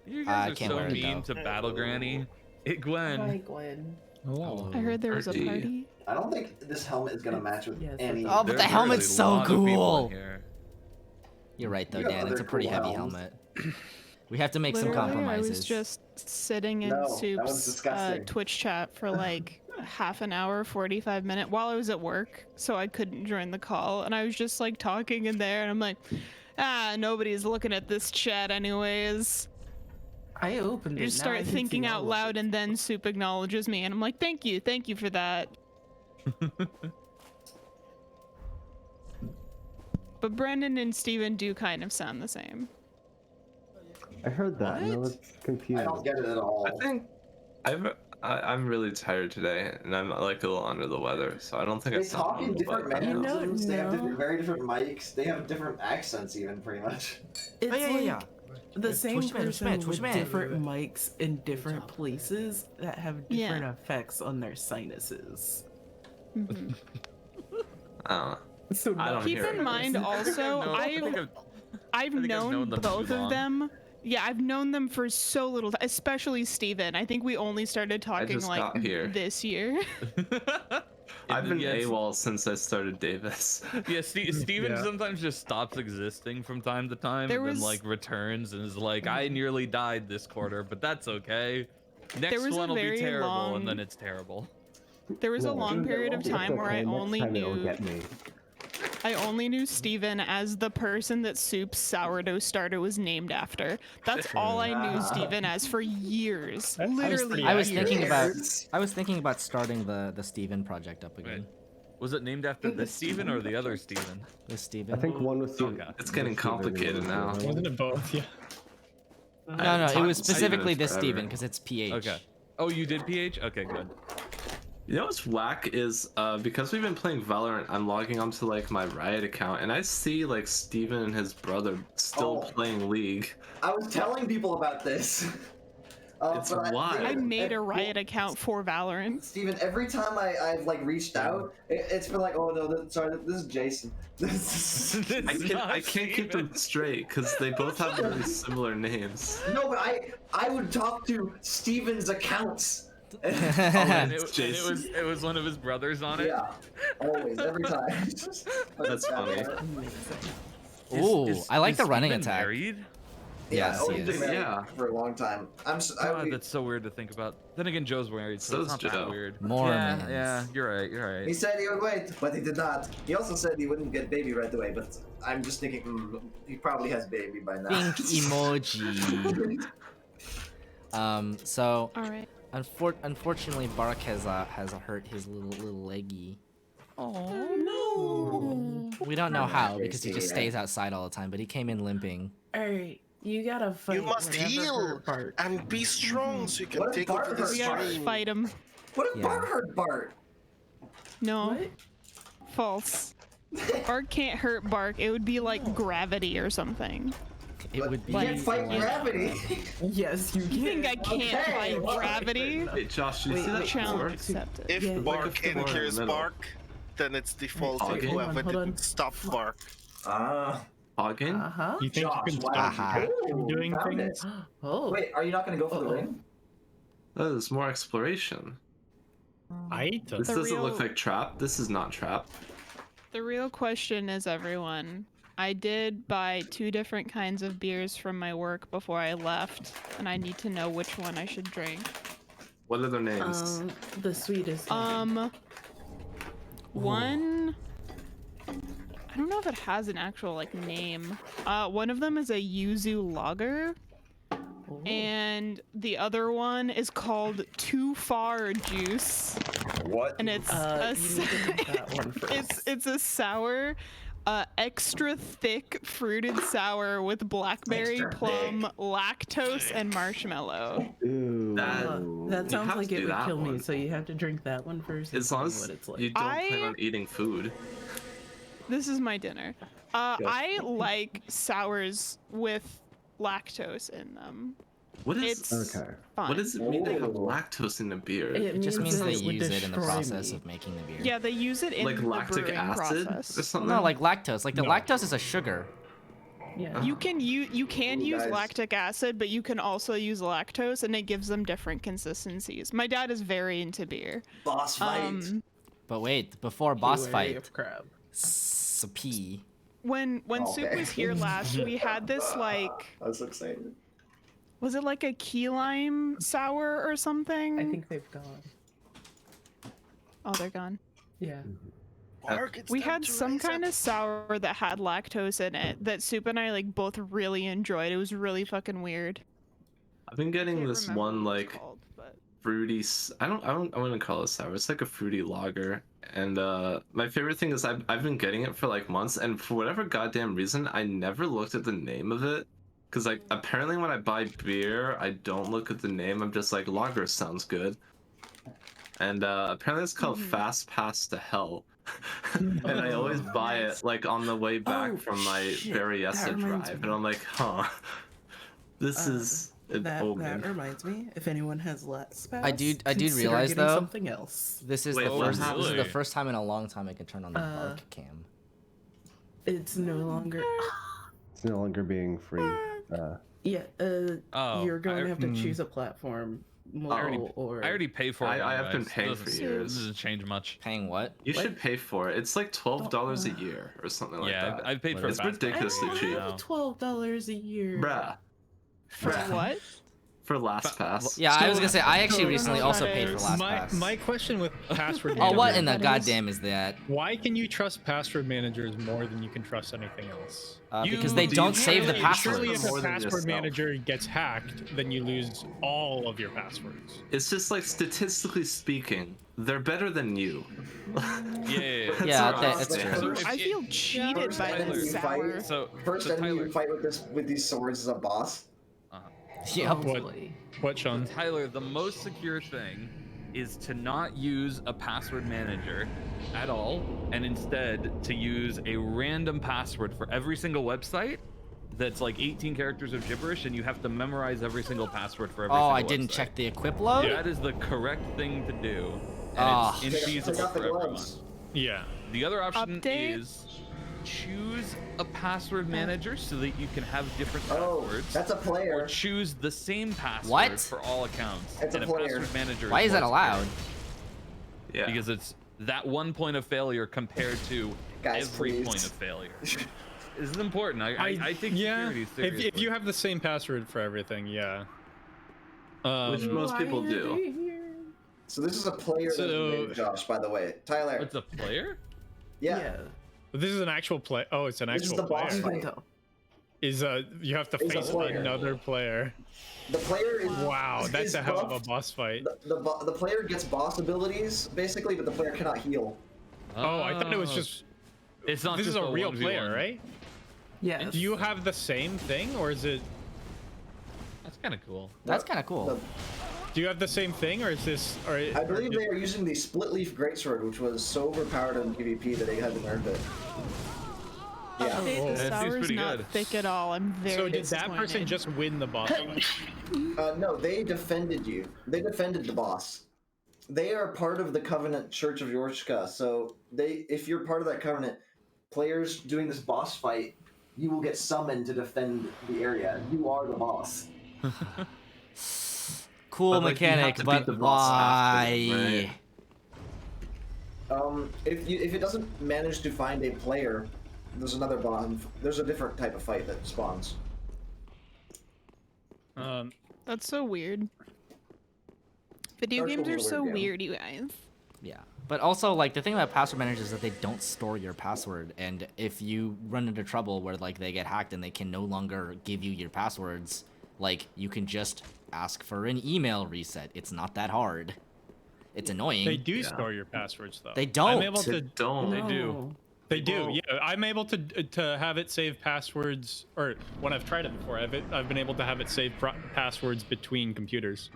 You I guys are can't so wear it, mean though. to Battle Granny. Hey, Hi, Gwen. Gwen. Hello. I heard there was a Pretty. party. I don't think this helmet is gonna match with Yes, any. Oh, but There- the there's helmet's a so lot of people in cool. here. You're right, though, You have Dan. It's other a pretty cool heavy helms. helmet. We have to make some Literally, compromises. I was just sitting in No, that was Soup's disgusting. Twitch chat for like half an hour, 45 minutes while I was at work, so I couldn't join the call. And I was just like talking in there, and I'm like, nobody's looking at this chat anyways. I opened You it. just now I start can thinking see all out of loud, it. and then Soup acknowledges me, and I'm like, thank you for that. But Brendan and Steven do kind of sound the same. I heard that and I was I confused. don't get it at all. I think I'm really tired today, and I'm like a little under the weather, so I don't think I They sound talk in different like that. You know, mechanisms. They have no. different, very different mics. They have different accents, even pretty much. It's like the same Twitch man, person Twitch with man. different mics in different places that have Yeah. different effects on their sinuses. Mhm. So I don't Keep hear in it. mind also, I've think known them both too of long. them. Yeah, I've known them for so little, especially Steven. I think we only started talking just like got here. this year. I've been Yes. AWOL since I started Davis. Yeah, Steven Yeah. sometimes just stops existing from time to time There and then was- like returns and is like, I nearly died this quarter, but that's okay. Next was a one will be very terrible, long- and then it's terrible. There was a No, long period of it's time where I okay, next only time it'll knew get me. Steven as the person that Soup's sourdough starter was named after. That's all I knew Steven as for years. That sounds Literally. pretty I was accurate. thinking about starting the Steven project up again. Was it named after this Steven or the other Steven? The Steven. I think one was Steven. Okay. It's getting complicated now. Wasn't it both? Yeah. No, it was Talked to specifically Steven this forever. Steven because it's PH. Okay. Oh, you did PH? Okay, good. You know what's whack is because we've been playing Valorant, I'm logging onto like my Riot account and I see like Steven and his brother still playing League. I was telling people about this. It's but wild. I made a Riot account for Valorant. Steven, every time I've like reached out, it's been like, oh no, sorry, this is Jason. I can't keep them straight because they both have very similar names. No, but I would talk to Steven's accounts. And it was one of his brothers on it. Yeah, always, every time. That's funny. Ooh, I like the is running Steven attack. married? Yes, he always is. been married for a long time. God, that's so weird to think about. Then again, Joe's married, so it's So's not that Joe. weird. Mormons. Yeah, you're right. You're right. He said he would wait, but he did not. He also said he wouldn't get baby right away, but I'm just thinking, he probably has baby by now. Pink emoji. So All right. unfortunately, Bark has hurt his little leggy. Oh no! We don't know how because he just stays outside all the time. But he came in limping. Alright, you gotta fight. You must whatever heal hurt Bart. and be strong so you can What if take Bart over hurt this We gotta stream. fight him. What if Yeah. Bart hurt Bart? No, What? false. Bark can't hurt Bark. It would be like gravity or something. It would be. You can't fight like- gravity. Yes, you You can. think I can't Okay, fight well, gravity? Wait, Josh, did you see that Challenge before? accepted. If Yeah, Bark like a floor in the incurs middle. Bark, then it's defaulting Okay. whoever Hold on. didn't stop Bark. Again? Uh-huh. You think Josh, you can wow. stop Cat from Ooh, doing found it. things? Oh. Wait, are you not gonna go for the ring? That is more exploration. I hate to. This The doesn't look real- like trap. This is not trap. The real question is, everyone, I did buy 2 different kinds of beers from my work before I left, and I need to know which one I should drink. What are their names? The sweetest. One, I don't know if it has an actual like name. One of them is a yuzu lager, and the other one is called Too Far Juice. What? And it's you need to drink that one first. it's a sour, extra thick fruited sour with blackberry, Extra plum, lactose, and marshmallow. Ooh. That You sounds have like to it do would that kill me, one. so you have to drink that one first. and As tell long me as what it's like. you don't plan on eating food. This is my dinner. I like sours with lactose in them. What is It's Okay. fun. what does it mean to have Ooh. lactose in a beer? It just means that they it would use it in the destroy process me. of making the beer. Yeah, they use it in Like the lactic brewing acid process. or something? No, like lactose. Like the No. lactose is a sugar. Yeah. You can use Ooh, guys. lactic acid, but you can also use lactose, and it gives them different consistencies. My dad is very into beer. Boss fight. But wait, before boss Wary fight, of crab. Sapee. When Soup Okay. was here last, we had this like, I was so excited. was it like a key lime sour or something? I think they've gone. Oh, they're gone. Yeah. Bark, it's We time had to some rise kind up. of sour that had lactose in it that Soup and I like both really enjoyed. It was really fucking weird. I've been getting Can't this remember one what it's like called, but- fruity. I wouldn't call it sour. It's like a fruity lager. And my favorite thing is I've been getting it for like months, and for whatever goddamn reason, I never looked at the name of it. Cause like apparently when I buy beer, I don't look at the name. I'm just like lager sounds good. And apparently it's called Fast Pass to Hell. And I always buy it like on the way back Oh, from my shit. Berryessa That reminds drive, me. and I'm like, huh, this is an That omen. reminds me. If anyone has last pass, I do consider realize, getting though, something else. This is Wait, the what first. This is the really? first time in a long time I can turn on the bark cam. It's no longer. It's no longer being free. Yeah. Oh, You're going to have to hmm. choose a platform. already- Mobile or. I already pay for it. I have been anyways. paying It for doesn't- years. It doesn't change much. Paying what? You should pay for it. It's like $12 a year or something like Yeah, that. I've paid for It's Fast Pass ridiculously for I years cheap. now. have $12 a year. Bruh. For what? For Last Pass. Yeah, I was gonna say I actually So- recently No, also that paid for is- LastPass. My question with password Oh, what manager in the That is- goddamn is that? Why can you trust password managers more than you can trust anything else? Because they don't save the Surely passwords. if More a than password yourself. manager gets hacked, then you lose all of your passwords. It's just like statistically speaking, they're better than you. Yeah. Yeah, what that- I'm it's saying. true. So if I it- feel cheated First by enemy this you sour. fight- So First so enemy Tyler, you fight with these swords is a boss. Yep. What, Sean? Tyler, the most secure thing is to not use a password manager at all, and instead to use a random password for every single website that's like 18 characters of gibberish, and you have to memorize every single password for every Oh, single I didn't website. check the equip load? That is the correct thing to do, and Ah. it's infeasible Take off the for everyone. gloves. Yeah. The other option Update? is choose a password manager so that you can have different Oh, passwords. that's a player. Or choose the same password What? for all accounts. That's a and player. password manager. Why is that more allowed? Yeah. Because it's that one point of failure compared to Guys, every please. point of failure. This is important. I take yeah. security If seriously. you have the same password for everything, yeah. Which most people do. So this is a player So- that made Josh, by the way. Tyler. It's a player? Yeah. This is an actual play. Oh, it's an This is actual the boss player. fight. Is you have to He's a face player. another player. The player is Wow, is that's a hell of a buffed. boss fight. The player gets boss abilities basically, but the player cannot heal. Oh, I thought it was just. It's not This is just a real 1v1. player, right? Yes. Do you have the same thing, or is it? That's kind of cool. That's kind of cool. Do you have the same thing, or is this? Or I believe they are using the split leaf greatsword, which was so overpowered in PvP that they had to nerf it. Yeah. Update, Oh. the That seems sour's pretty not good. thick at all. I'm very So did that disappointed. person just win the boss fight? No, they defended you. They defended the boss. They are part of the Covenant Church of Yorshka. So if you're part of that Covenant, players doing this boss fight, you will get summoned to defend the area. You are the boss. Cool But, like, you have mechanic, to beat but the boss after, why? right? If it doesn't manage to find a player, there's another bomb. There's a different type of fight that spawns. That's so weird. Video Dark games Souls are is a so weird game. weird, you guys. Yeah. But also, like, the thing about password managers is that they don't store your password. And if you run into trouble where, like, they get hacked and they can no longer give you your passwords, like, you can just ask for an email reset. It's not that hard. It's annoying. They do store your passwords though. They don't. I'm able to. They don't. They do. They do. Well- Yeah, I'm able to have it save passwords, or when I've tried it before, I've been able to have it save passwords between computers.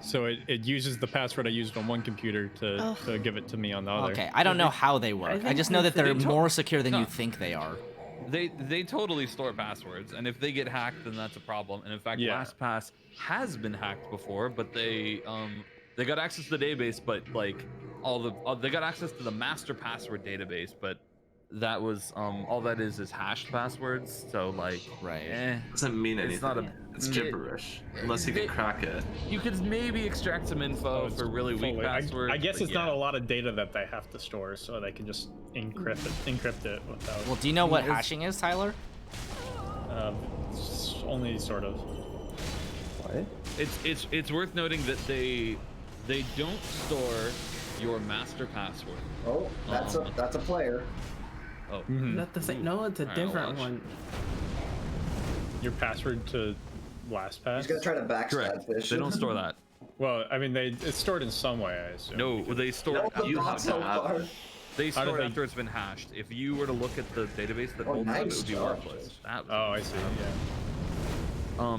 So it uses the password I used on one computer to give it to me on the other. Okay, I don't know how they work. I think just know that they're they more secure than you No. think they are. They totally store passwords, and if they get hacked, then that's a problem. And in fact, Yeah. LastPass has been hacked before, but they got access to the database, but like they got access to the master password database, but that was all that is hashed passwords. So like, Right. Doesn't mean anything. It's not a. It's gibberish, unless you can crack it. You could maybe extract some info for really weak Fully. passwords. I guess but it's not yeah. a lot of data that they have to store, so they can just encrypt it without. Well, do you know what hashing is, Tyler? Only sort of. What? It's worth noting that they don't store your master password. Oh, that's a player. Oh. Not the same. No, it's a Alright, I'll different watch. one. Your password to LastPass. He's gonna try to backstab Correct. fish. They don't store that. Well, I mean, it's stored in some way, I assume. No, they store No, it the after boss it's so been far. hashed. They How do store it they- after it's been hashed. If you were to look at the database that Oh, holds them, it nice would be job. worthless. That was, Oh, I see. Yeah.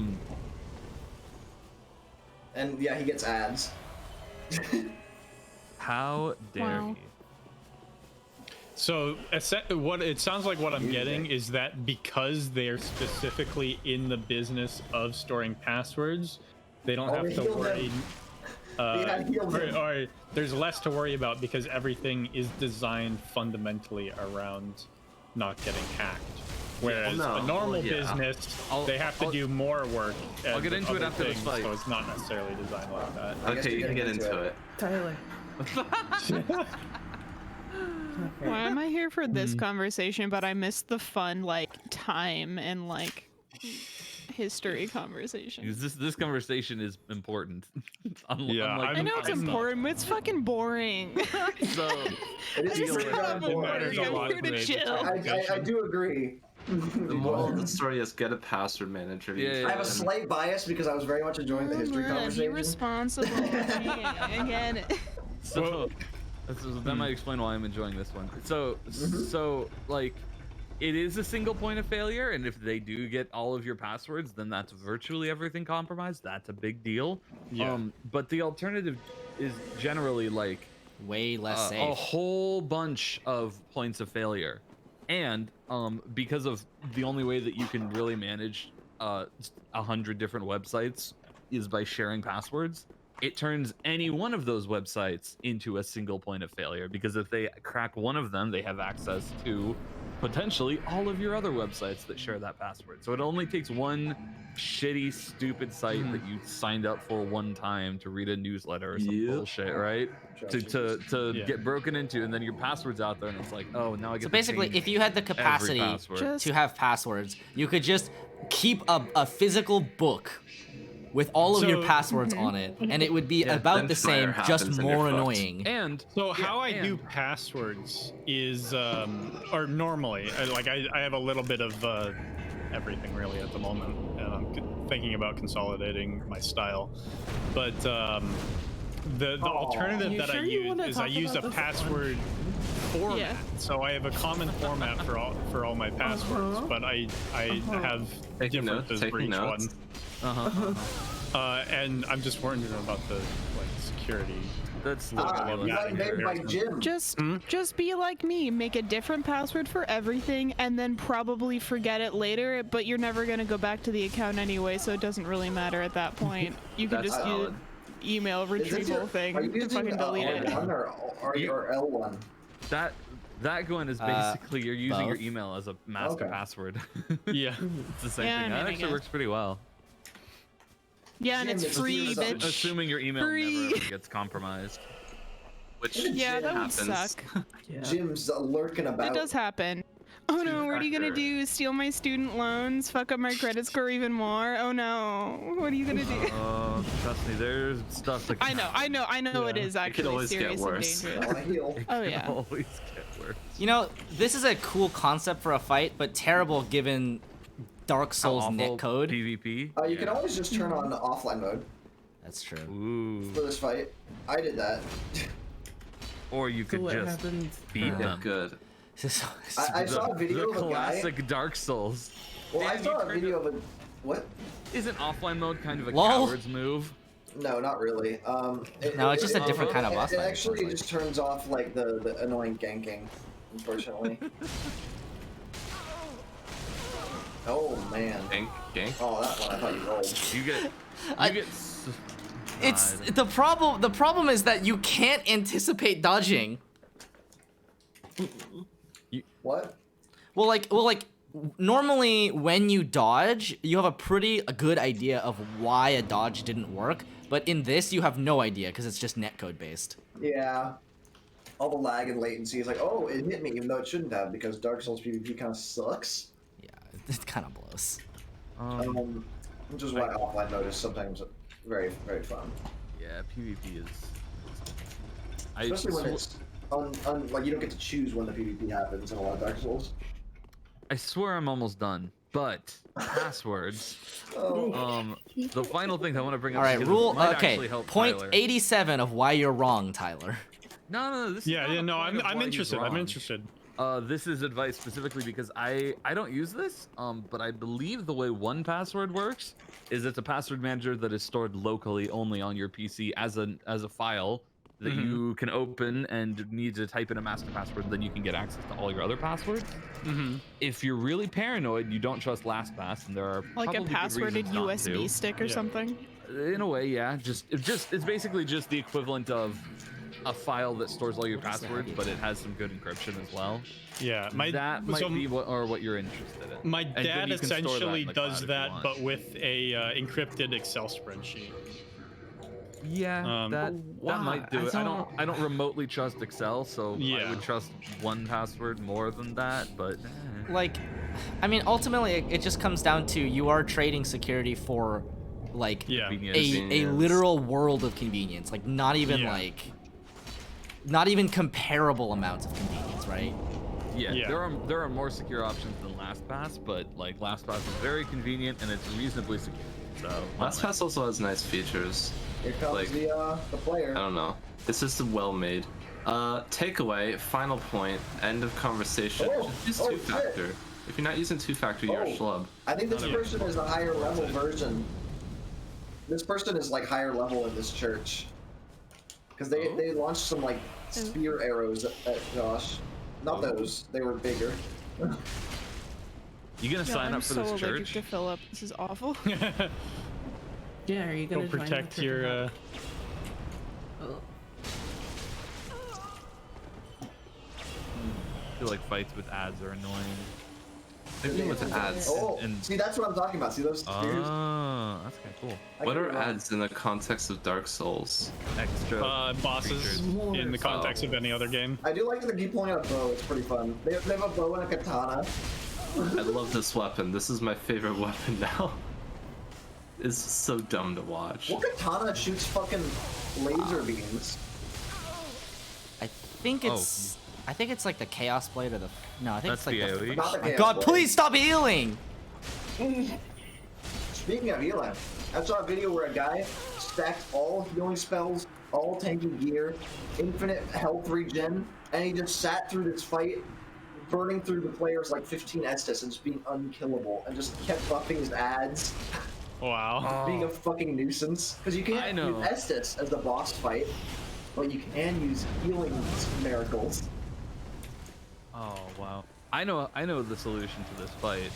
And yeah, he gets ads. How dare Wow. he? So what it sounds like what I'm getting is that because they're specifically in the business of storing passwords, they don't Oh, have they to healed worry. him. Yeah, healed him. Or there's less to worry about because everything is designed fundamentally around not getting hacked. Whereas no, a normal well, yeah. business, I'll- they have to I'll- do more work. I'll get with into it other after this things, fight. So it's not necessarily designed like that. I guess Okay, you we're can get getting into it. Tyler. Why am I here for Hmm. this conversation, but I missed the fun, like, time and, like, history conversation? Because this conversation is important. Yeah, Unlike I know it's I'm not- important, but it's fucking boring. So It is I just pretty love darn It boring. matters a I'm lot here to for me. chill. I do agree. The moral of the story is get a password manager. Yeah, I have a slight bias because I was very much enjoying the history Come on, be conversation. responsible. I get it. So that might explain why I'm enjoying this one. So like it is a single point of failure, and if they do get all of your passwords, then that's virtually everything compromised. That's a big deal. Yeah. But the alternative is generally like way less safe. A whole bunch of points of failure, and because of the only way that you can really manage 100 different websites is by sharing passwords. It turns any one of those websites into a single point of failure, because if they crack one of them, they have access to potentially all of your other websites that share that password. So it only takes one shitty, stupid site that you signed up for one time to read a newsletter or some bullshit, right? To get broken into, and then your password's out there, and it's like, oh, now I get. So basically, if you had the capacity to have passwords, you could just keep a physical book with all of your passwords on it, and it would be about the same, just more annoying. And so how I do passwords is, or normally, I have a little bit of everything really at the moment, and I'm thinking about consolidating my style. But the alternative that I use is I use a password format. So I have a common format for all my passwords, but I have differences for each one. And I'm just wondering about the security. That's just be like me. Make a different password for everything, and then probably forget it later. But you're never gonna go back to the account anyway, so it doesn't really matter at that point. You can just use email retrieval thing to fucking delete it. Or L1? That one is basically you're using your email as a master password. Yeah, it's the same thing. That actually works pretty well. Yeah, and it's free, bitch. Assuming your email never ever gets compromised. Which that happens. would suck. Jim's lurking about. It does happen. Oh no, what are you gonna do? Steal my student loans? Fuck up my credit score even more? Oh no, what are you gonna do? Oh, trust me, there's stuff that I know it is actually serious and dangerous. Oh yeah. Always get worse. You know, this is a cool concept for a fight, but terrible given Dark Souls netcode. PvP. You can always just turn on offline mode. That's true. Ooh. For this fight, I did that. Or you could just beat them. Good. I saw a video of a guy. Classic Dark Souls. Well, I saw a video of a what? Isn't offline mode kind of a coward's move? No, not really. No, it's just a different kind of boss fight. It actually just turns off like the annoying ganking, unfortunately. Oh man. Gank. Oh, that one I thought you rolled. You get. It's the problem. The problem is that you can't anticipate dodging. What? Well, like normally when you dodge, you have a pretty good idea of why a dodge didn't work. But in this, you have no idea because it's just netcode based. Yeah. All the lag and latency is like, oh, it hit me, even though it shouldn't have, because Dark Souls PvP kind of sucks. Yeah, it kind of blows. Which is why offline mode is sometimes very, very fun. Yeah, PvP is. Especially when it's like you don't get to choose when the PvP happens in a lot of Dark Souls. I swear I'm almost done, but passwords. The final thing I want to bring up. All right, rule. Okay, point Tyler. 87 of why you're wrong, Tyler. No. This I'm interested. I'm interested. This is advice specifically because I don't use this, but I believe the way 1Password works is it's a password manager that is stored locally only on your PC as a file that you can open and need to type in a master password, then you can get access to all your other passwords. If you're really paranoid, you don't trust LastPass, and there are like a passworded USB stick or something. In a way, yeah. It's basically just the equivalent of a file that stores all your passwords, but it has some good encryption as well. Yeah, that might be what you're interested in. My dad essentially does that, but with a encrypted Excel spreadsheet. Yeah, that might do it. I don't remotely trust Excel, so I would trust 1Password more than that. But like, I mean, ultimately, it just comes down to you are trading security for like a literal world of convenience. Like not even not even comparable amounts of convenience, right? Yeah, there are more secure options than LastPass, but like LastPass is very convenient and it's reasonably secure. So LastPass also has nice features. Here comes the player. I don't know. It's just well made. Takeaway, final point, end of conversation. Just two-factor. If you're not using two-factor, you're a schlub. I think this person is a higher level version. This person is like higher level in this church. Because they launched some like spear arrows at Josh. Not those, they were bigger. You gonna sign I'm up for so this allergic church? to Philip. This is awful. Yeah, are you gonna Go protect your. I feel like fights with ads are annoying. Maybe with ads. Oh, And- see, that's what I'm talking about. See those spears? Oh, that's kind of cool. What are ads in the context of Dark Souls? Extra Bosses creatures. in the context of any other game. I do like that they keep pulling out a bow. It's pretty fun. They have a bow and a katana. I love this weapon. This is my favorite weapon now. It's so dumb to watch. What katana shoots fucking laser beams? I think it's. I think it's like the Chaos Blade or the. No, I think That's it's like the the. AoE. Not the My Chaos God, Blade. please stop healing! Speaking of healing, I saw a video where a guy stacked all healing spells, all tanky gear, infinite health regen, and he just sat through this fight, burning through the players like 15 Estus and just being unkillable, and just kept buffing his ads, Wow. being a fucking nuisance. Because you I can't know. use Estus as the boss fight, but you can use healing miracles. Oh wow. I know the solution to this fight.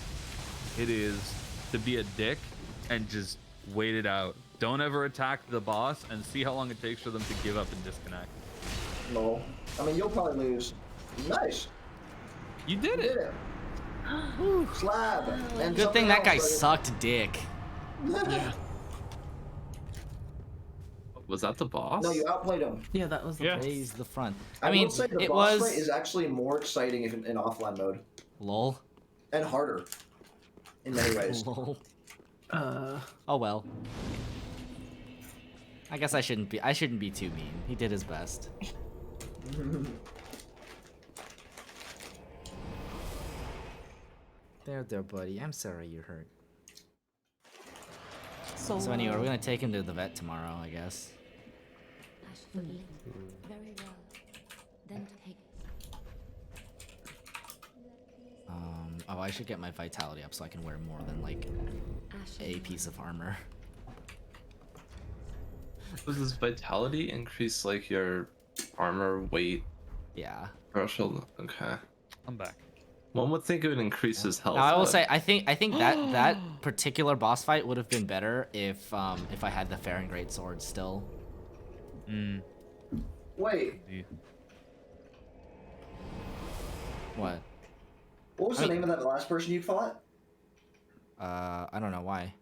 It is to be a dick and just wait it out. Don't ever attack the boss and see how long it takes for them to give up and disconnect. No. I mean, you'll probably lose. Nice. You did Did it. it. Slab. And Good thing something that guy else, sucked dick. Was that the boss? No, you outplayed him. Yeah, that was the Yeah. Raise the front. I mean, will say the it boss was. fight is actually more exciting if in offline mode Lol. and harder in many ways. Lol. Oh well. I guess I shouldn't be too mean. He did his best. There, buddy. I'm sorry you're hurt. So anyway, we're gonna take him to the vet tomorrow, I guess. Ash for eat. Very well. Then take Oh, I should get my vitality up so I can wear more than like a piece of armor. Does this vitality increase like your armor weight? Yeah. Threshold? Okay. I'm back. One would think it would increase his health. Now I will but- say I think that particular boss fight would have been better if I had the Farron Great Sword still. Wait, What? what was the name of that last person you fought? I don't know why.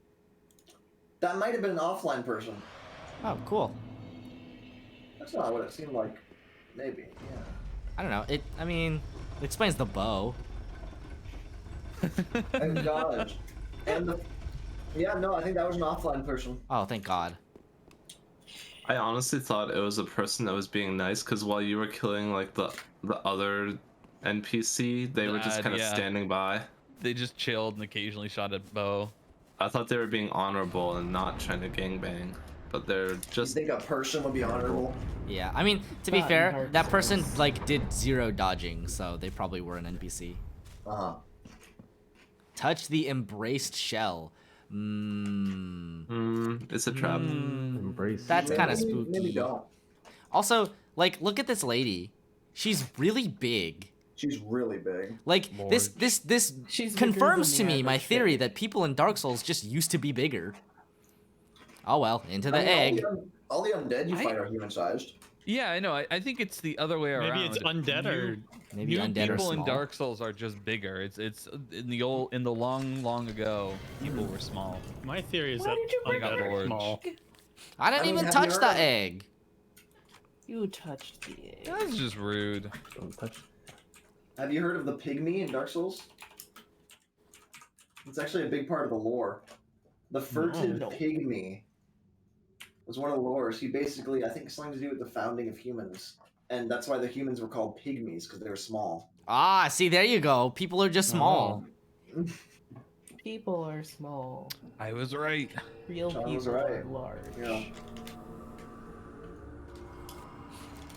That might have been an offline person. Oh, cool. That's not what it seemed like. Maybe, yeah. I don't know. I mean, it explains the bow. And dodge. And the... Yeah, no, I think that was an offline person. Oh, thank God. I honestly thought it was a person that was being nice because while you were killing like the other NPC, they were just Ad, kind of yeah. standing by. They just chilled and occasionally shot at bow. I thought they were being honorable and not trying to gangbang, but they're You just. think a person would be honorable? Yeah, I mean, to be Not in fair, Dark that person Souls. like did 0 dodging, so they probably were an NPC. Uh-huh. Touch the embraced shell. It's a trap. Embrace. That's kind of Maybe- spooky. Maybe don't. Also, like, look at this lady. She's really big. She's really big. Like this She's bigger confirms to than the me my average theory that people in Dark Souls just used to be bigger. Oh well, into the I mean, egg. All the undead you fight are human-sized. Yeah, I know. I think it's the other way around. Maybe it's undead or Maybe new undead or people in small. Dark Souls are just bigger. It's in the long ago, people were small. my theory is Why that did you bring undead up are Forge? small. I didn't I mean, even have you touch heard the of- egg. You touched the egg. That's just rude. Don't touch. Have you heard of the pygmy in Dark Souls? It's actually a big part of the lore. The furtive No. pygmy was one of the lores. He basically, I think, something to do with the founding of humans, and that's why the humans were called pygmies because they were small. Ah, see, there you go. People are just small. People are small. I was right. Real John people was right. are large. Yeah.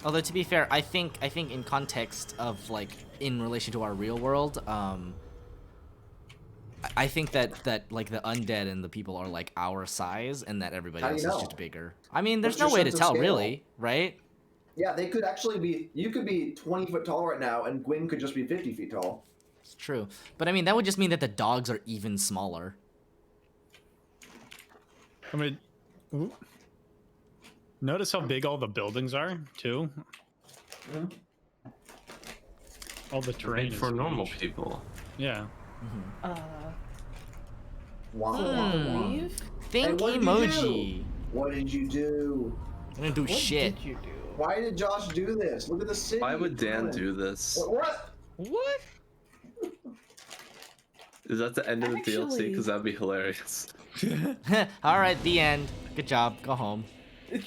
Although to be fair, I think in context of like in relation to our real world, I think that like the undead and the people are like our size, and that everybody How do else you is know? just bigger. I mean, there's What's no your way to sense of tell, scale? really, right? Yeah, they could actually be. You could be 20 foot tall right now, and Gwyn could just be 50 feet tall. It's true, but I mean that would just mean that the dogs are even smaller. I mean, notice how big all the buildings are too. Mhm. All the terrain Made is for normal huge. people. Yeah. Wow. Leave? Think what did you emoji. do? What did you do? I didn't do What shit. did you do? Why did Josh do this? Look at the city. Why would Dan Come on. do this? What? What? Is that the end of the DLC? Actually- Because that'd be hilarious. All right, the end. Good job. Go home. Hey,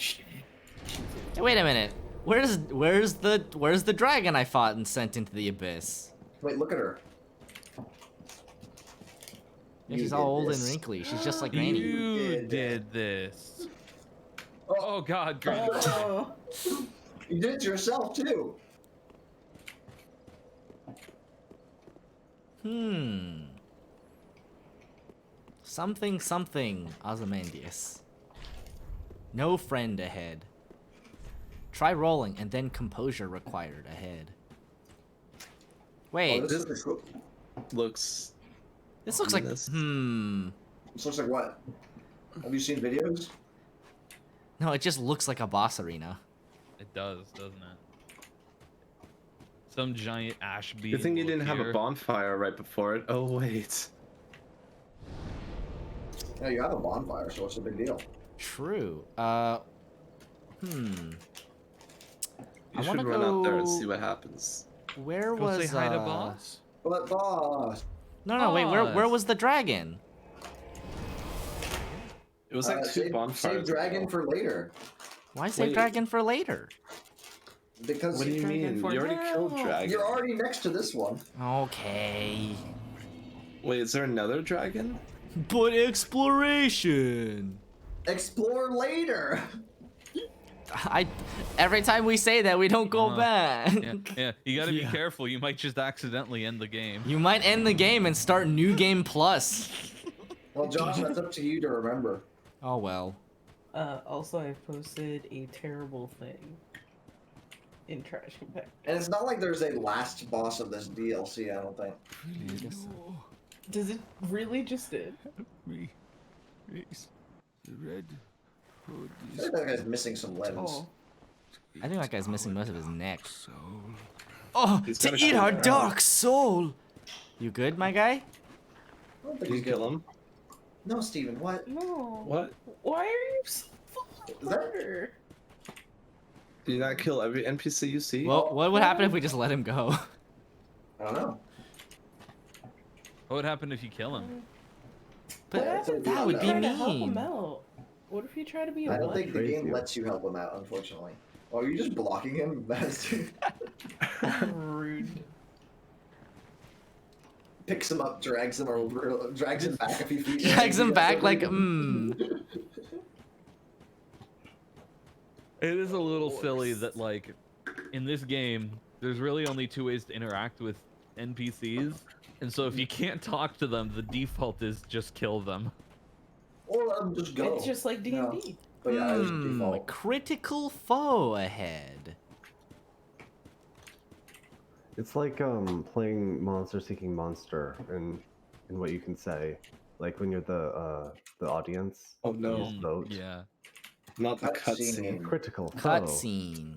wait a minute. Where's the dragon I fought and sent into the abyss? Wait, look at her. Yeah, You she's did all old and this. wrinkly. She's just like Granny. You did did this. Oh. Oh God, Granny. Oh. You did it to yourself too. Something, Ozymandias. No friend ahead. Try rolling and then composure required ahead. Wait, Oh, this looks cool. Looks. this looks like This looks like what? Have you seen videos? No, it just looks like a boss arena. It does, doesn't it? Some giant ash beam. Good thing you will didn't have a appear. bonfire right before it. Oh wait. Yeah, you have a bonfire, so what's the big deal? True. You I should wanna run out there and go- see what happens. Where Go was say hi to boss. But boss. No, wait. Where Boss. was the dragon? It was like two save bonfires. dragon for later. Why save Wait. dragon for later? Because What do you Dragon mean? for You already killed now. dragon. you're already next to this one. Okay. Wait, is there another dragon? But exploration. Explore later. Every time we say that, we don't go back. Yeah, you gotta be careful. You might just accidentally end the game. You might end the game and start new game plus. Well, Josh, that's up to you to remember. Oh well. Also, I posted a terrible thing in Trash Compact. And it's not like there's a last boss of this DLC, I don't think. Does it really just did? I think that guy's missing some limbs. Oh. I think that guy's missing most of his neck. Oh, He's to gotta eat kill our him. dark soul. You good, my guy? I don't think Did you he's kill good. him? No, Steven, what? No. What? Why are you so full of murder? Did you not kill every NPC you see? Well, what would happen if we just let him go? I don't know. What would happen if you kill him? But What happens that if would you be try to help mean. him out? What if you try to be a I don't think the Crazy. game lets you help him out, unfortunately. Oh, you're just blocking him? That's rude? Picks him up, drags him over, drags him back a few feet. Drags him back like, It It is a little silly that like in this game there's really only two ways to interact with NPCs, and so if you can't talk to them, the default is just kill them. Or let him just go. It's just like D&D. No. But yeah, it's default. critical foe ahead. It's like playing Monster Seeking Monster and what you can say, like when you're the audience. Oh no. Just vote. Yeah. Not the Cutscene. cutscene. Critical foe. Cutscene.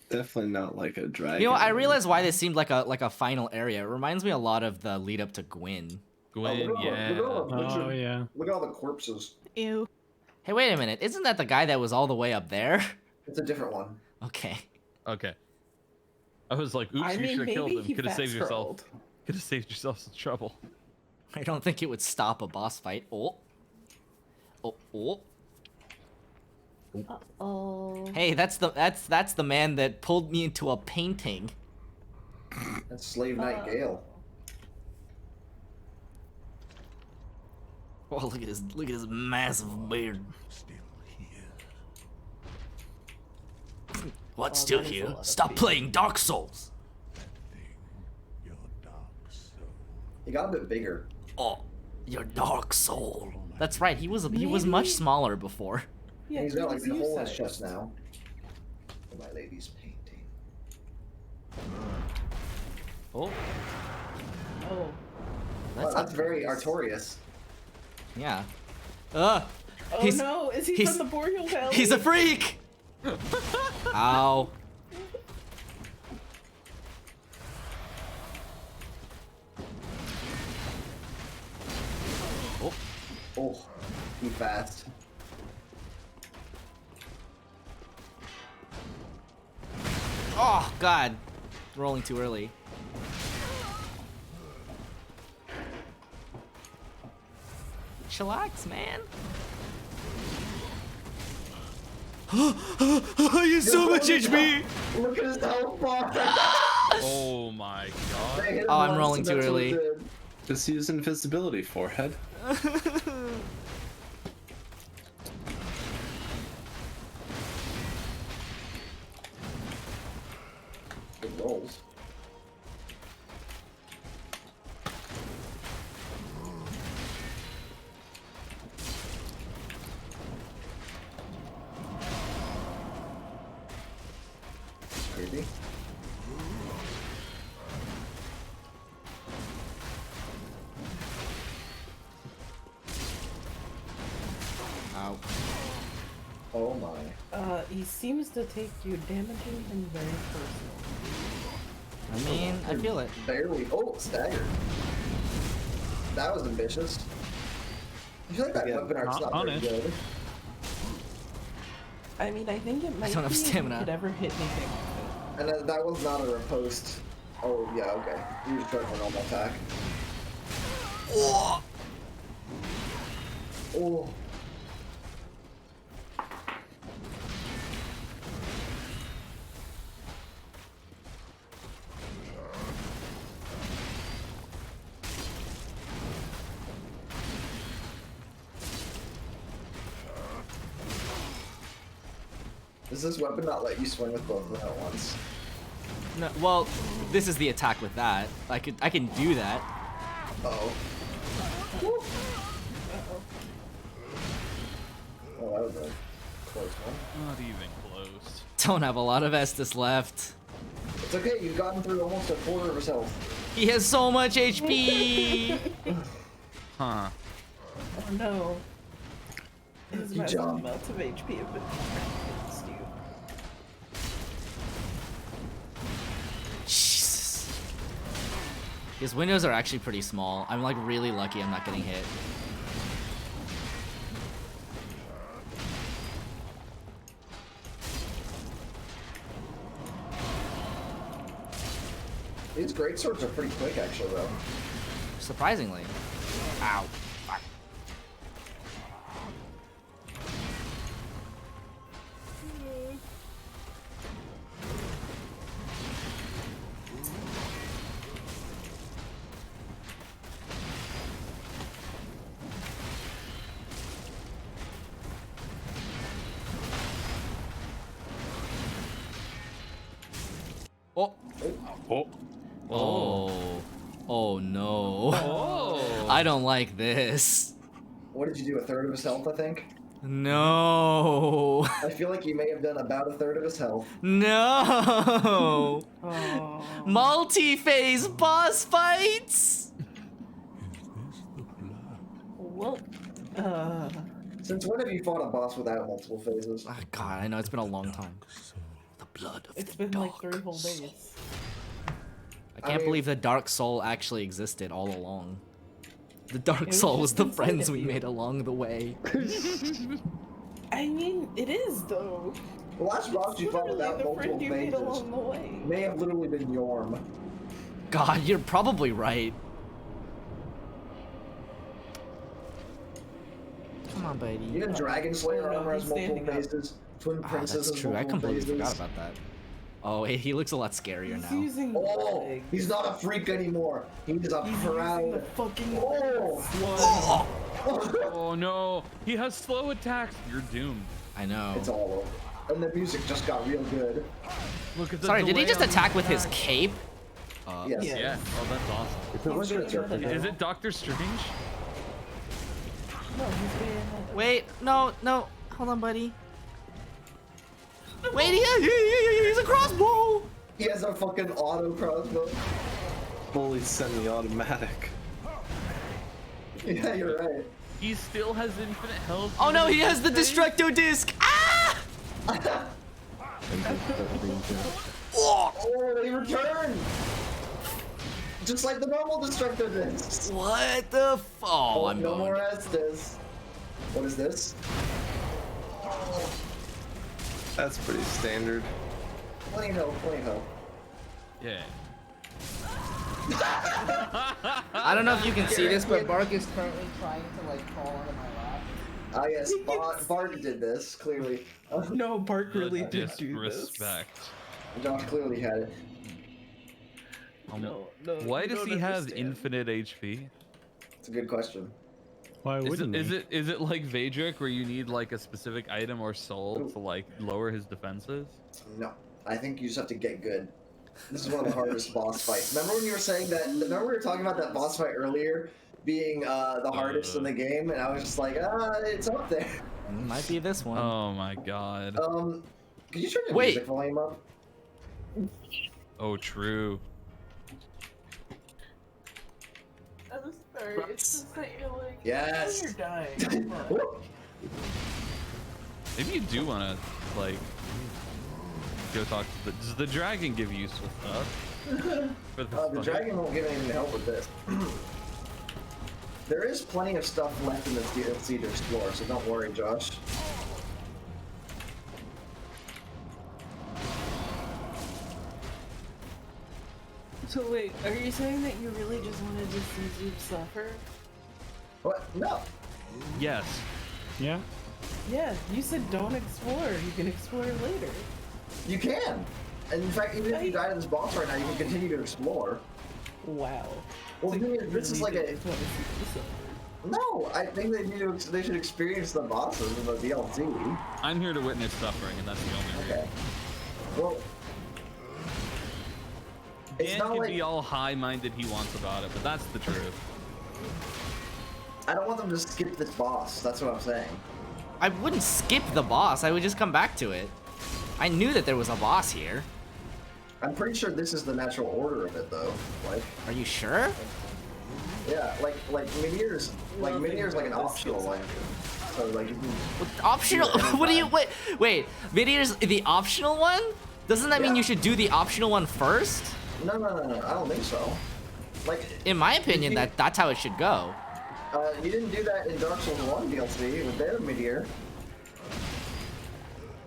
Definitely not like a dragon. You know, I realize why this seemed like a final area. It reminds me a lot of the lead up to Gwyn. Gwyn, look at all the yeah. pictures. Oh yeah. Look at all the corpses. Ew. Hey, wait a minute. Isn't that the guy that was all the way up there? It's a different one. Okay. Okay. I was like, oops, I you mean, should have killed maybe him. he Could have saved yourself. fast-scrolled. Could have saved yourself some trouble. I don't think it would stop a boss fight. Oh. Oh, oh. Oh. Hey, that's the man that pulled me into a painting. That's Slave Knight Gale. Oh, look at his massive beard. What's Oh, still that is a here? lot of Stop beard. playing Dark Souls. He got a bit bigger. Oh, your dark soul. That's right. He was much smaller before. Yeah, He's got like was the hole in you his chest now. For my lady's painting. Oh, Oh. That's very Artorias. yeah. Oh He's- no, is he he's- from the Boreal Valley? He's a freak. Ow. Oh. Oh, he fast. Oh God. Rolling too early. Chillax, man. You so much HP. Look at his health bar. Oh my god. They hit him Oh, I'm once, rolling and too that's what early. it did. Just use invisibility, forehead. Good rolls. Creepy. Ow. Oh my. He seems to take you damaging him very personal. I mean, I feel it. Barely. Oh, staggered. That was ambitious. I feel like that Yeah, weapon art's not not very honest. good. I mean, I think it might don't have be if stamina. you could ever hit anything. And that was not a riposte. Oh, yeah, okay. You just tried for a normal attack. Oh. Oh. Does this weapon not let you swing with both of them at once? No, well, this is the attack with that. I can do that. Uh-oh. Oh, that was a close one. Not even close. Don't have a lot of Estus left. It's okay, you've gotten through almost a quarter of his health. He has so much HP. Huh. Oh no. His Good massive job. amounts of HP have been against you. Jesus. His windows are actually pretty small. I'm like really lucky I'm not getting hit. These great swords are pretty quick, actually, though. Surprisingly. Ow. Fuck. Oh. Oh. Oh. Oh no. Oh. I don't like this. What did you do? A third of his health, I think? No. I feel like you may have done about a third of his health. No. Oh. Multi-phase boss fights. Well, Since when have you fought a boss without multiple phases? Oh, God, I know it's been a long time. The blood of it's the been like dark 3 whole soul. days. I can't mean- believe the Dark Soul actually existed all along. The Dark was Soul was just the inside friends of we you. made along the way. I mean, it is though. The last boss you fought Literally without the multiple friend you made phases along the way. may have literally been Yorm. God, you're probably right. Come on, buddy. Even Dragon Slayer Oh, no, armor has he's multiple standing up. phases. Twin Ah, Princess that's has true. I multiple completely phases. forgot about that. Oh, he looks a lot scarier He's now. using Oh, legs. he's not a freak anymore. He's a He's using the proud. fucking Oh, Oh no. He has slow attacks. You're doomed. I know. it's all over. And the music just got real good. Look at the Sorry, did he delay just on the attack with his attack. cape? Yes. Yeah. Oh, that's awesome. It's not like it's Sure. Is it Doctor Strange? No, he's Bayonetta. Wait, no. Hold on, buddy. Wait, he's a crossbow. He has a fucking auto crossbow. Fully semi-automatic. Yeah, you're right. He still has infinite health. Oh no, he even has the in this phase? Destructo disc. Ah! Oh, they returned! Just like the normal Destructo discs. What the Oh, I'm no boned. more Estes. What is this? That's pretty standard. Plain ho. Yeah. I don't know if you can see this, but Bark is currently trying to like crawl onto my lap. Ah yes, Bart did this, clearly. No, Bark really The did do this. disrespect. Josh clearly had it. No, Why you does don't he have understand. infinite HP? It's a good question. Why Is wouldn't it like Vaedric where you need like a specific item or soul to like lower his defenses? No, I think you just have to get good. This is one of the hardest boss fights. Remember when you were saying that? Remember we were talking about that boss fight earlier being the hardest in the game, and I was just like, it's up there. Might be this one. Oh my god. Could you turn the Wait. music volume up? Oh, true. I'm sorry, it's just that you're like, Yes. oh, you're dying. Come on. Maybe you do want to like go talk to does the dragon give you useful stuff? For The fight? dragon won't give anything to help with this. There is plenty of stuff left in this DLC to explore, so don't worry, Josh. So wait, are you saying that you really just wanted to see Zoop suffer? What? No. Yes. Yeah. Yeah, you said don't explore. You can explore later. You can. And in fact, even if you die to this boss right now, you can continue to explore. Wow. Well, the thing is, this is like a. Just want to see Zoop suffer. No, I think they should experience the bosses in the DLC. I'm here to witness suffering, and that's the only reason. Okay. Well, it's Dan not can like be all high-minded he wants about it, but that's the truth. I don't want them to skip this boss. That's what I'm saying. I wouldn't skip the boss. I would just come back to it. I knew that there was a boss here. I'm pretty sure this is the natural order of it, though. Like, Are you sure? yeah, like Meteor's like an optional one. So like, you can, Optional? What do you wait? Meteor's the optional one? Doesn't that mean Yeah. you should do the optional one first? no, I don't think so. Like, In my opinion, that's how it should go. you didn't do that in Dark Souls 1 DLC with their Meteor.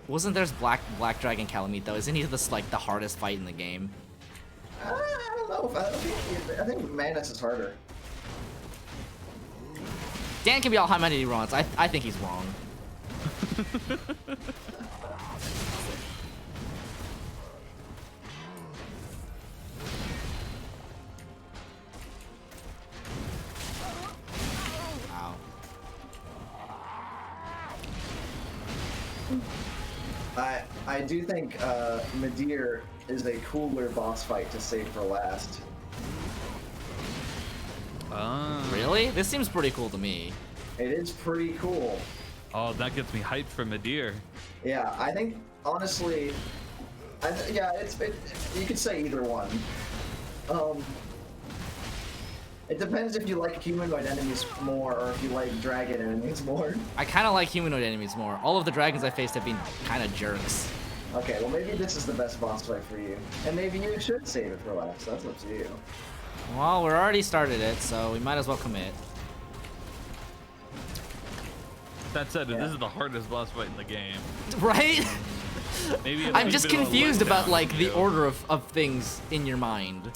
Wasn't there's Black Dragon Calamite though? Isn't he the hardest fight in the game? I don't know. I think Manus is harder. Dan can be all high-minded he wants. I think he's wrong. Ow. I do think Meteor is a cooler boss fight to save for last. Really? This seems pretty cool to me. It is pretty cool. Oh, that gets me hyped for Medir. Yeah, I think honestly, you could say either one. It depends if you like humanoid enemies more or if you like dragon enemies more. I kind of like humanoid enemies more. All of the dragons I faced have been kind of jerks. Okay, well maybe this is the best boss fight for you, and maybe you should save it for last. That's up to you. Well, we're already started it, so we might as well commit. That said, this is the hardest boss fight in the game. Right? Maybe I'm just confused about like the too. order of things in your mind.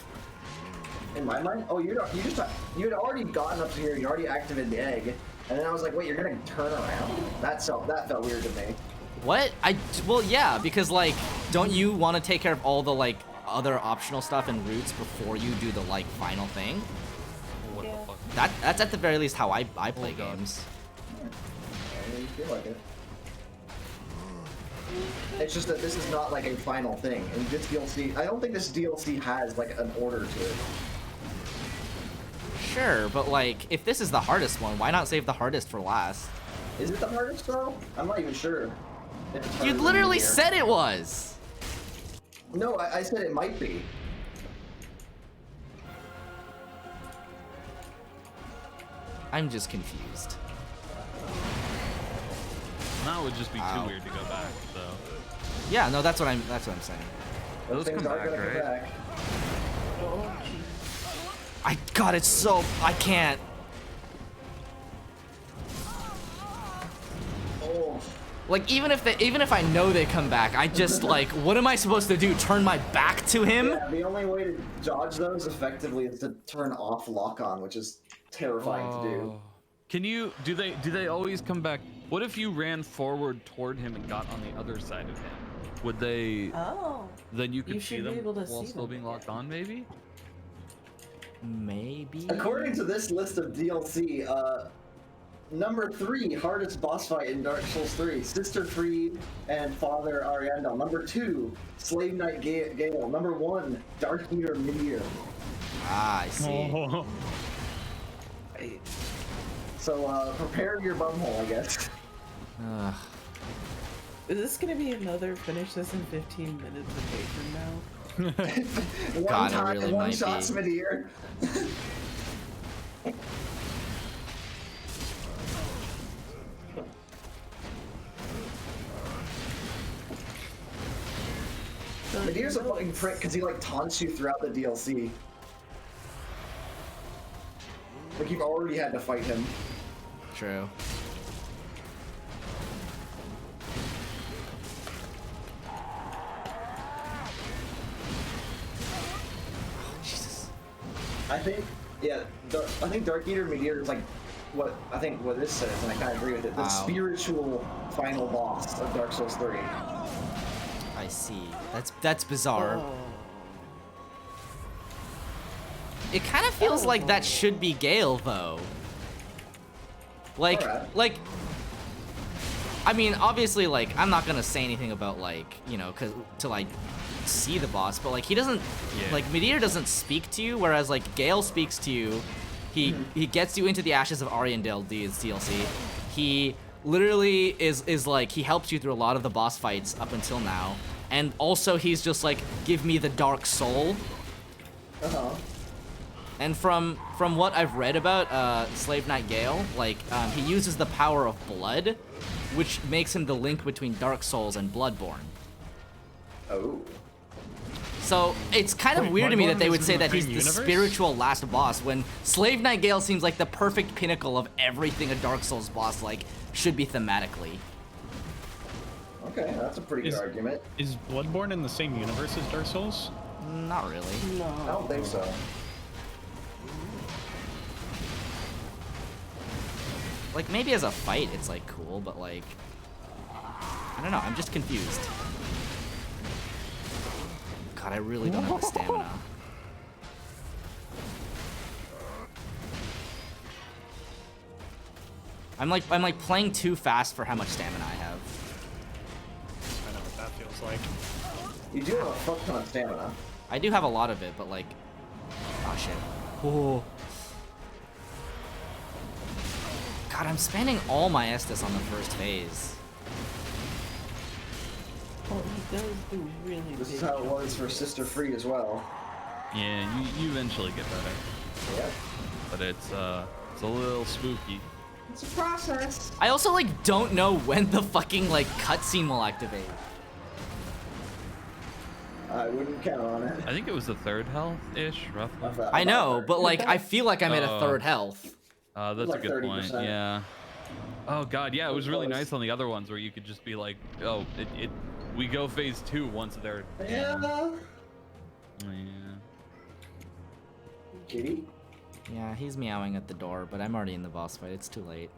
In my mind, oh, you had already gotten up to here, you already activated the egg, and then I was like, wait, you're gonna turn around? That felt weird to me. What? Well, yeah, because like, don't you want to take care of all the like other optional stuff and routes before you do the like final thing? What the fuck? That's at the very least how I play God. games. I feel like it. It's just that this is not like a final thing. And this DLC, I don't think this DLC has like an order to it. Sure, but like, if this is the hardest one, why not save the hardest for last? Is it the hardest though? I'm not even sure. if it's harder You than literally Meteor. said it was! No, I said it might be. I'm just confused. Now it would just be Ow. too weird to go back, so. Yeah, no, that's what I'm saying. Those Things come are back, gonna come right? back. Oh, jeez. God, it's so, I can't. Oh. Like, even if I know they come back, I just like, what am I supposed to do? Turn my back to him? Yeah, the only way to dodge those effectively is to turn off lock-on, which is terrifying to do. Oh. Can you, do they always come back? What if you ran forward toward him and got on the other side of him? Would they, Oh. then you could You see should be them able to while see still them, being locked on, maybe? Maybe. According to this list of DLC, number 3 hardest boss fight in Dark Souls 3, Sister Fried and Father Ariandel. Number 2, Slave Knight Gale. Number 1, Dark Eater Meteor. Ah, I see. Oh. So prepare your bumhole, I guess. Ugh. Is this gonna be another finish this in 15 minutes away from now? One God, it time, really one might shot's be. Meteor. Meteor's a fucking prick because he like taunts you throughout the DLC. Like you've already had to fight him. True. I think, yeah, I think Dark Eater Meteor is like what this says, and I kind of agree with it. The Wow. spiritual final boss of Dark Souls 3. I see. That's bizarre. Oh. It kind of feels like that should be Gale, though. Like, Alright. like, I mean, obviously, like, I'm not gonna say anything about, like, you know, to like see the boss, but like, he doesn't, Yeah. like, Meteor doesn't speak to you, whereas like Gale speaks to you. He gets you into the Ashes of Ariandel DLC. He literally is like, he helps you through a lot of the boss fights up until now, and also he's just like, give me the Dark Soul. Uh-huh. And from what I've read about Slave Knight Gale, like he uses the power of blood, which makes him the link between Dark Souls and Bloodborne. Oh. So it's kind of Wait, weird to me that they Bloodborne would is say in the that he's same the universe? spiritual last boss when Slave Knight Gale seems like the perfect pinnacle of everything a Dark Souls boss like should be thematically. Okay, that's a pretty good argument. Is Bloodborne in the same universe as Dark Souls? Not really. I don't think so. Like maybe as a fight it's like cool, but like I don't know, I'm just confused. God, I really don't have the stamina. I'm like playing too fast for how much stamina I have. I know what that feels like. You do have a fuck ton of stamina. I do have a lot of it, but like, oh shit. Oh. God, I'm spending all my Estus on the first phase. Well, he does do really This big is how it was for Sister Fried as well. Yeah, you eventually get better. Yeah. But it's a little spooky. It's a process. I also like don't know when the fucking like cutscene will activate. I wouldn't count on it. I think it was the third health-ish, roughly. I know, but like I feel like I'm at a third health. That's Like a good point. 30%. Yeah. Oh god, yeah, it was really Close. nice on the other ones where you could just be like, oh, we go phase 2 once they're Yeah. Yeah. Kitty? Yeah, he's meowing at the door, but I'm already in the boss fight. It's too late.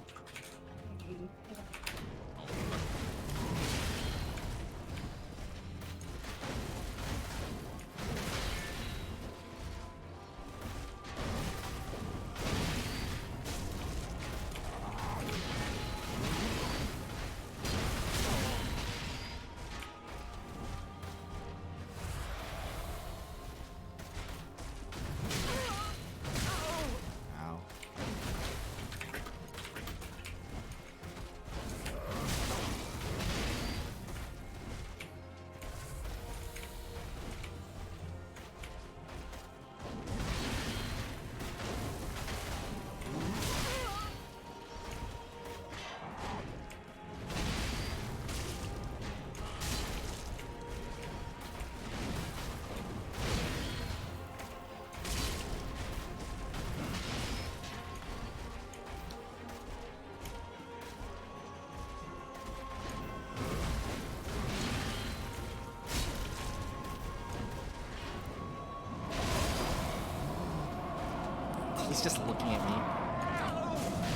He's just looking at me.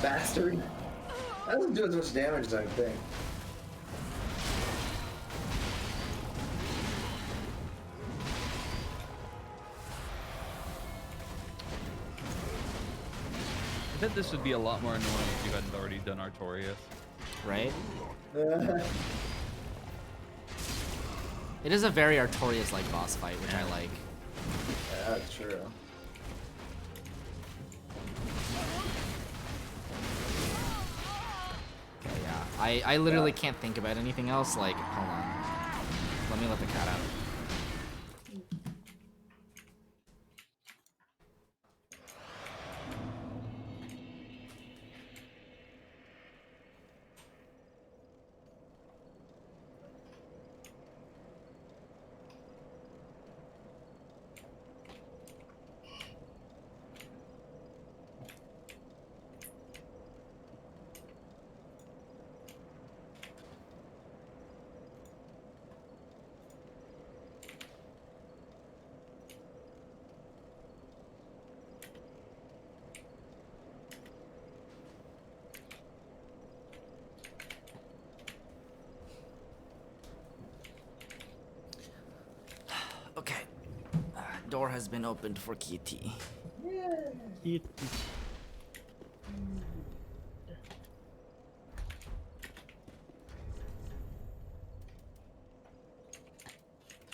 Bastard. That doesn't do as much damage as I think. I bet this would be a lot more annoying if you hadn't already done Artorias. Right? It is a very Artorias-like boss fight, which I like. Yeah, that's true. Okay, yeah. I literally can't think about anything else. Like, hold on. Let me let the cat out. Okay. Door has been opened for Kitty.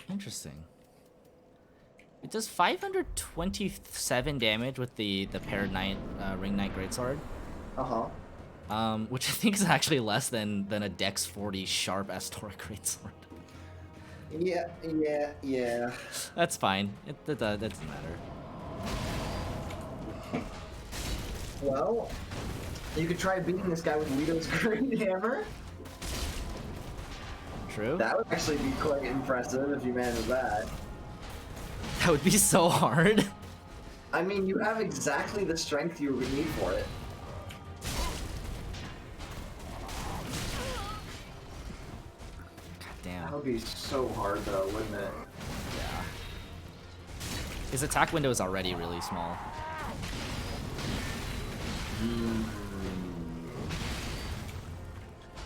Interesting. It does 527 damage with the paired Ring Knight Greatsword. Which I think is actually less than a Dex 40 sharp Astora Greatsword. Yeah. That's fine. That doesn't matter. Well, you could try beating this guy with Lito's Great Hammer. True. That would actually be quite impressive if you managed that. That would be so hard. I mean, you have exactly the strength you would need for it. God damn. That would be so hard though, wouldn't it? Yeah. His attack window is already really small.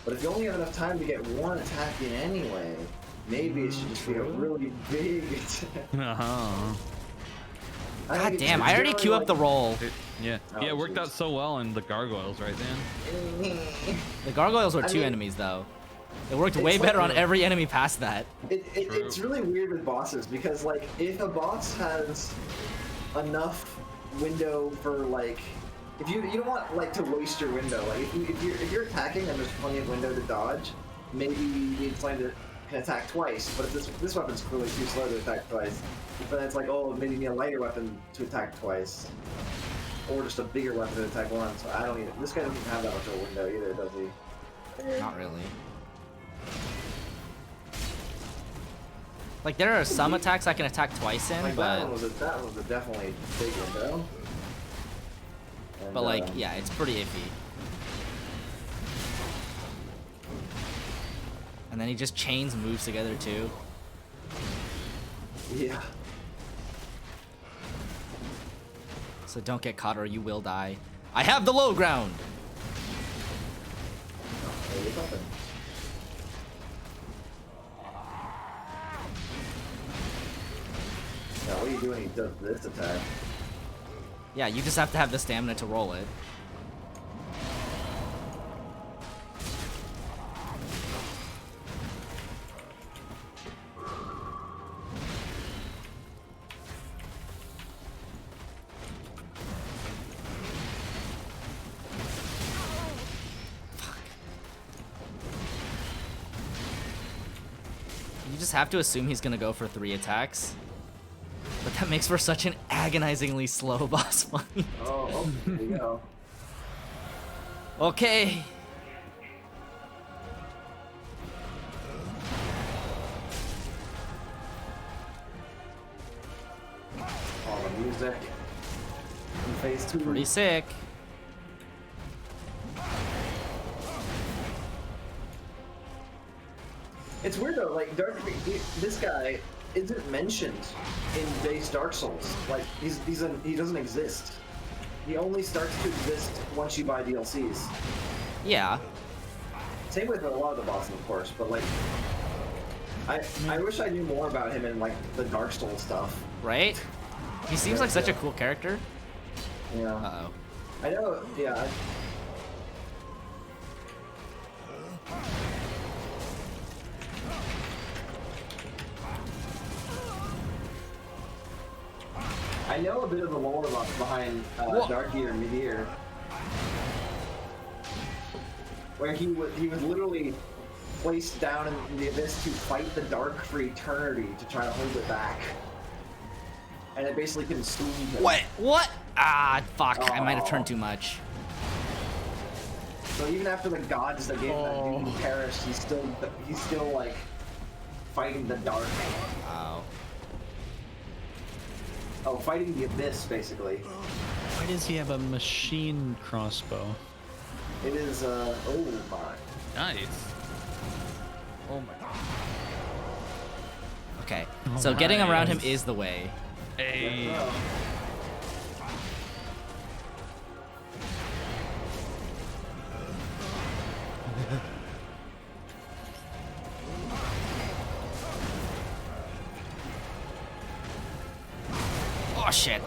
But if you only have enough time to get one attack in anyway, maybe it should just be a really big attack. God damn, I already queue up the roll. Yeah, it worked out so well in the gargoyles, right, Dan? The gargoyles were two enemies, though. It worked way better on every enemy past that. It's really weird with bosses because, like, if a boss has enough window for, like, if you don't want like to waste your window. Like if you're attacking and there's plenty of window to dodge, maybe you need something that can attack twice. But if this weapon's clearly too slow to attack twice, then it's like, oh, maybe you need a lighter weapon to attack twice, or just a bigger weapon to attack once. So I don't even. This guy doesn't have that much of a window either, does he? Not really. Like there are some attacks I can attack twice in, like, but that was a definitely big window. And, but like, yeah, it's pretty iffy. And then he just chains moves together too. Yeah. So don't get caught or you will die. I have the low ground! Now what are you doing? He does this attack. Yeah, you just have to have the stamina to roll it. You just have to assume he's gonna go for 3 attacks. But that makes for such an agonizingly slow boss fight. Oh, there you go. Okay. All the music. In phase 2. Pretty sick. It's weird though, like this guy isn't mentioned in base Dark Souls. Like he doesn't exist. he only starts to exist once you buy DLCs. Yeah. Same with a lot of the bosses, of course, but like, I wish I knew more about him in like the Dark Souls stuff. Right? He seems like such a cool character. Yeah. Uh-oh. I know, yeah. I know a bit of the lore behind Dark Ear and Mid-Ear. Where he was literally placed down in the abyss to fight the dark for eternity to try to hold it back. And it basically consumed him. What? Ah, fuck. I might have turned too much. So even after the gods that gave that dude perished, he's still like fighting the dark. Wow. Oh, fighting the abyss, basically. Why does he have a machine crossbow? It is, oh my. Nice. Oh my god. Okay, so getting around him is the way. Hey. Oh shit.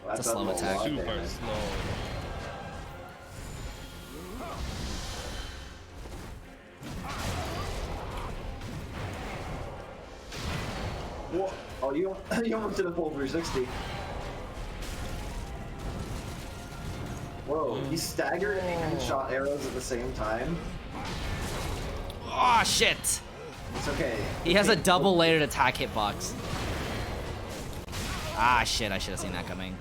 Well, That's a slow attack. Super slow. Whoa. Oh, you almost did a full 360. Whoa, he staggered and shot arrows at the same time. Oh shit. It's okay. He has a double layered attack hitbox. Ah shit, I should have seen that coming.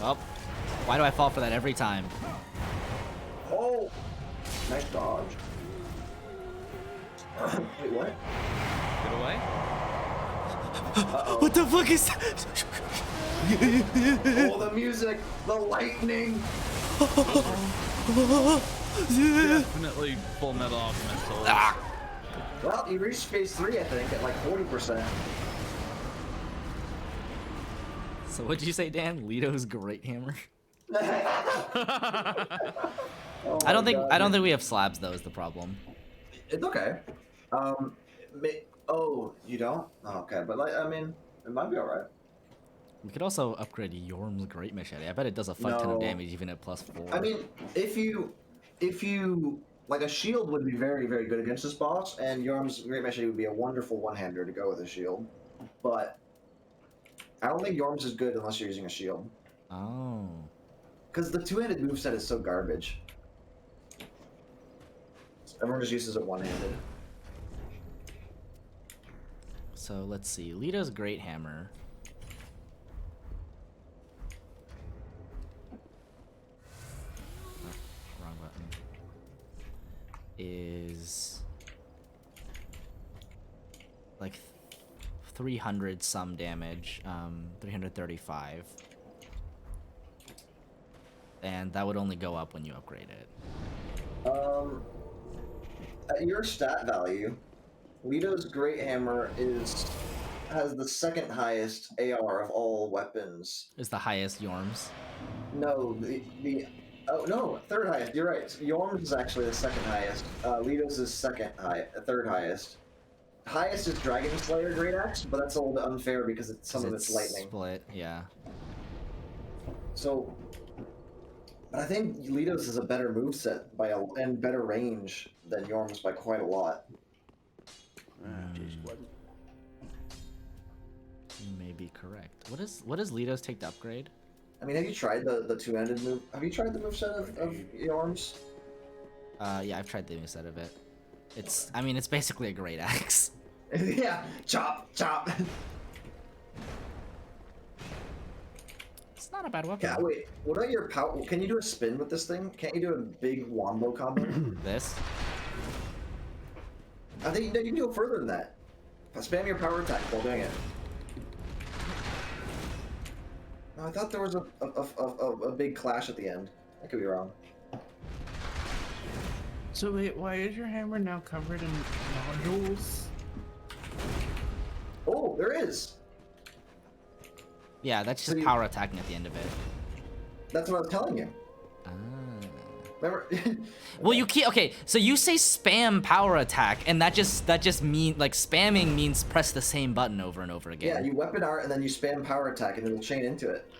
Well, why do I fall for that every time? Oh! Nice dodge. Wait, what? Get away. Uh-oh. What the fuck is that? Oh, the music! The lightning! Definitely Full Metal Alchemist. Ah. Well, you reached phase 3, I think, at like 40%. So what'd you say, Dan? Lito's great hammer? Oh I don't my think God. we have slabs though is the problem. It's okay. Oh, you don't? Oh, okay, but like, I mean, it might be alright. We could also upgrade Yorm's great machete. I bet it does a fuck ton of No. damage even at +4. I mean, if you, like, a shield would be very, very good against this boss, and Yorm's Great Machete would be a wonderful one-hander to go with a shield. But I don't think Yorm's is good unless you're using a shield. Oh. Because the two-handed moveset is so garbage. Everyone just uses it one-handed. So let's see. Lito's great hammer. Oh, wrong button. Is like 300 some damage, 335. And that would only go up when you upgrade it. At your stat value, Lito's Great Hammer has the second highest AR of all weapons. Is the highest Yorm's. No, oh no, third highest. You're right. Yorm's is actually the second highest. Lito's is third highest. Highest is Dragon Slayer Great Axe, but that's a little bit unfair because some of it's lightning. Split, yeah. So, but I think Lito's is a better moveset and better range than Yorm's by quite a lot. You may be correct. What does Lito's take to upgrade? I mean, have you tried the two-handed move? Have you tried the moveset of Yorm's? Yeah, I've tried the new set of it. It's basically a great axe. Yeah, chop, chop. It's not a bad weapon. Yeah, wait. What about your power? Can you do a spin with this thing? Can't you do a big wombo combo? This? I think you can go further than that. Spam your power attack while doing it. No, I thought there was a big clash at the end. I could be wrong. So wait, why is your hammer now covered in nodules? Oh, there is. Yeah, that's So just you- power attacking at the end of it. That's what I was telling you. Ah. Remember? Well, you can't. Okay, so you say spam power attack, and that just mean like spamming means press the same button over and over again. Yeah, you weapon art and then you spam power attack and it'll chain into it.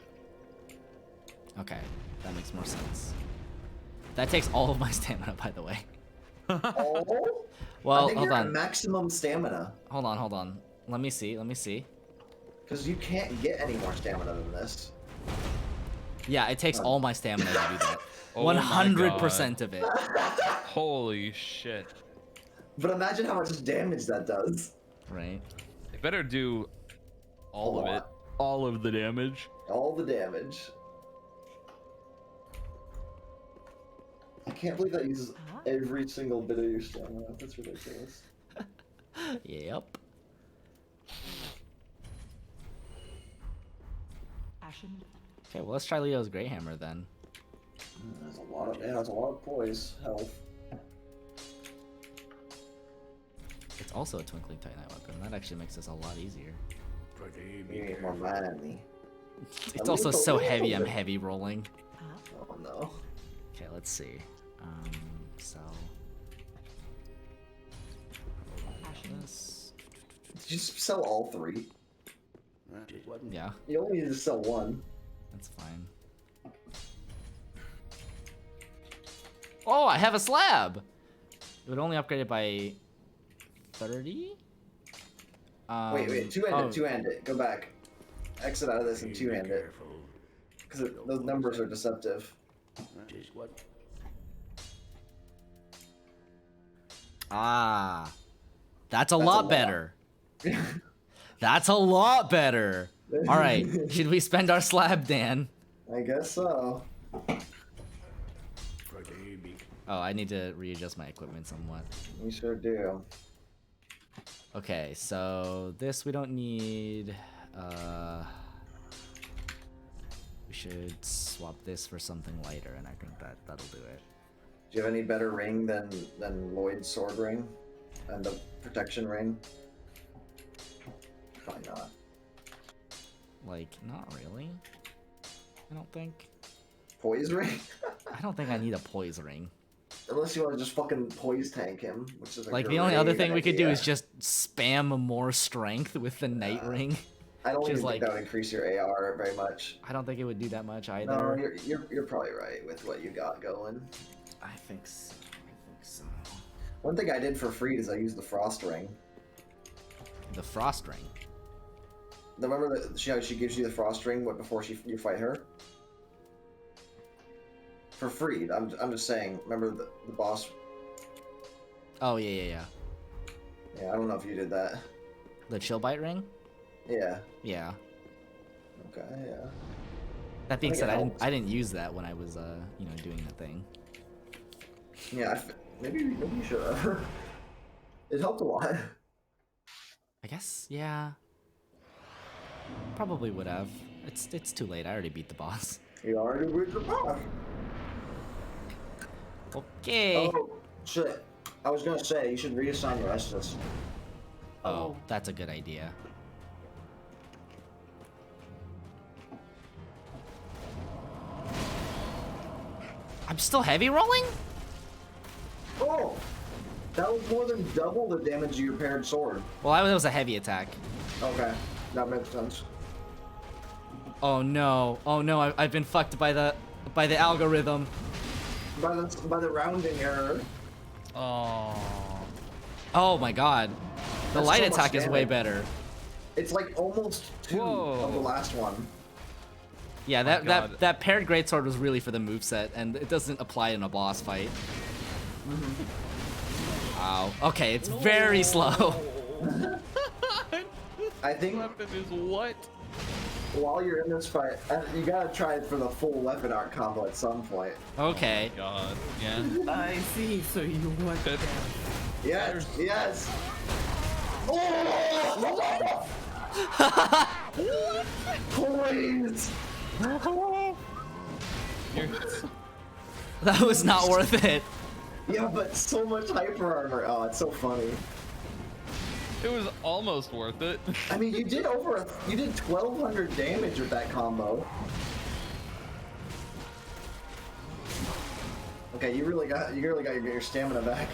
Okay, that makes more sense. That takes all of my stamina, by the way. Oh? Well, I think hold you're at on. maximum stamina. Hold on. Let me see. Because you can't get any more stamina than this. Yeah, it takes all my stamina to do that. Oh my 100% of it. Holy shit. But imagine how much damage that does. Right. It better do all of it. All of the damage. All the damage. I can't believe that uses every single bit of your stamina. That's ridiculous. Yep. Okay, well let's try Leo's Grey Hammer then. That's a lot of poise health. It's also a Twinkling Titanite weapon. That actually makes this a lot easier. You need more mana than me. It's also so heavy, I'm heavy rolling. Oh no. Okay, let's see. So... This. Did you just sell all three? Yeah, You only need to sell one. that's fine. Oh, I have a slab! It would only upgrade it by 30? Wait, two-hand it. Go back. Exit out of this and two-hand it. Because those numbers are deceptive. Ah. That's a lot better. That's a lot better. Alright, should we spend our slab, Dan? I guess so. Oh, I need to readjust my equipment somewhat. We sure do. Okay, so this we don't need. We should swap this for something lighter, and I think that'll do it. Do you have any better ring than Lloyd's sword ring? And the protection ring? Probably not. Like, not really. I don't think. Poise ring? I don't think I need a poise ring. Unless you want to just fucking poise tank him, which is Like, the only other thing we could do is just spam more strength with the night ring. I don't which even is think like, that would increase your AR very much. I don't think it would do that much either. No, you're probably right with what you got going. I think so. One thing I did for free is I used the frost ring. The frost ring? Remember that she gives you the frost ring before you fight her? For free. I'm just saying. Remember the boss? Oh yeah. Yeah, I don't know if you did that. The chill bite ring? Yeah. Yeah. Okay. Yeah. That being I think said, it I helped. didn't use that when I was doing the thing. Yeah. Maybe you should have. It helped a lot. I guess, yeah. Probably would have. It's too late. I already beat the boss. You already beat the boss. Okay. Oh shit! I was gonna say you should reassign your Estus. Oh, that's a good idea. I'm still heavy rolling? Oh, that was more than double the damage of your paired sword. Well, that was a heavy attack. Okay, that makes sense. Oh no! Oh no! I've been fucked by the algorithm. By the rounding error. Oh. Oh my god! The That's light so much attack is way damage. better. It's like almost two of the last one. Yeah, my God. that paired greatsword was really for the moveset, and it doesn't apply in a boss fight. Wow. Okay, it's very slow. I think weapon is what? while you're in this fight, you gotta try it for the full weapon art combo at some point. Okay. God, yeah. I see. So you want that? Yes, yes. Please. That was not worth it. Yeah, but so much hyper armor. Oh, it's so funny. It was almost worth it. I mean, you did 1,200 damage with that combo. Okay, you really got your stamina back.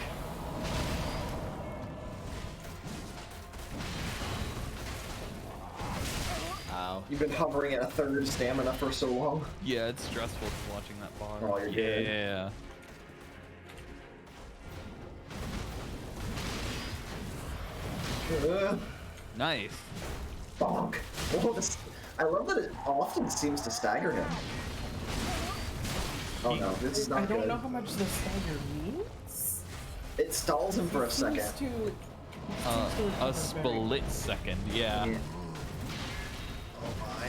Ow. You've been hovering at a third stamina for so long. Yeah, it's stressful watching that bar. Oh, you're good. Yeah. Nice. Bonk. Oh, I love that it often seems to stagger him. Oh no, this is not I don't good. know how much the stagger means. It stalls him for a second. A split second, yeah. Oh my.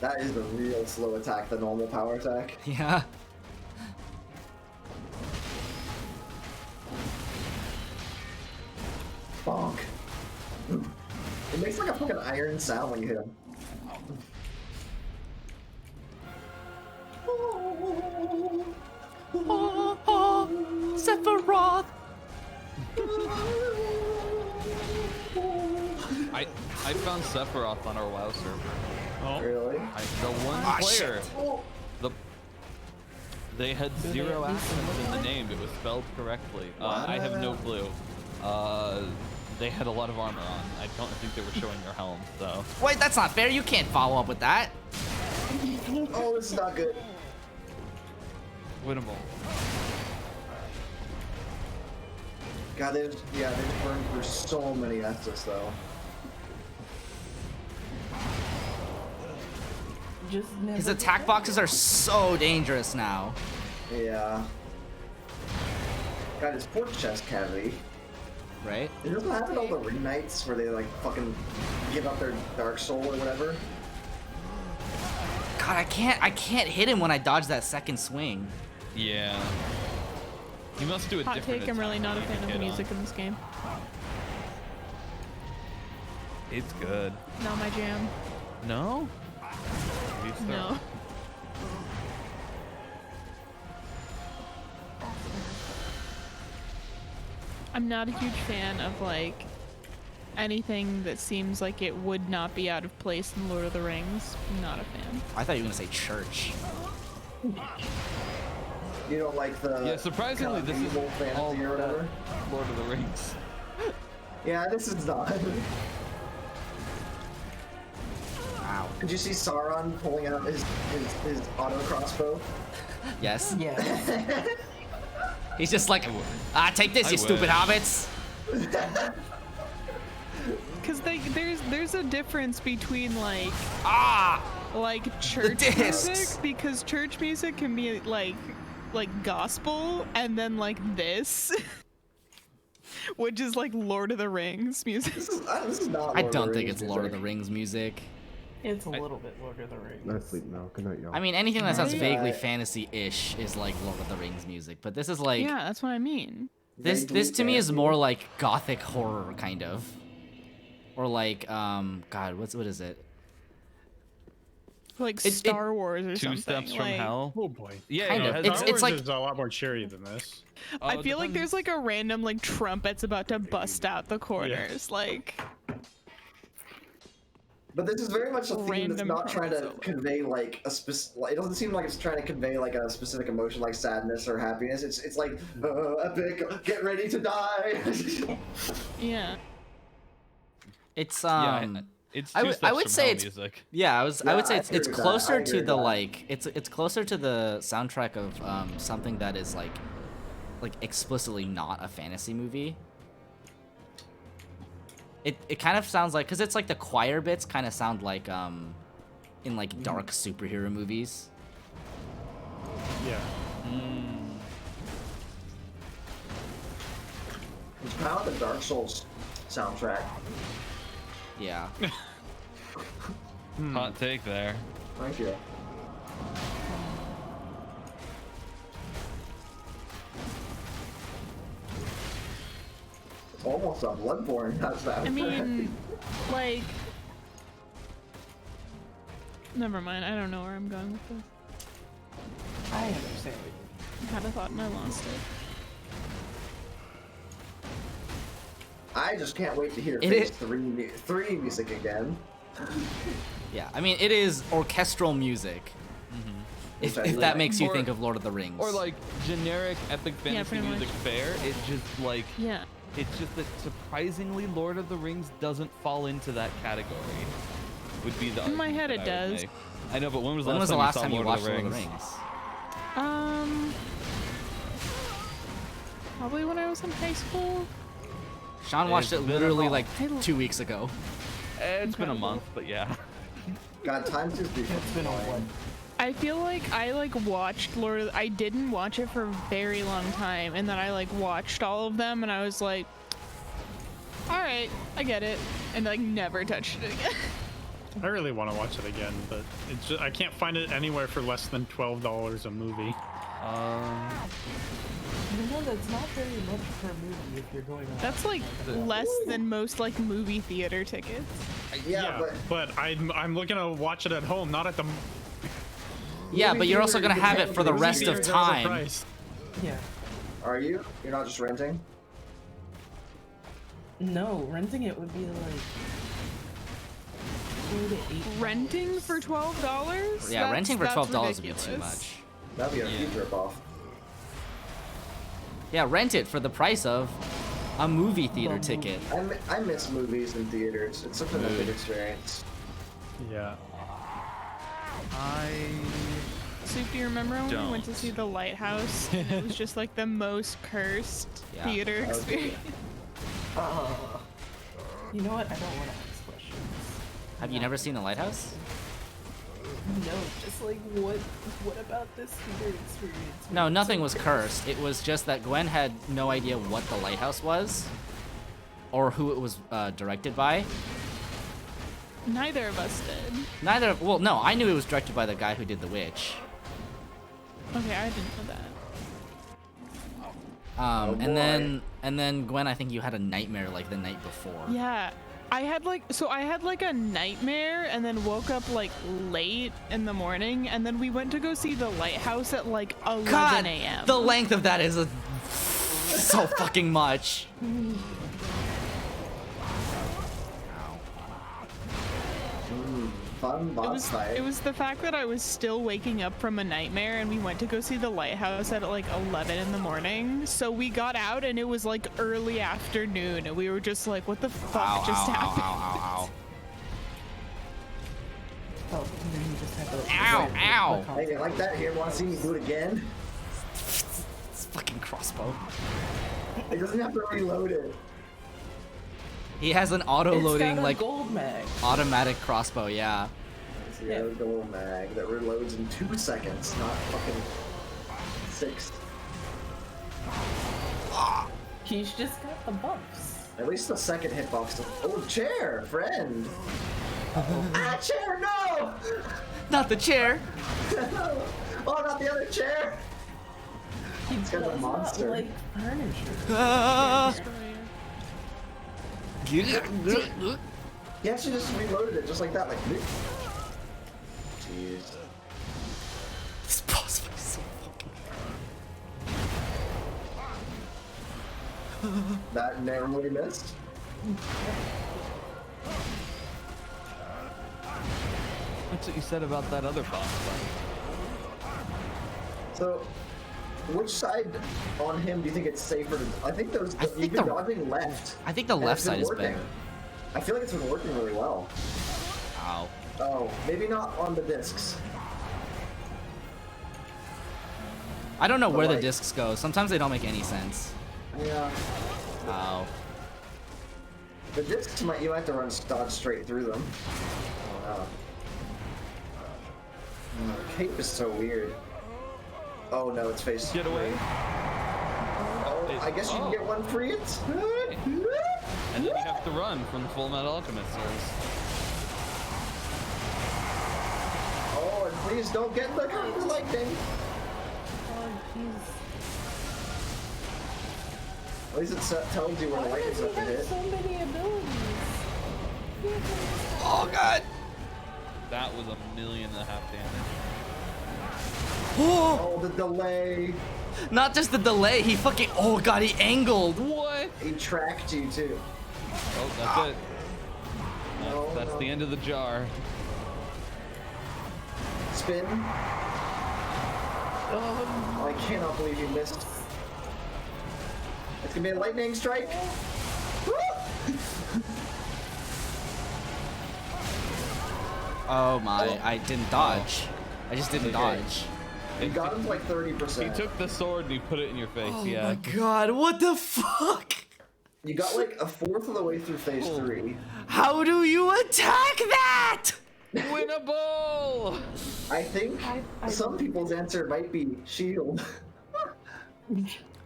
That is the real slow attack, the normal power attack. Yeah. Bonk. It makes like a fucking iron sound when you hit him. Sephiroth! I found Sephiroth on our WoW server. Oh. Really? The one player. They had 0 accents in the name. It was spelled correctly. I have no clue. They had a lot of armor on. I don't think they were showing their helms, though. Wait, that's not fair. You can't follow up with that. Oh, this is not good. Winnable. God, they just burned through so many Estus though. His attack boxes are so dangerous now. Yeah. Got his pork chest cavity. Right? It doesn't happen all the ring knights where they like fucking give up their dark soul or whatever. God, I can't hit him when I dodge that second swing. Yeah. He must do a Hot different take, I'm really not a attack fan of the hit music on. in this game. It's good. Not my jam. No? No. I'm not a huge fan of like anything that seems like it would not be out of place in Lord of the Rings. I'm not a fan. I thought you were gonna say church. You don't like the Yeah, surprisingly, this is evil fantasy all or whatever. Lord of the Rings. Yeah, this is not. Wow. Did you see Sauron pulling out his auto crossbow? Yes. Yeah. He's just like, take this, you stupid hobbits. Because there's a difference between like church discs. music, because church music can be like gospel, and then like this, which is like Lord of the Rings music. This is not. I Lord don't of the think Rings it's Lord of music. the Rings music. It's a little bit Lord of the Rings. No sleep now. Good night, y'all. I mean, anything that sounds Right. vaguely fantasy-ish is like Lord of the Rings music, but this is like Yeah, that's what I mean. this Vaguely to me is fantasy. more like gothic horror kind of, or like God, what is it? Like It- Star Wars or Two something. steps from like, hell. Oh boy. Yeah, Kind yeah, of. it has It's- Star all- it's Wars like- is a lot more cheery than this. I it feel like there's depends. like a random like trumpets about to bust out the corners. Like But this is very much a theme that's Random not trying to solo. convey like a specific. It doesn't seem like it's trying to convey like a specific emotion, like sadness or happiness. It's like epic. Get ready to die. yeah. It's Yeah, it's I two would- steps I would from say hell it's- music. Yeah, I would Yeah, say I it's agree with that. I closer agree to with the that. like it's closer to the soundtrack of something that is like explicitly not a fantasy movie. It kind of sounds like, because it's like the choir bits kind of sound like in like dark superhero movies. Yeah. It's kind of like the Dark Souls soundtrack. Yeah. Hot take there. Thank you. It's almost a Bloodborne. How's that? I mean, like, never mind. I don't know where I'm going with this. I understand. I had a thought and I lost it. I just can't wait to hear It Phase is- 3 music again. Yeah, I mean, it is orchestral music. If Which I that like. makes you Or- think of Lord of the Rings. Or like generic epic fantasy pretty much. music fair. It just like Yeah. it's just that surprisingly Lord of the Rings doesn't fall into that category. Would be the In my argument head, that it I would does. make. I know, but when was when was the the last last time you Lord watched of the Lord of Rings? the Rings? Probably when I was in high school. Sean watched it It's been a literally while. like 2 weeks ago. It's been a month, but yeah. God, time just be It's been a while. I feel like I watched I didn't watch it for a very long time, and then I like watched all of them, and I was like, all right, I get it, and like never touched it again. I really want to watch it again, but it's just, I can't find it anywhere for less than $12 a movie. You know, that's not very much per movie if you're going on. That's like less than most like movie theater tickets. Yeah, but I'm looking to watch it at home, not at the. Yeah, but you're also theater, gonna you can have have it for the movie rest of Theaters are the time. price. Yeah. Are you? You're not just renting? No, renting it would be like $4 to $8. Renting for $12? Yeah, renting for That's $12 would be too ridiculous. much. That'd be a huge ripoff. Yeah, rent it for the price of a movie theater ticket. I miss movies in theaters. It's such an epic experience. Yeah. Soup, do you remember when we went to Don't. see The Lighthouse? And it was just like the most cursed Yeah. theater experience. You know what? I don't want to ask questions. Have you never seen The Lighthouse? No, just like what about this theater experience? No, nothing was cursed. It was just that Gwen had no idea what The Lighthouse was or who it was directed by. Neither of us did. Well, no, I knew it was directed by the guy who did The Witch. Okay, I didn't know that. And then Gwen, I think you had a nightmare like the night before. Yeah. I had like a nightmare and then woke up like late in the morning, and then we went to go see The Lighthouse at like 11 God, a.m. the length of that is so fucking much. Fun boss fight. It was the fact that I was still waking up from a nightmare, and we went to go see The Lighthouse at like 11 in the morning. So we got out and it was like early afternoon, and we were just like, what the fuck just happened? Oh, and then you just have to. Ow. Hey, you like that? Here, want to see me do it again? It's fucking crossbow. It doesn't have to reload it. He has an It's auto-loading, got a like, gold mag. automatic crossbow, yeah. It's got a gold mag that reloads in 2 seconds, not fucking 6. He's just got the buffs. At least the second hitbox. Oh, chair, friend. Ah, chair, no! Not the chair. No! Oh, not the other chair. He's got a monster. Like furniture. He actually just reloaded it just like that, like. Jeez. This boss fight is so fucking. That narrowly missed. That's what you said about that other boss fight. So, which side on him do you think it's safer to? I think those. You've been dodging left. I think the and left it's been side is working. better. I feel like it's been working really well. Ow. Oh, maybe not on the discs. I don't know But where the like- discs go. Sometimes they don't make any sense. Yeah. Ow. The discs might you have to run dodge straight through them. Oh. Cape is so weird. Oh no, it's face. Get away. Oh, I guess you can get one free. It's. And then you have to run from the Full Metal Alchemist souls. Please don't get the lightning. Oh, jeez. At least it tells you where the Why lightning's does he about to have hit. so many abilities? Oh god! That was 1.5 million damage. Oh, the delay. Not just the delay, he fucking. Oh god, he angled! What? He tracked you too. Oh, that's it. That's the end of the jar. Spin. Oh, I cannot believe you missed. It's gonna be a lightning strike. Oh my, I didn't dodge. I just didn't dodge. You got him to like 30%. He took the sword and he put it in your face. Oh yeah. my god, what the fuck? You got like a fourth of the way through phase 3. How do you attack that? Winnable! I think some people's answer might be shield.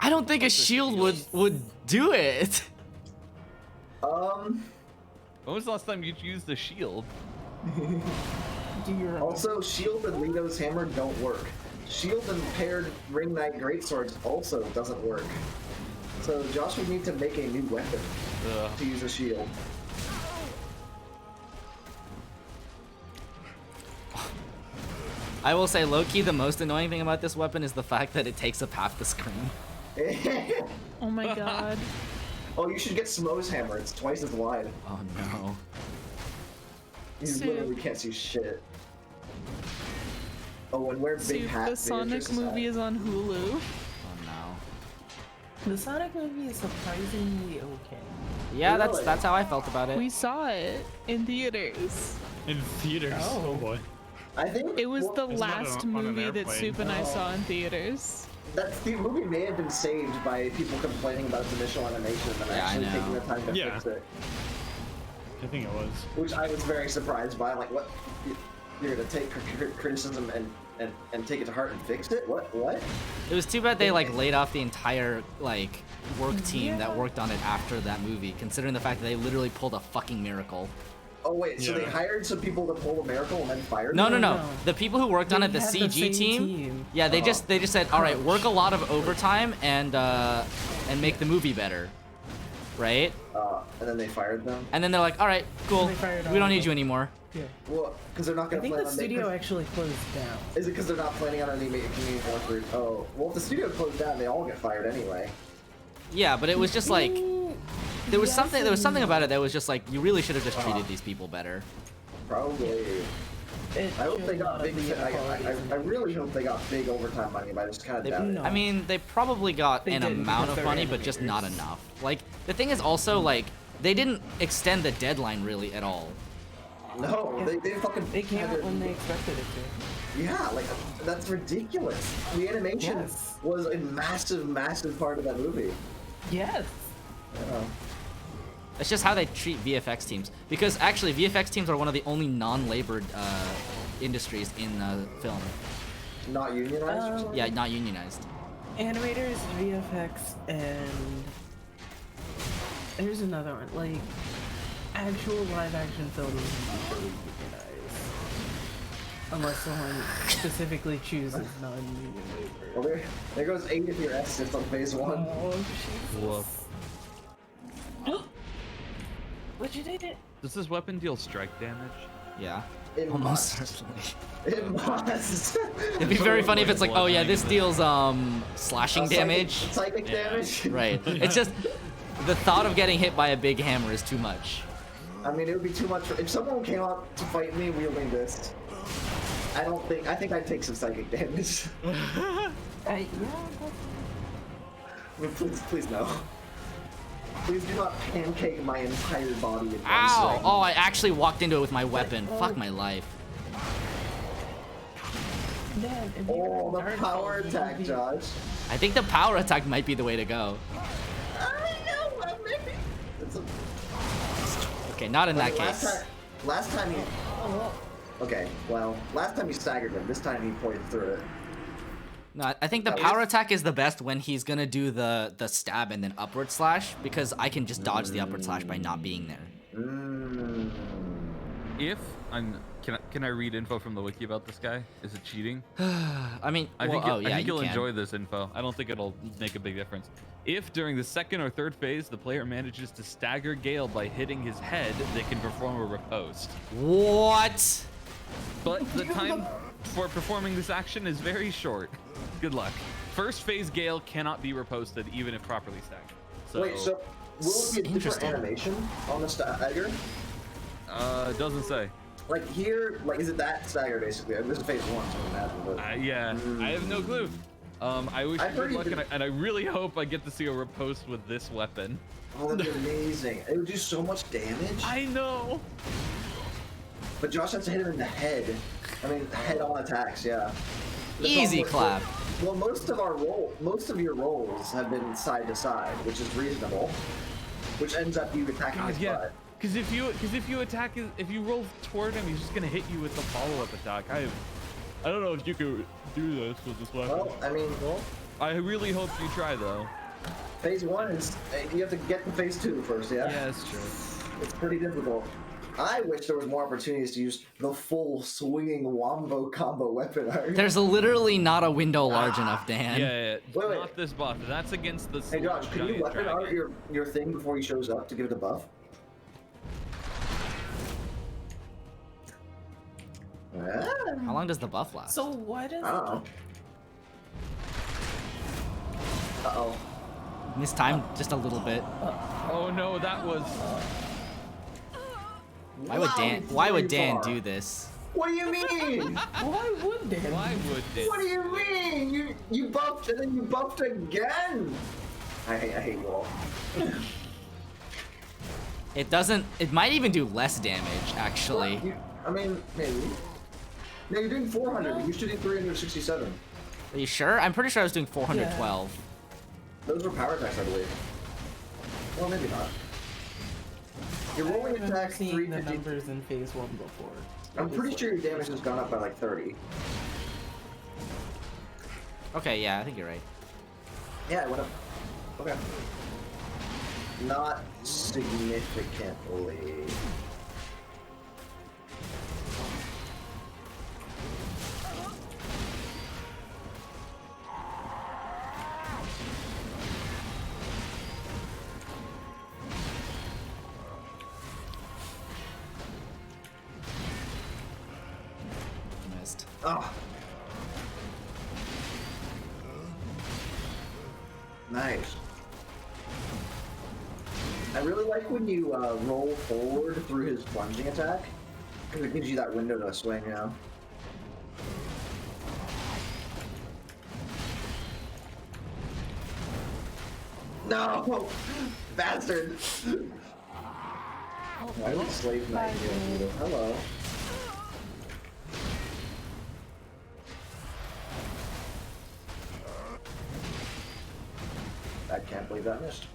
I don't think a shield would do it. When was the last time you used the shield? Also, shield and Leto's hammer don't work. Shield and paired Ring Knight Greatswords also doesn't work. So Josh would need to make a new weapon to use a shield. I will say, low-key, the most annoying thing about this weapon is the fact that it takes up half the screen. Oh my god. Oh, you should get Smo's hammer. It's twice as wide. Oh no. You Soup. literally can't see shit. Oh, and wear big See, hat. the Sonic Beatrice's hat. movie is on Hulu. Oh no. The Sonic movie is surprisingly okay. Yeah, Really? that's how I felt about it. We saw it in theaters. In theaters. Oh boy. I think It was the It's not last on an movie that airplane. Soup and I saw in theaters. the movie may have been saved by people complaining about its initial animation and Yeah, I actually know. taking the time to Yeah. fix it. I think it was. Which I was very surprised by. Like, what? You're gonna take criticism and take it to heart and fix it? What? It was too bad they like laid off the entire like work team that worked on it after that movie, considering the fact that they literally pulled a fucking miracle. Oh wait, so they Yeah. hired some people to pull a miracle and then fired No, them? no, no. The people who worked on They it, the had the CG same team, team. yeah, they just said, all right, work a lot of overtime and make the movie better, right? And then they fired them? And then they're like, all right, cool, They fired we all don't of need you them. anymore. Yeah. Well, because they're not I gonna think plan the on studio making... actually closed down. Is it because they're not planning on any making more for? Oh, well, if the studio closed down, they all get fired anyway. Yeah, but it was just like there was Yes something and about it that was just like you really should have just treated these people better. Probably. It I hope showed they a got lot of big. the inequalities I really hope they got big overtime money, but I just kind of doubt it. I mean, they probably got They an didn't amount because of they're money, but just not animators. enough. Like the thing is also like they didn't extend the deadline really at all. No, Yeah. they fucking. They came had out to- when they expected it to. Yeah, like that's ridiculous. The animation Yes. was a massive, massive part of that movie. Yes. Yeah. It's just how they treat VFX teams. Because actually, VFX teams are one of the only non-labored industries in film. Not unionized. or something? Yeah, not unionized. Animators, VFX, and there's another one. Like actual live-action film is usually unionized, unless someone specifically chooses non-union labor. Well, there goes 8 of your assists on phase 1. Oh, Jesus. What you did it? Does this weapon deal strike damage? Yeah. It Almost must. certainly. It must. It'd be very funny if it's like, oh yeah, this deals slashing damage. Psychic damage. Right. It's just the thought of getting hit by a big hammer is too much. I mean, it would be too much. If someone came out to fight me wielding this, I think I'd take some psychic damage. Yeah. Please no. Please do not pancake my entire body in one Ow! swing. Oh, I actually walked into it with my weapon. Fuck my life. Dad, if you Oh, were the Dark power Souls, you attack, would be- Josh. I think the power attack might be the way to go. I know, maybe. It's a, Okay, not in that last case. last time he. Okay, well, last time he staggered him. This time he pointed through it. No, I think the power attack is the best when he's gonna do the stab and then upward slash, because I can just dodge the upward slash by not being there. Can I read info from the wiki about this guy? Is it cheating? I mean, I think yeah, you'll you can. enjoy this info. I don't think it'll make a big difference. If during the second or third phase the player manages to stagger Gale by hitting his head, they can perform a riposte. What? But the time for performing this action is very short. Good luck. First phase Gale cannot be riposted even if properly staggered. So, Wait, so will it be a different Interesting. animation on the stagger? it doesn't say. Like here, like is it that stagger basically? This is phase 1, so I imagine. But... Yeah, I have no clue. I wish you I've heard good luck, you and I really hope I get to see a riposte with this weapon. Oh, that'd be amazing. It would do so much damage. I know. But Josh has to hit him in the head. I mean, head-on attacks, yeah. The Easy problem clap. Well, most of your rolls have been side to side, which is reasonable. Which ends up you attacking his butt. Because if you roll toward him, he's just gonna hit you with the follow-up attack. I don't know if you could do this with this weapon. Well, I mean, I really hope you try though. phase 1 is you have to get to phase 2 first, yeah. Yeah, it's true. It's pretty difficult. I wish there was more opportunities to use the full swinging wombo combo weapon art. There's literally not a window large enough, Dan. Yeah, Wait. not this buff. That's against the. Hey Josh, can you giant weapon art dragon. your thing before he shows up to give it a buff? How long does the buff last? So what is? I don't know. Uh-oh. Missed time just a little bit. Oh no, that was. Why would Dan do this? What do you mean? Why would they? Why would they? What do you mean? You buffed and then you buffed again. I hate you all. It doesn't. It might even do less damage, actually. I mean, maybe. No, you're doing 400. You should do 367. Are you sure? I'm pretty sure I was doing 412. Those were power attacks, I believe. Well, maybe not. Your rolling attack I've seen the 350. numbers in phase 1 before. I'm pretty sure your damage has gone up by like 30. Okay, yeah, I think you're right. Yeah, it went up. Okay. Not significantly. Missed. Oh. Nice. I really like when you roll forward through his plunging attack, because it gives you that window to swing, you know? No! Bastard! Why would Slave Knight do this? Hello. I can't believe that missed.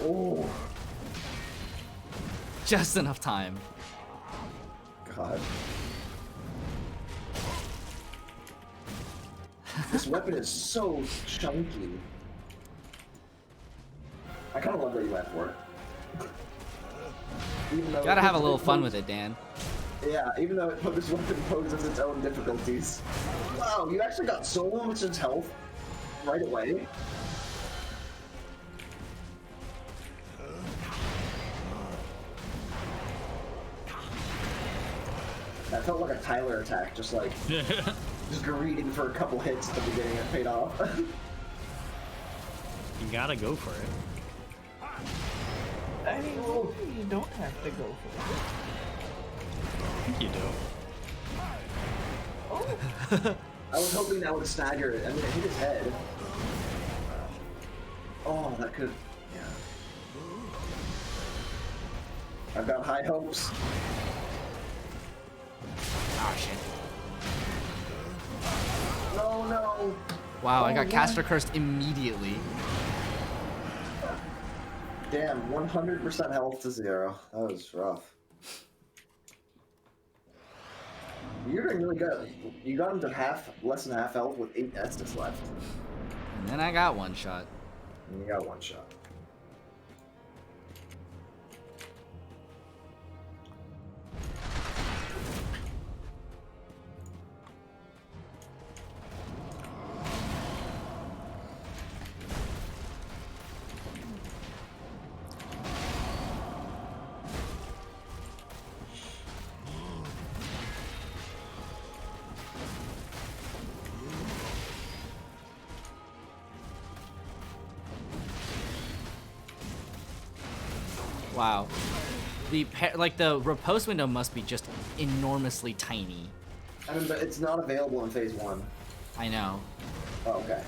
Oh, Just enough time. God. This weapon is so chunky. I kind of love that you went for it. Even though Gotta have a little fun with it, Dan. Yeah, even though this weapon poses its own difficulties. Wow, you actually got so much health right away. That felt like a Tyler attack, just like just greeting for a couple hits at the beginning and paid off. You gotta go for it. I mean, well, you don't have to go for it. I think you do. Oh. I was hoping that would stagger it. I mean, it hit his head. Oh, that could. Yeah. I've got high hopes. Oh shit. No, no. Wow, I got Oh, caster cursed immediately. Damn, 100% health to 0. That was rough. You're doing really good. You got him to less than half health with 8 Estus left. And then I got one shot. And you got one shot. Wow. The riposte window must be just enormously tiny. I mean, but it's not available in phase 1. I know. Oh, okay.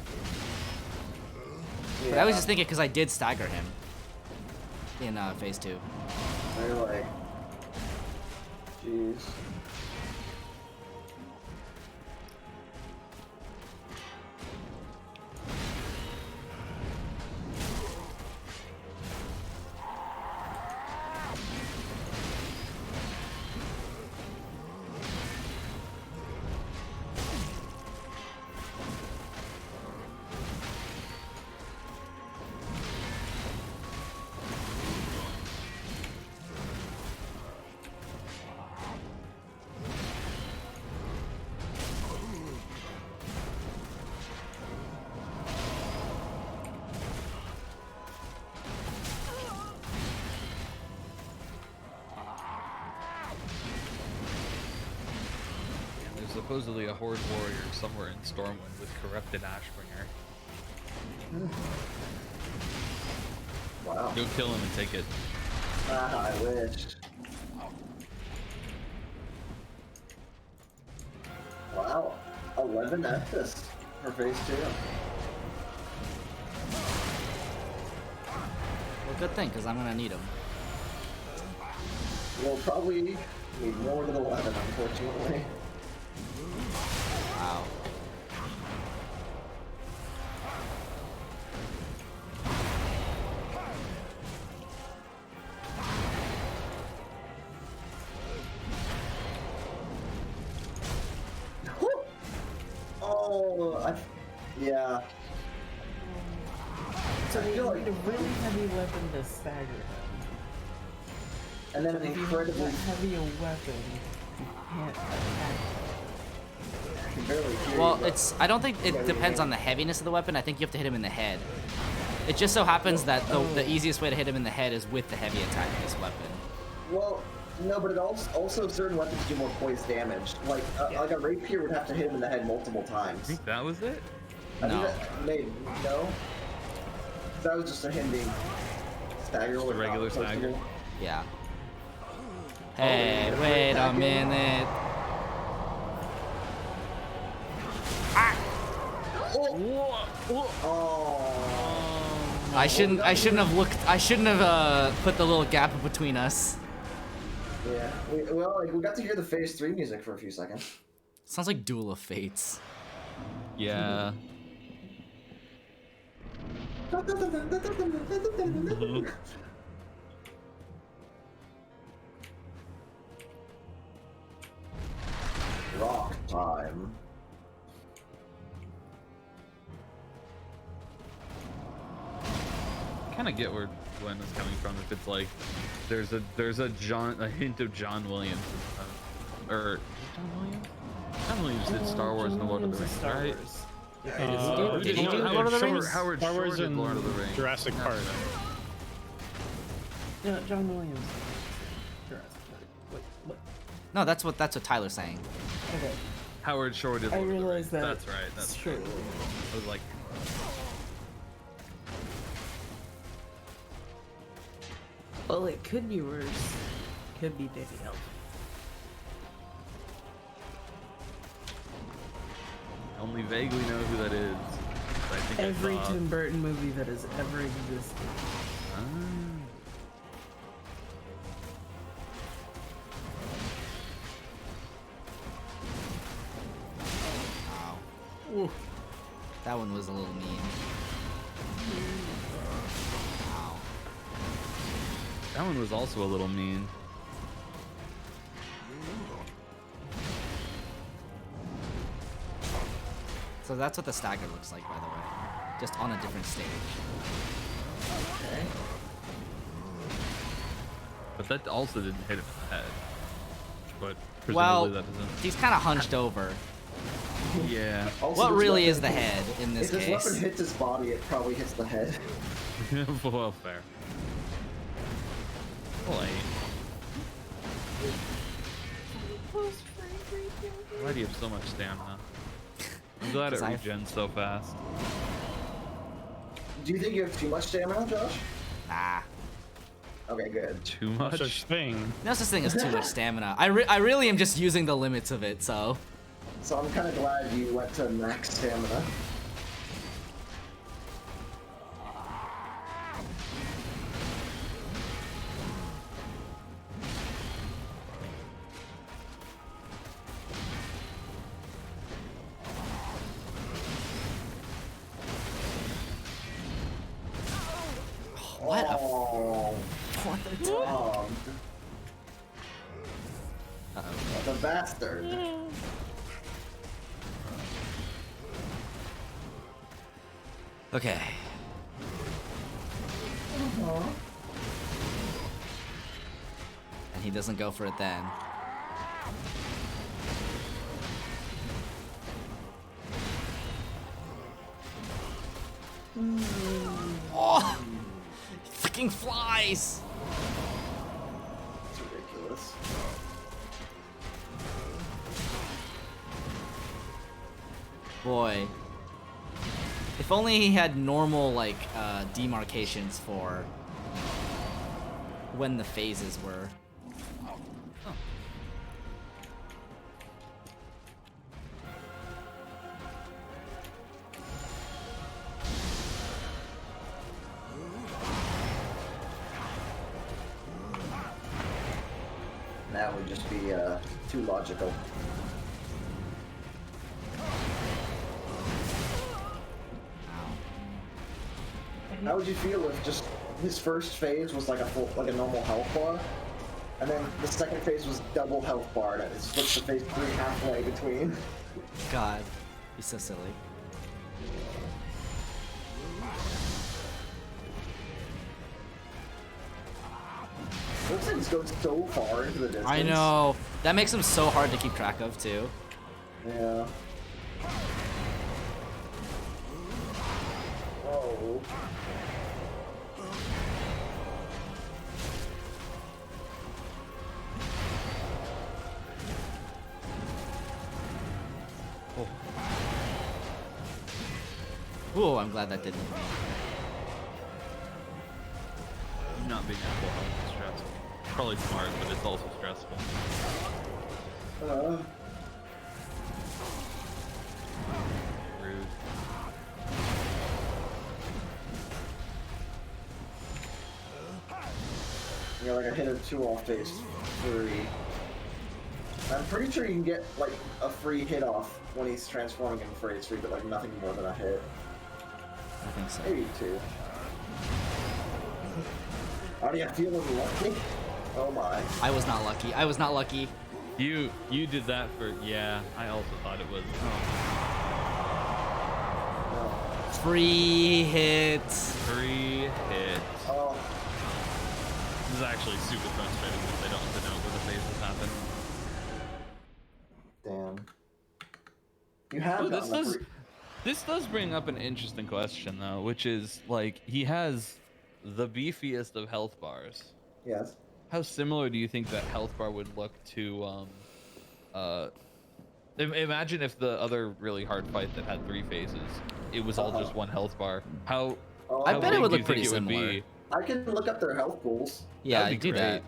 But I was just thinking because I did stagger him in phase 2. They're like, jeez. There's supposedly a horde warrior somewhere in Stormwind with corrupted Ashbringer. Wow. Go kill him and take it. Ah, I wish. Wow. 11 Estus for phase 2. Well, good thing, because I'm going to need him. We'll probably need more than 11, unfortunately. Wow. Oh, yeah. So you need a really heavy weapon to stagger him. And then But an if you incredibly have that heavy a weapon, you can't attack. I can barely hear Well, you, but- it's. I don't think it depends on the heaviness of the weapon. I think you have to hit him in the head. It just so happens that the easiest way to hit him in the head is with the heavy attack of this weapon. Well, no, but it also certain weapons do more poise damage. Like a rapier would have to hit him in the head multiple I times. think that was it? I think No. that, maybe no. That was just a him being stagger. Just a regular stagger. Yeah. Hey, wait a minute. Oh. I shouldn't have put the little gap between us. Yeah. We got to hear the phase 3 music for a few seconds. Sounds like Duel of Fates. Yeah. Rock time. I kind of get where Gwen is coming from. If it's like there's a hint of John Williams, or John Williams? John Williams did Star Wars and the Lord of the Rings, right? Did he do Lord of the Rings? Howard Star Wars Shore did and Lord of the Rings. Jurassic Park. No, John Williams. Jurassic Park. Wait, what? No, that's what Tyler's saying. Okay. Howard Shore did I Lord of the Rings. realized that. That's right. That's straight. I was like, Well, it could be worse. Could be Danny Elfman. I only vaguely know who that is. But I think I Every saw- Tim Burton movie that has ever existed. Ah. Wow. Ooh. That one was a little mean. Wow. That one was also a little mean. So that's what the stagger looks like, by the way. Just on a different stage. Okay. But that also didn't hit him in the head. But presumably Well, that doesn't. he's kind of hunched over. Yeah. Also, What this really weapon is the head in this If this case? weapon hits his body, it probably hits the head. Well, fair. Well, why do you have so much stamina? I'm glad it 'Cause regens so fast. Do you think you have too much stamina, Josh? Nah. Okay, good. Too No much? such thing. No such thing as too much stamina. I really am just using the limits of it, so. So I'm kind of glad you went to max stamina. What a Oh, Uh-oh. the bastard. Okay. And he doesn't go for it then. Oh! Freaking flies! It's ridiculous. Boy. If only he had normal, like, demarcations for when the phases were. That would just be too logical. How would you feel if just his first phase was like a normal health bar, and then the second phase was double health bar, and it switched to phase 3 halfway between? God, he's so silly. Those things go so far into the distance. I know. That makes him so hard to keep track of, too. Yeah. Oh. Ooh, I'm glad that didn't hit me. Not being at full health is stressful. Probably smart, but it's also stressful. Rude. Yeah, like a hit or two off phase 3. I'm pretty sure you can get like a free hit off when he's transforming in phase 3, but like nothing more than a hit. I think so. Maybe 2. Are you feeling lucky? Oh my. I was not lucky. I was not lucky. You did that for, yeah, I also thought it was. Free hits. Free hit. Oh. This is actually super frustrating because I don't have to know where the phases happen. Damn. You have Oh, gotten this does bring up an interesting question though, which is like he has the beefiest of health bars. Yes. How similar do you think that health bar would look to imagine if the other really hard fight that had 3 phases, it was all just one health bar. How I bet it would look big do you pretty think it would similar. be? I can look up their health pools. Yeah, That'd be do that.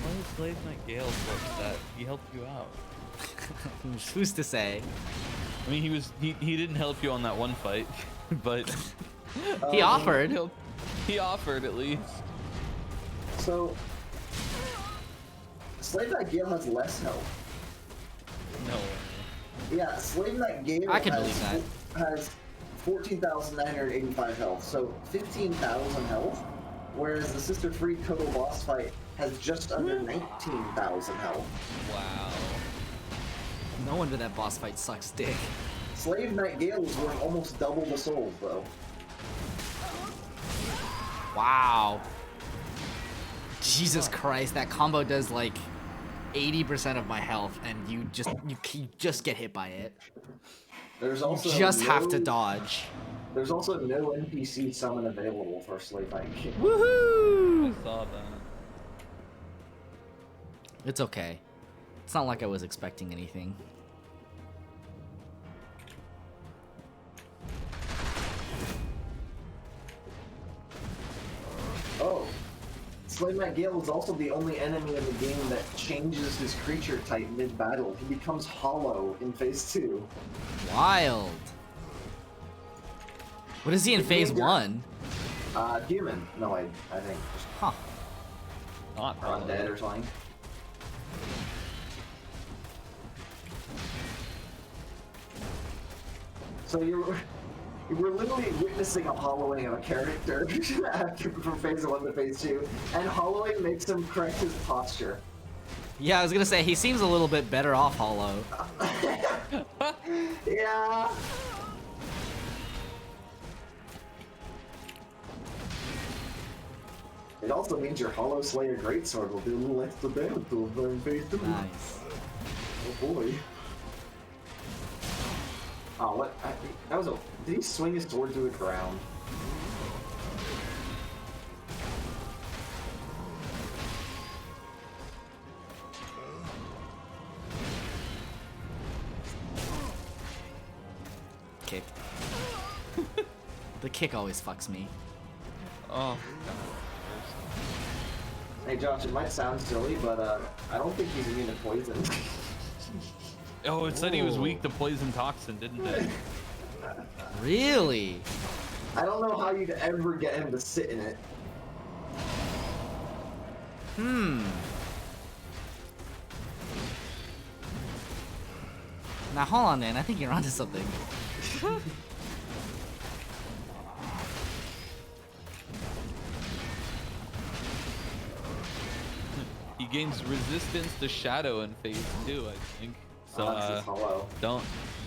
Why is Slave Knight Gale so upset? He helped you out. Who's to say? I mean, he didn't help you on that one fight, but He offered. He offered at least. So, Slave Knight Gale has less health. No. Yeah, Slave Knight Gale I can believe that. has 14,985 health, so 15,000 health, whereas the Sister Free Kodo boss fight has just under 19,000 health. Wow. No wonder that boss fight sucks dick. Slave Knight Gale is worth almost double the souls, though. Wow. Jesus Christ, that combo does like 80% of my health, and you just get hit by it. There's also you just have to dodge. There's also no NPC summon available for Slave Knight Gale. Woohoo! I saw that. It's okay. It's not like I was expecting anything. Oh. Slave Knight Gale is also the only enemy in the game that changes his creature type mid-battle. He becomes hollow in Phase 2. Wild. What is he in Phase 1? Human. No, I think. Huh. Not Undead or something. So we're literally witnessing a hollowing of a character from Phase 1 to Phase 2, and hollowing makes him correct his posture. Yeah, I was gonna say, he seems a little bit better off hollow. Yeah. It also means your Hollow Slayer Greatsword will do a little extra damage to him during Phase 2. Nice. Oh boy. Oh, what? That was a... Did he swing his sword to the ground? Kick. The kick always fucks me. Oh. Hey Josh, it might sound silly, but I don't think he's immune to poison. Oh, it said he was weak to poison toxin, didn't it? Really? I don't know how you'd ever get him to sit in it. Now hold on, man. I think you're onto something. He gains resistance to shadow in Phase 2, I think. So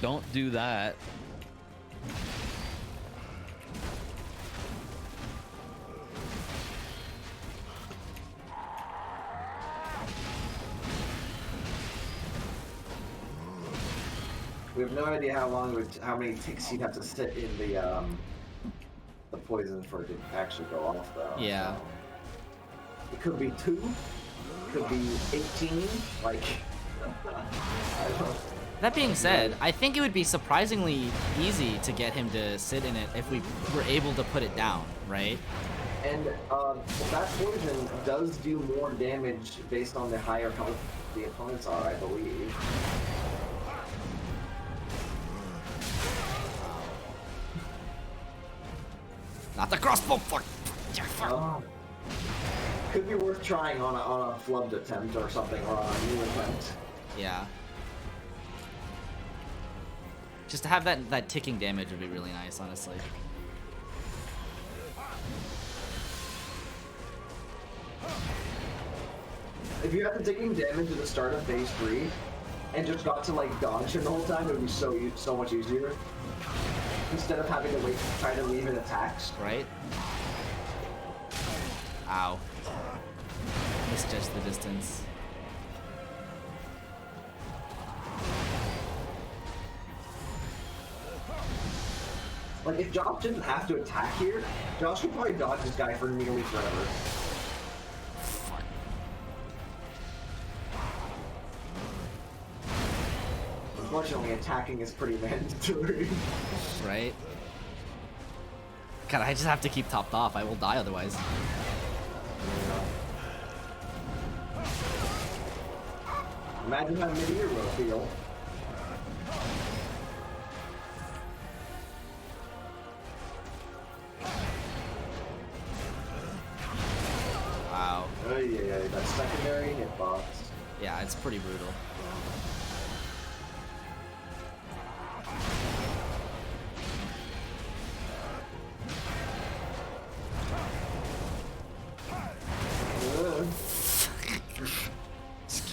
don't do that. We have no idea how many ticks you'd have to sit in the poison for it to actually go off, though. Yeah. So. It could be 2, could be 18, like. I don't know. That being said, I think it would be surprisingly easy to get him to sit in it if we were able to put it down, right? And that poison does do more damage based on the higher health the opponents are, I believe. Not the crossbow, fuck! Could be worth trying on a flubbed attempt or something, or on a new attempt. Yeah. Just to have that ticking damage would be really nice, honestly. If you had the ticking damage at the start of Phase 3, and just got to like dodge him the whole time, it would be so much easier. Instead of having to wait to try to leave it attacks. Right? Ow. Misjudged the distance. Like, if Josh didn't have to attack here, Josh could probably dodge this guy for nearly forever. Unfortunately, attacking is pretty mandatory. Right? God, I just have to keep topped off. I will die otherwise. Imagine how Midir will feel. Wow. Oh yeah, that secondary hitbox. Yeah, it's pretty brutal.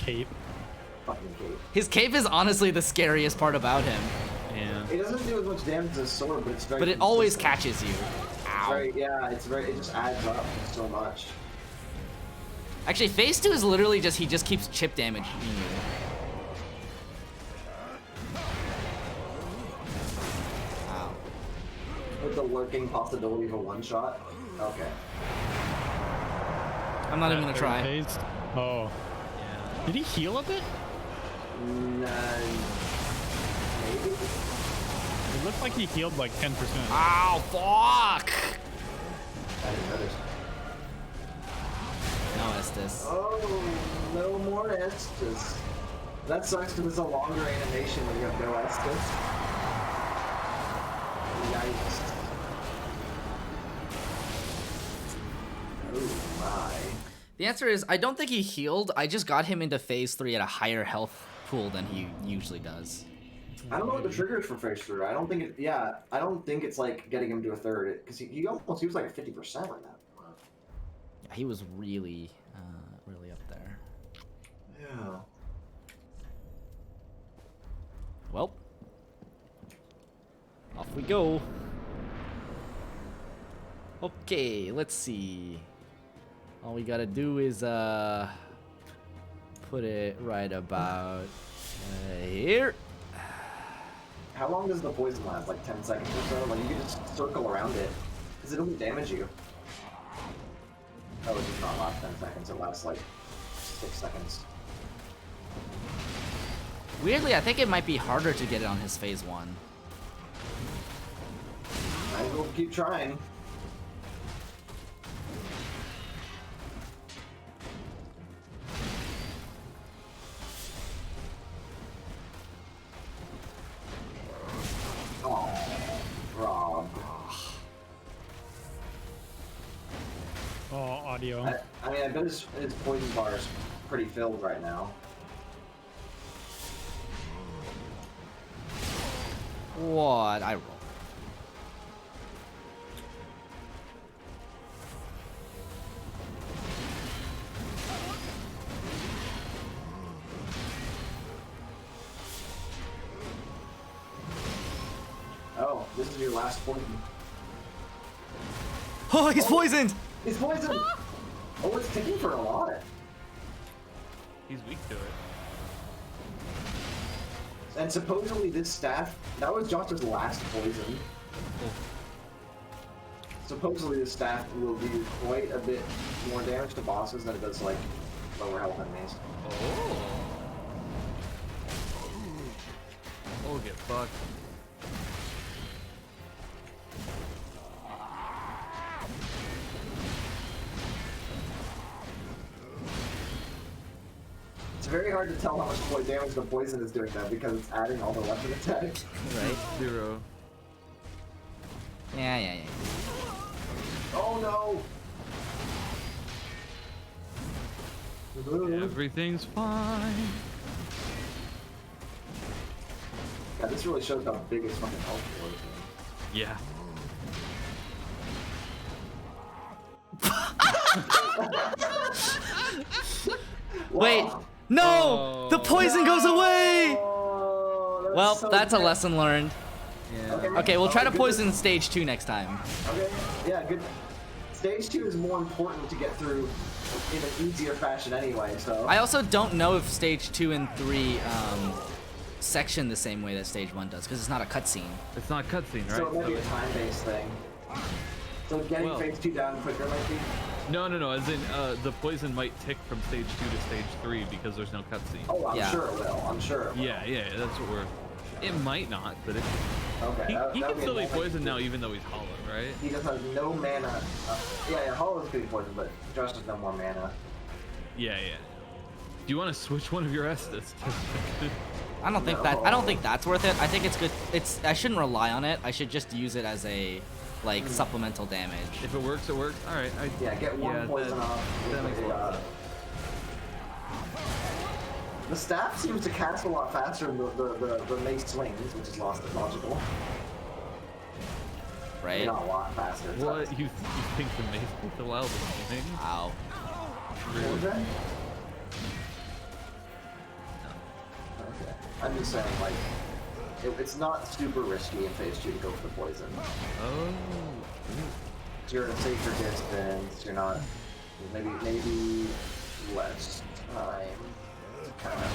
cape. Fucking cape. His cape is honestly the scariest part about him. Yeah. It doesn't do as much damage as his sword, but it's very. But it always consistent. catches you. It's Ow. very, yeah, it's very. It just adds up so much. Actually, phase 2 is literally just he just keeps chip damaging you. Wow. With the lurking possibility of a one shot. Okay. I'm not even gonna try. Phase? Oh. Yeah. Did he heal a bit? Maybe. It looked like he healed like 10%. Ow, fuck! I didn't notice. No Estus. Oh, no more Estus. That sucks because it's a longer animation when you have no Estus. Yikes. Oh my. The answer is I don't think he healed. I just got him into phase 3 at a higher health pool than he usually does. I don't know what the trigger is for phase 3. I don't think it. Yeah, I don't think it's like getting him to a third because he was like at 50% right now. Yeah, he was really, really up there. Yeah. Well, off we go. Okay, let's see. All we gotta do is put it right about here. How long does the poison last? Like 10 seconds or so? Like you can just circle around it because it doesn't damage you. Oh, it does not last 10 seconds. It lasts like 6 seconds. Weirdly, I think it might be harder to get it on his phase 1. Might as well keep trying. Oh, Rob. Oh, audio. I mean, I bet his poison bar is pretty filled right now. What? I roll. Oh, this is your last poison. Oh, he's poisoned! He's poisoned! Oh, it's ticking for a lot. He's weak to it. And supposedly this staff, that was Josh's last poison. Supposedly this staff will do quite a bit more damage to bosses than it does like lower health enemies. Oh. Oh, get fucked. It's very hard to tell how much more damage the poison is doing though because it's adding all the weapon attacks. Right? 0. Yeah. Oh no! Everything's fine. Yeah, this really shows how big his fucking health was. Yeah. Wait, no! Oh. The poison goes away! Oh, Well, so that's a bad. lesson learned. Yeah. Okay, we'll try to good. poison stage 2 next time. Okay, yeah, good. Stage 2 is more important to get through in an easier fashion anyway, so. I also don't know if stage 2 and 3 section the same way that stage 1 does, because it's not a cutscene. It's not cutscene, right? So it might be a time-based thing. So getting Well- phase 2 down quicker might be. No, as in the poison might tick from stage 2 to stage 3 because there's no cutscene. Oh, I'm Yeah. sure it will. I'm sure it will. Yeah, that's what we're. It might not, but it. Okay. He that can would be still be annoying. poisoned now, even though he's hollow, right? He just has no mana. Yeah, Hollow's could be poisoned, but Josh has no more mana. Yeah. Do you want to switch one of your Estus? I don't think that. I don't think that's worth it. I think it's good. I shouldn't rely on it. I should just use it as a like supplemental damage. If it works, it works. All right. Yeah, get one poison off. That makes a lot of sense. The staff seems to cast a lot faster than the mace swings, which is logical. Right? Not a lot faster. it's What not- you think the mace takes a while to swing? Ow. What was that? I'm just saying, like, it's not super risky in phase 2 to go for the poison. Oh. You're at a safer distance. You're not. Maybe less time. Kind of.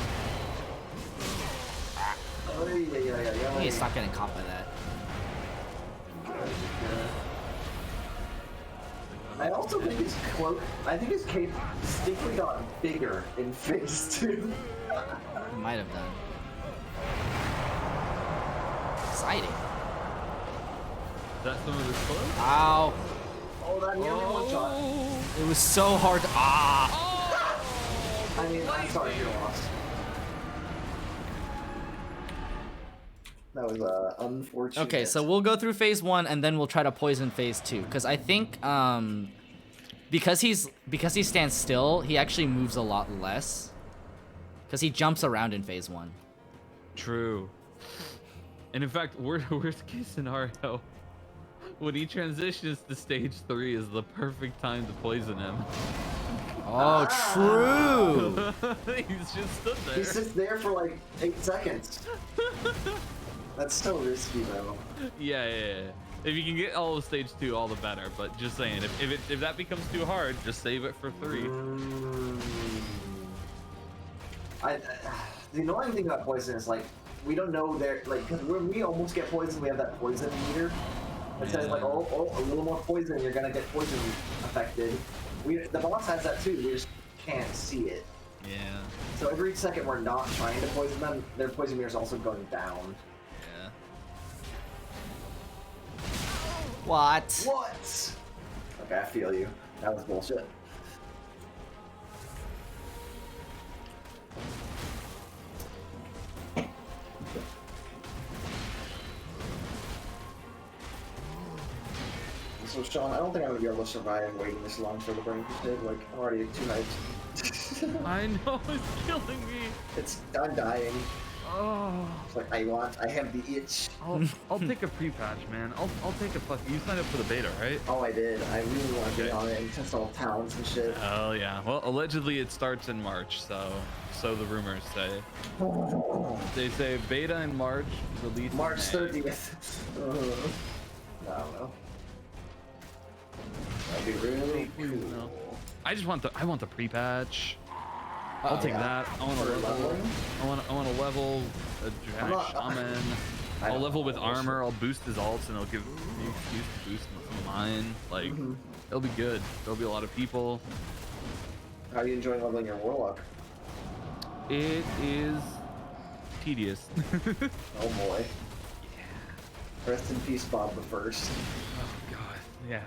Oh, yeah. You need to stop getting caught by that. I also think his cloak. I think his cape distinctly got bigger in phase 2. It might have done. Exciting. Is that some of his clothes? Ow. Oh, that nearly one shot. It was so hard to. Ah. I mean, I'm sorry you lost. That was unfortunate. Okay, so we'll go through phase 1 and then we'll try to poison phase 2. Because I think because he stands still, he actually moves a lot less. Because he jumps around in phase 1. True. And in fact, worst case scenario, when he transitions to stage 3 is the perfect time to poison him. Oh, true. He's just stood there. He sits there for like 8 seconds. That's so risky, though. Yeah. If you can get all of stage 2, all the better. But just saying, if that becomes too hard, just save it for 3. The annoying thing about poison is like we don't know because when we almost get poisoned, we have that poison meter. It says like, oh, a little more poison, you're gonna get poison affected. The boss has that too. We just can't see it. Yeah. So every second we're not trying to poison them, their poison meter is also going down. Yeah. What? Okay, I feel you. That was bullshit. So Sean, I don't think I'm gonna be able to survive waiting this long for the Burning Crusade. Like, I'm already at 2 nights. I know, it's killing me. I'm dying. Oh. It's like, I have the itch. I'll take a pre-patch, man. I'll take a you signed up for the beta, right? Oh, I did. I really want to get on it and test all towns and shit. Oh yeah. Well, allegedly it starts in March, so the rumors say. They say beta in March, release March in May. 30th. I don't know. That'd be really cool. I want the pre-patch. I'll take that. I want to level. I want to level a Drag Shaman. I'll level with armor. I'll boost his ults, and I'll give me excuse to boost some of mine. Like, it'll be good. There'll be a lot of people. How are you enjoying leveling your Warlock? It is tedious. Oh boy. Rest in peace, Bob the First. Oh god. Yeah.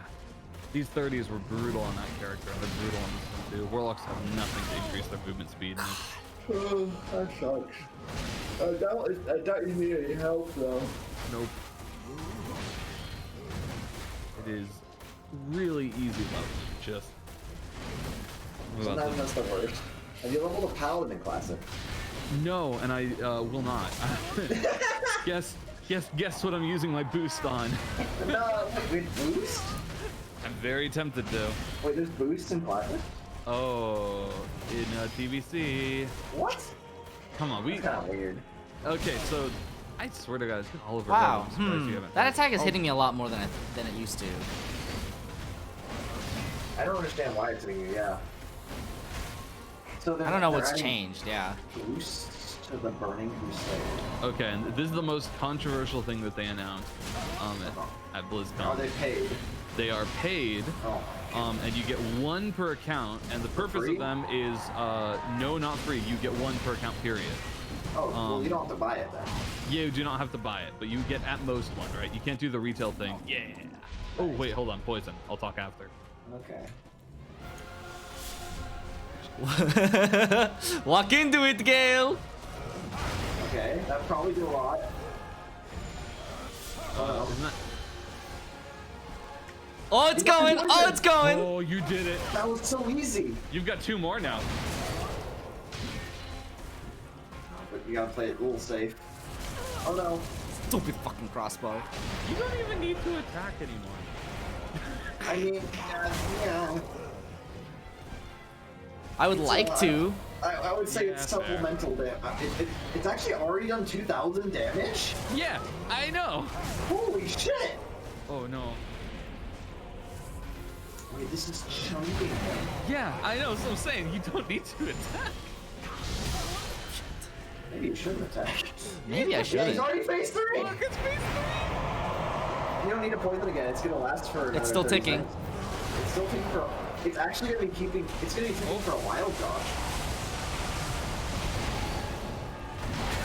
These 30s were brutal on that character. They're brutal on this one too. Warlocks have nothing to increase their movement speed. Oh, that sucks. I doubt you need any help though. Nope. It is really easy level. Just. Sometimes that's the worst. Have you leveled a Paladin Classic? No, and I will not. Guess what I'm using my boost on. No, wait, boost? I'm very tempted to. Wait, there's boost in Classic? Oh, in TBC. What? Come on, That's kind of weird. Okay, so I swear to God, it's been all over. Wow. I'm surprised you haven't That heard. attack is hitting me a lot more than it used to. I don't understand why it's hitting you. Yeah. So I don't know what's changed. Yeah. Boost to the Burning Crusade. Okay, and this is the most controversial thing that they announced at BlizzCon. Are they paid? They are paid, Oh. and you get 1 per account, and the purpose Free? of them is, no, not free, you get 1 per account, period. Oh, well, you don't have to buy it then. You do not have to buy it, but you get at most 1, right? You can't do the retail thing. Yeah. Oh, wait, hold on, poison. I'll talk after. Okay. Walk into it, Gale! Okay, that would probably do a lot. Isn't that... Oh, it's going! Oh, it's going! Oh, you did it. That was so easy. You've got 2 more now. But you gotta play it rule safe. Oh no. Stupid fucking crossbow. You don't even need to attack anymore. I mean, yeah. I would like to. I would say it's Yeah, fair. supplemental damage. It's actually already done 2,000 damage? Yeah, I know. Holy shit! Oh no. Wait, this is chunking him. Yeah, I know. So I'm saying you don't need to attack. Maybe you shouldn't attack. Maybe I Yeah, shouldn't. he's already phase 3! Look, it's phase 3. You don't need to poison again. It's gonna last for another It's still 30 ticking. seconds. It's still ticking for. It's actually gonna be keeping. It's gonna be ticking for a while, Josh.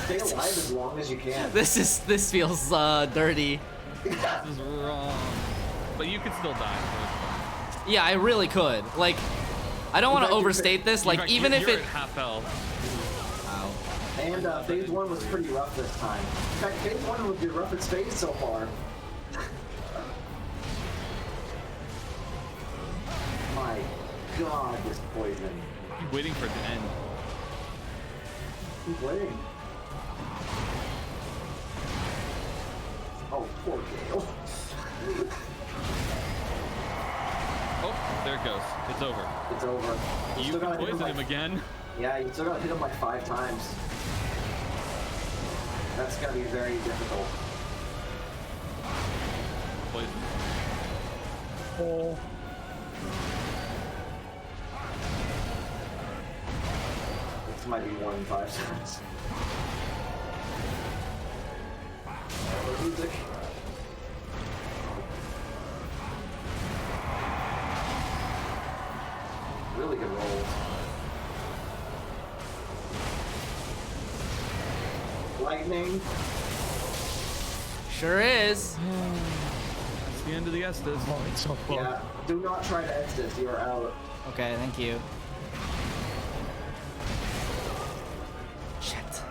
Stay alive as long as you can. This feels dirty. This is wrong. But you could still die. Yeah, I really could. Like, I don't want to overstate this. Like, even if you're it. at half health. Ow. And phase 1 was pretty rough this time. In fact, phase 1 was the roughest phase so far. My God, this poison. Keep waiting for it to end. Keep waiting. Oh, poor Gale. Oh, there it goes. It's over. It's over. You still can gotta hit poison like- him again. Yeah, you still gotta hit him like 5 times. That's gonna be very difficult. Poison. Oh. This might be more than 5 times. The music. Really good rolls. Lightning. Sure is. That's the end of the Estes. Oh, it's so close. Yeah, do not try to exit. You are out. Okay, thank you. Shit.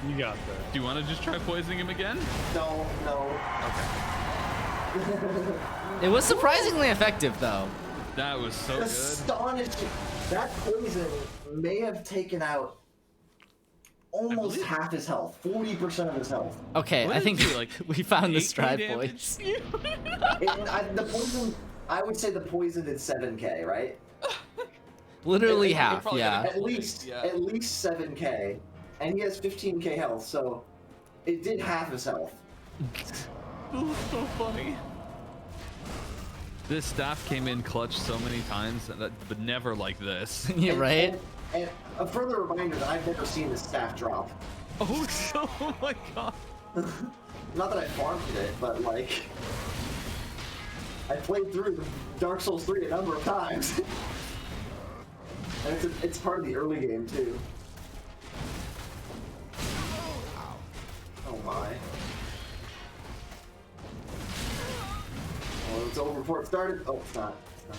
You got this. Do you want to just try poisoning him again? No. It was surprisingly effective, though. That was so good. Astonishing. That poison may have taken out almost half his health, 40% of his health. Okay, What I did think it do, like, we found the 8K stride damage? points. The poison, I would say the poison did 7k, right? Literally It half, probably yeah. got At least, yeah. at least 7k, and he has 15k health, so it did half his health. So funny. This staff came in clutch so many times, but never like this. Yeah, right? And a further reminder that I've never seen this staff drop. Oh, so, oh my god. Not that I farmed it, but like, I played through Dark Souls 3 a number of times. And it's part of the early game too. Oh my. Oh, it's over before it started. Oh, it's not. It's not.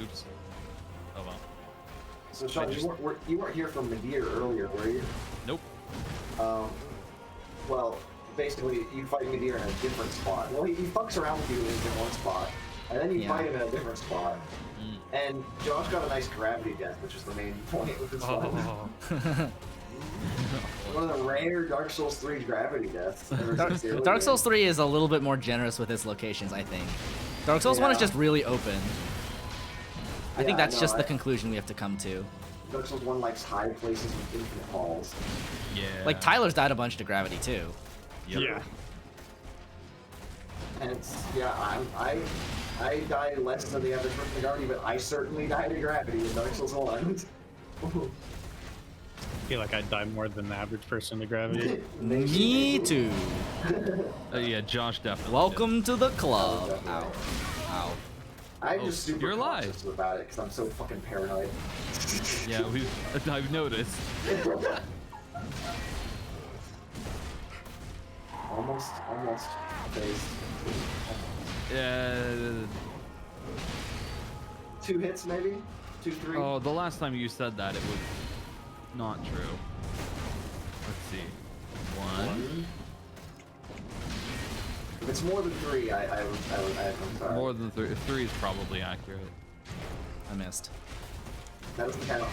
Oops. Oh well. So Sean, you weren't here from Nadir earlier, were you? Nope. Well, basically, you fight Nadir in a different spot. Well, he fucks around with you in one spot, and then you fight him in a different spot. And Josh got a nice gravity death, which is the main point with this one. One of the rare Dark Souls 3 gravity deaths. ever since the early Dark game. Souls 3 is a little bit more generous with its locations, I think. Dark Souls 1 is Yeah. just really open. I think Yeah, that's no, just the conclusion we have to come to. Dark Souls 1 likes high places with infinite halls. Yeah. Like, Tyler's died a bunch to gravity, too. Yep. Yeah. And it's, yeah, I die less than the average person to gravity, but I certainly die to gravity in Dark Souls 1. I feel like I'd die more than the average person to gravity. Me too. Yeah, Josh definitely. Welcome to the club. Ow. Ow. I'm Oh, just super you're alive. cautious about it because I'm so fucking paranoid. Did. Yeah, I've noticed. almost phased. Yeah. 2 hits maybe? 2, 3? Oh, the last time you said that, it was not true. Let's see. 1. If it's more than 3, I'm sorry. More than 3. 3 is probably accurate. I missed. That doesn't count.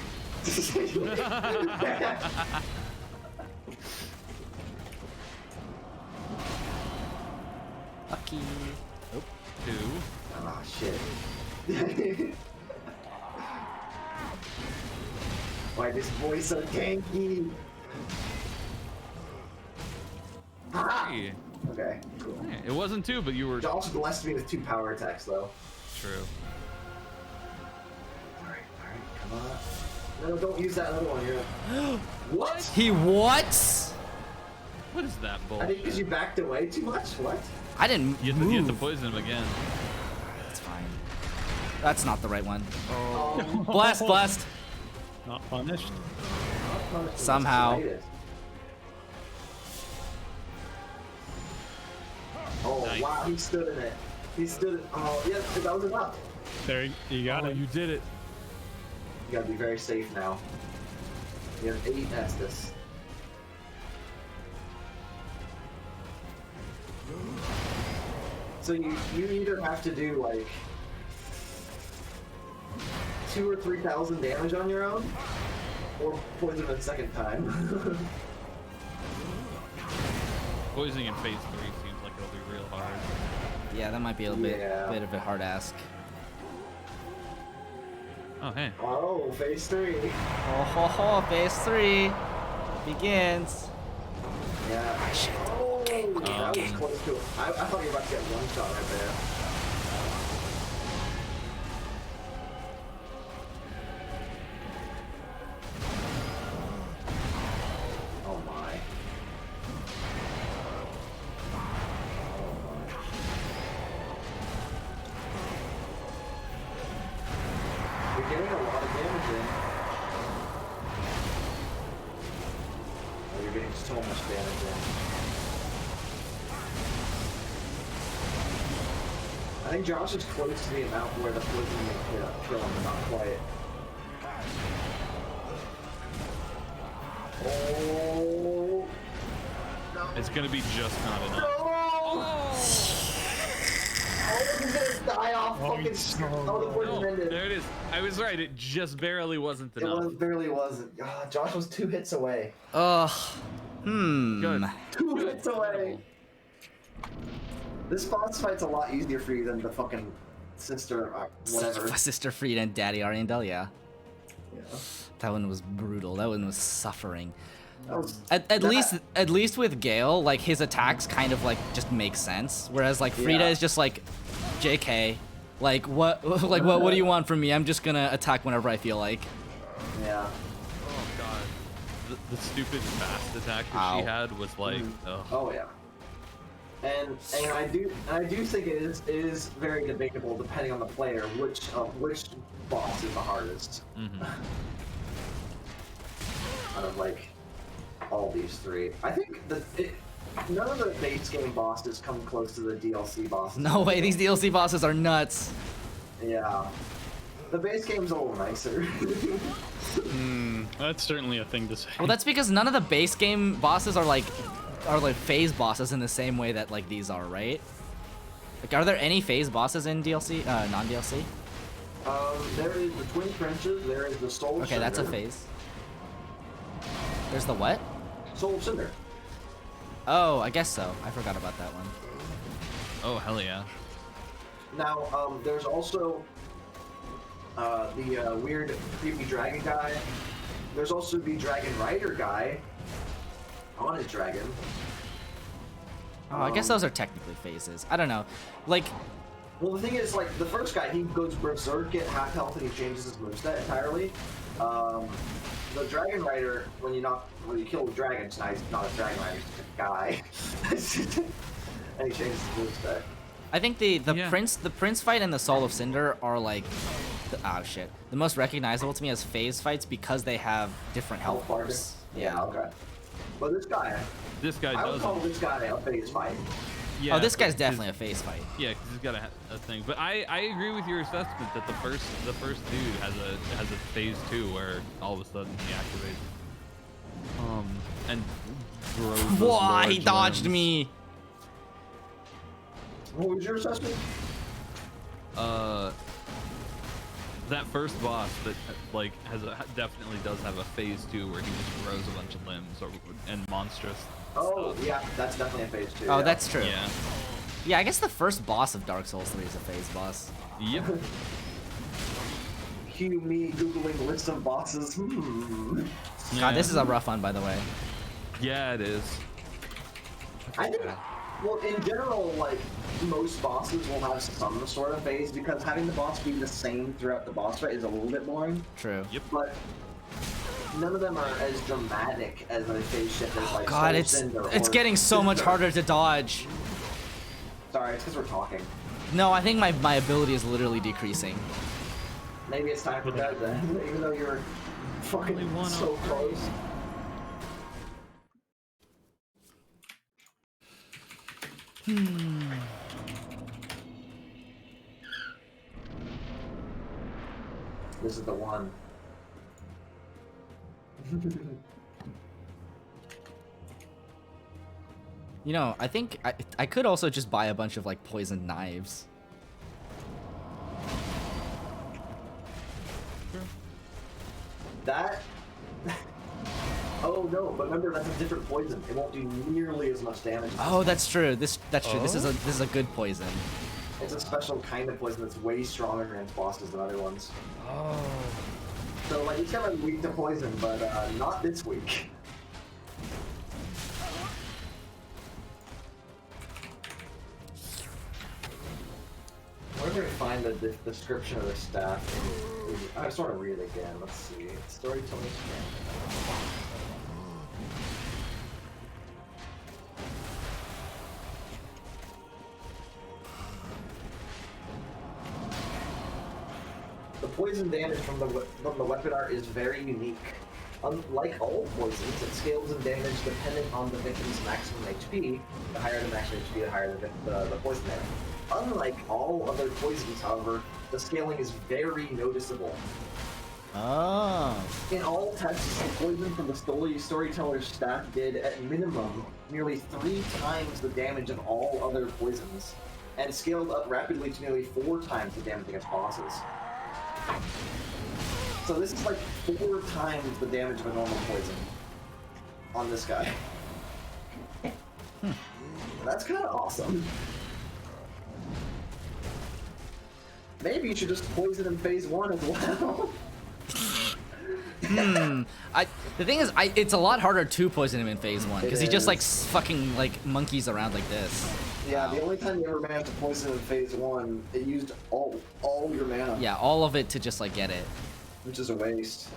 Lucky. Oh. 2. Ah, shit. Why this boy so tanky? Ah! 3. Okay, cool. Yeah, it wasn't 2, but you were. Josh blessed me with 2 power attacks, though. True. Alright, come on. No, don't use that other one. You're what? He what? What is that I bullshit? think because you backed away too much. What? I didn't You move. have to poison him again. That's fine. That's not the right one. Oh. Blessed, blessed. Not punished. Somehow. Oh Nice. wow, he stood in it. He stood in. Oh yeah, that was enough. There, you got it. You did it. You gotta be very safe now. You have 8 Estus. So you either have to do like 2,000 or 3,000 damage on your own, or poison a second time. Poisoning in phase 3 seems like it'll be real hard. Yeah, that might be a bit of a hard ask. Oh, hey. Oh, phase 3. Oh ho ho, phase 3 begins. Yeah. Shit. Oh, that was close to it. I thought you were about to get one shot right there. Oh my. You're getting a lot of damage in. Oh, you're getting so much damage in. I think Josh is close to the amount where the poison may kill him, but not quite. Oh. No. It's gonna be just not enough. Oh, he's gonna die off fucking. Oh, the poison ended. There it is. I was right. It just barely wasn't It enough. barely wasn't. Oh, Josh was 2 hits away. Ugh. Good. 2 hits away. This boss fight's a lot easier for you than the fucking sister, whatever. Sister Frieda and Daddy Ariandel, yeah. Yeah. That one was brutal. That one was suffering. That was, At least with Gale, like his attacks kind of like just make sense. Whereas like Frieda is just like, JK, like what do you want from me? I'm just gonna attack whenever I feel like. Yeah. Oh god. The stupid fast attack that she had was like, ugh. Oh yeah. And I do think it is very debatable depending on the player which boss is the hardest. Out of like all these 3, I think none of the base game bosses come close to the DLC bosses. No way, these DLC bosses are nuts. Yeah, the base game's a little nicer. That's certainly a thing to say. Well, that's because none of the base game bosses are like phase bosses in the same way that like these are, right? Like, are there any phase bosses in DLC, non-DLC? There is the Twin Princes. There is the Soul. Okay, Cinder. that's a phase. There's the what? Soul Cinder. Oh, I guess so. I forgot about that one. Oh hell yeah. Now, there's also the weird creepy dragon guy. There's also the Dragon Rider guy on his dragon. Oh, I guess those are technically phases. I don't know. Like, well, the thing is, like, the first guy, he goes berserk at half health and he changes his moveset entirely. The Dragon Rider, when you kill the dragon, it's not, he's not a Dragon Rider, he's just a guy. And he changes his moveset. I think the prince fight and the Soul of Cinder are like, the most recognizable to me as phase fights because they have different health bars. Yeah, okay. But this guy I would call this guy a phase fight. Yeah, oh, this guy's definitely a phase fight. Yeah, because he's got a thing. But I agree with your assessment that the first dude has a phase 2 where all of a sudden he activates. And grows. Whoa, he dodged limbs. me. What was your assessment? that first boss that like definitely does have a phase 2 where he just grows a bunch of limbs and monstrous. Oh, yeah, that's definitely a phase 2. Oh, yeah. that's true. Yeah. Yeah, I guess the first boss of Dark Souls 3 is a phase boss. Yep. Cue me googling list of bosses. God, this is a rough one, by the way. Yeah, it is. I think, well, in general, like, most bosses will have some sort of phase because having the boss be the same throughout the boss fight is a little bit boring. True. Yep. But none of them are as dramatic as a phase shift as like God, it's getting so much harder to dodge. Sorry, it's because we're talking. No, I think my ability is literally decreasing. Maybe it's time for bed then, even though you're fucking so close. This is the one. You know, I think I could also just buy a bunch of like poisoned knives. That. Oh no! But remember, that's a different poison. It won't do nearly as much damage. Oh, that's true. That's true. This is a good poison. It's a special kind of poison that's way stronger against bosses than other ones. Oh. So like, it's kind of weak to poison, but not this week. Where do I find the description of the staff? I just want to read it again. Let's see. Storytelling strength. The poison damage from the weapon art is very unique. Unlike all poisons, it scales in damage dependent on the victim's maximum HP. The higher the maximum HP, the higher the poison damage. Unlike all other poisons, however, the scaling is very noticeable. Oh. In all tests, the poison from the Storyteller's staff did, at minimum, nearly 3 times the damage of all other poisons, and scaled up rapidly to nearly 4 times the damage against bosses. So this is like 4 times the damage of a normal poison on this guy. That's kind of awesome. Maybe you should just poison in phase 1 as well. The thing is, it's a lot harder to poison him in phase 1 because he just like fucking like monkeys around like this. Yeah, the only time you ever managed to poison in phase 1, it used all your mana. Yeah, all of it to just like get it. Which is a waste.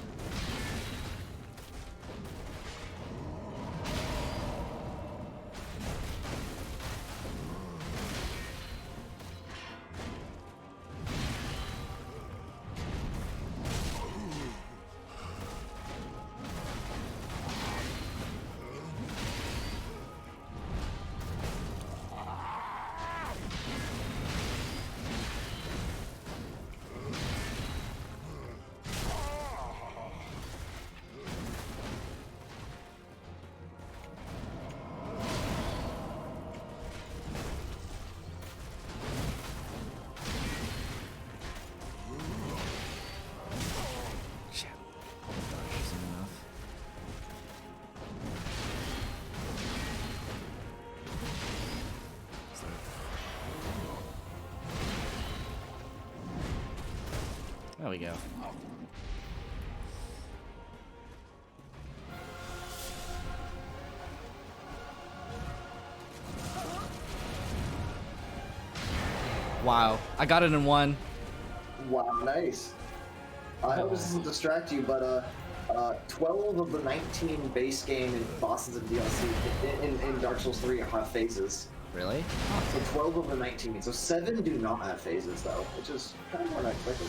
There we go. Wow, I got it in 1. Wow, nice. I hope this doesn't distract you, but 12 of the 19 base game and bosses and DLC in Dark Souls 3 have phases. Really? So 12 of the 19. So 7 do not have phases, though, which is kind of more unexpected.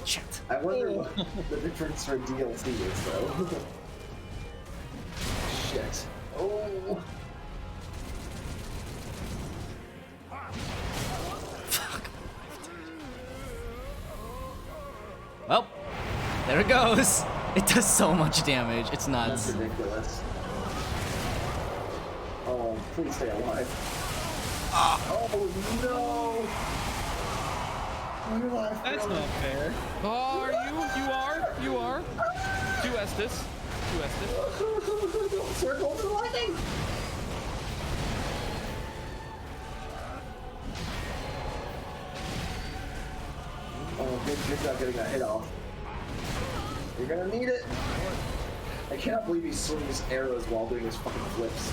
Shit. I wonder what the difference for DLC is, though. Shit. Oh. Well, there it goes. It does so much damage. It's nuts. That's ridiculous. Oh, please stay alive. Oh no! Why did I That's fail? not fair. Oh, are you? You are. 2 Estus. 2 Estus. Don't circle the lightning! Oh, good job getting that hit off. You're gonna need it. I cannot believe he swings arrows while doing his fucking flips.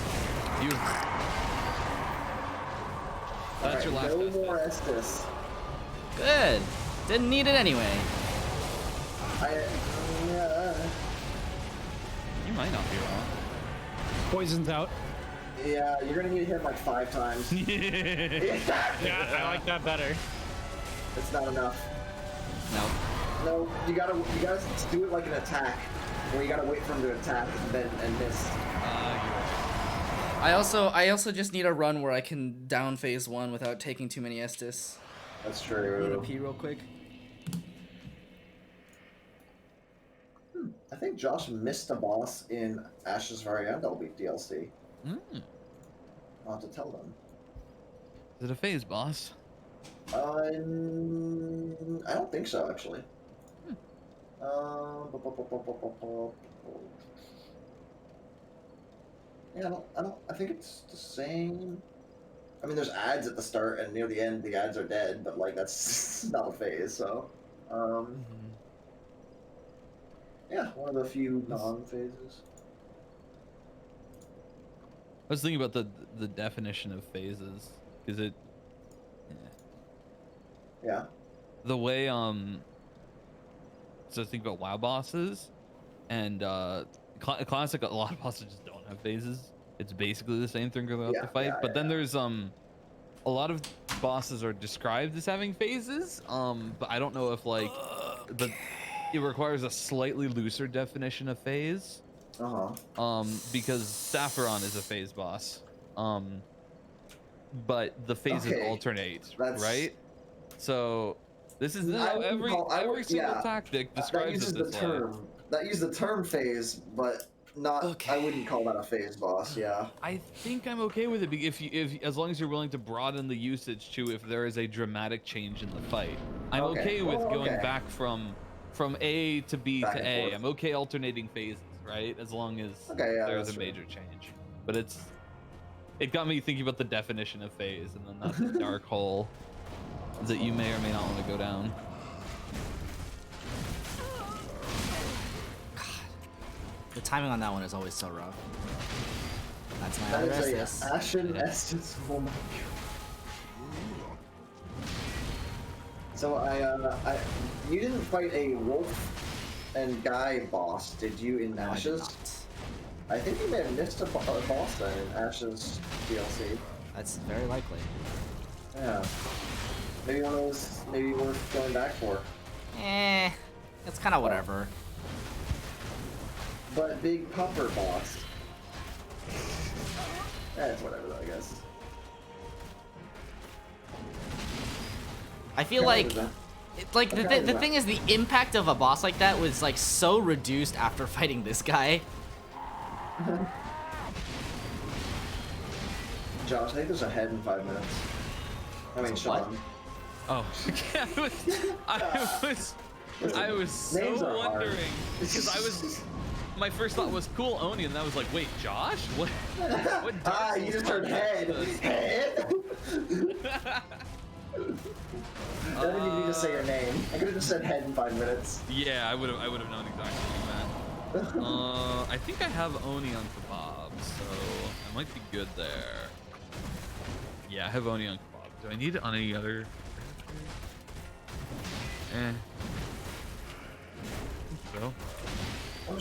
That's your last No Estus. more Estus. Good. Didn't need it anyway. You might not be wrong. Poison's out. Yeah, you're gonna need to hit him like 5 times. Yeah, I like that better. It's not enough. No. No, you gotta do it like an attack, where you gotta wait for him to attack and miss. I also just need a run where I can down phase 1 without taking too many Estus. That's I'm gonna true. pee real quick. I think Josh missed a boss in Ashes Variandal DLC. I'll have to tell them. Is it a phase boss? I don't think so, actually. Yeah, I think it's the same. I mean, there's ads at the start, and near the end, the ads are dead, but, like, that's not a phase, so. Yeah, one of the few non-phases. I was thinking about the definition of phases, because it. Yeah. The way so think about WoW bosses, and classic. A lot of bosses just don't have phases. It's basically the same thing throughout the fight. But then there's a lot of bosses are described as having phases. But I don't know if like it requires a slightly looser definition of phase. Because Sapphiron is a phase boss. But the phases alternate, right? So this is how every single tactic describes it this way. That uses the term phase, but not. I wouldn't call that a phase boss. Yeah. I think I'm okay with it if as long as you're willing to broaden the usage to if there is a dramatic change in the fight. I'm okay with going back from A to B to A. I'm okay alternating phases, right? As long as there's a major change. But it got me thinking about the definition of phase, and then that's the dark hole that you may or may not want to go down. The timing on that one is always so rough. That's my That other is Estus. a Ashen Estus. Oh my god. So you didn't fight a wolf and guy boss, did you, in Ashes? I think you may have missed a boss then in Ashes DLC. That's very likely. Yeah. Maybe one of those, maybe worth going back for. It's kind of whatever. But big pumper boss. That's whatever though, I guess. I feel like, the thing is, the impact of a boss like that was like so reduced after fighting this guy. Josh, I think there's a head in 5 minutes. I mean, Sean. Oh, I was so wondering because my first thought was cool Oni, and I was like, wait, Josh? What? What? You just heard head. Head. I didn't even need to say your name. I could have just said head in 5 minutes. Yeah, I would have known exactly what you meant. I think I have Oni on kebab, so I might be good there. Yeah, I have Oni on kebab. Do I need it on any other? So.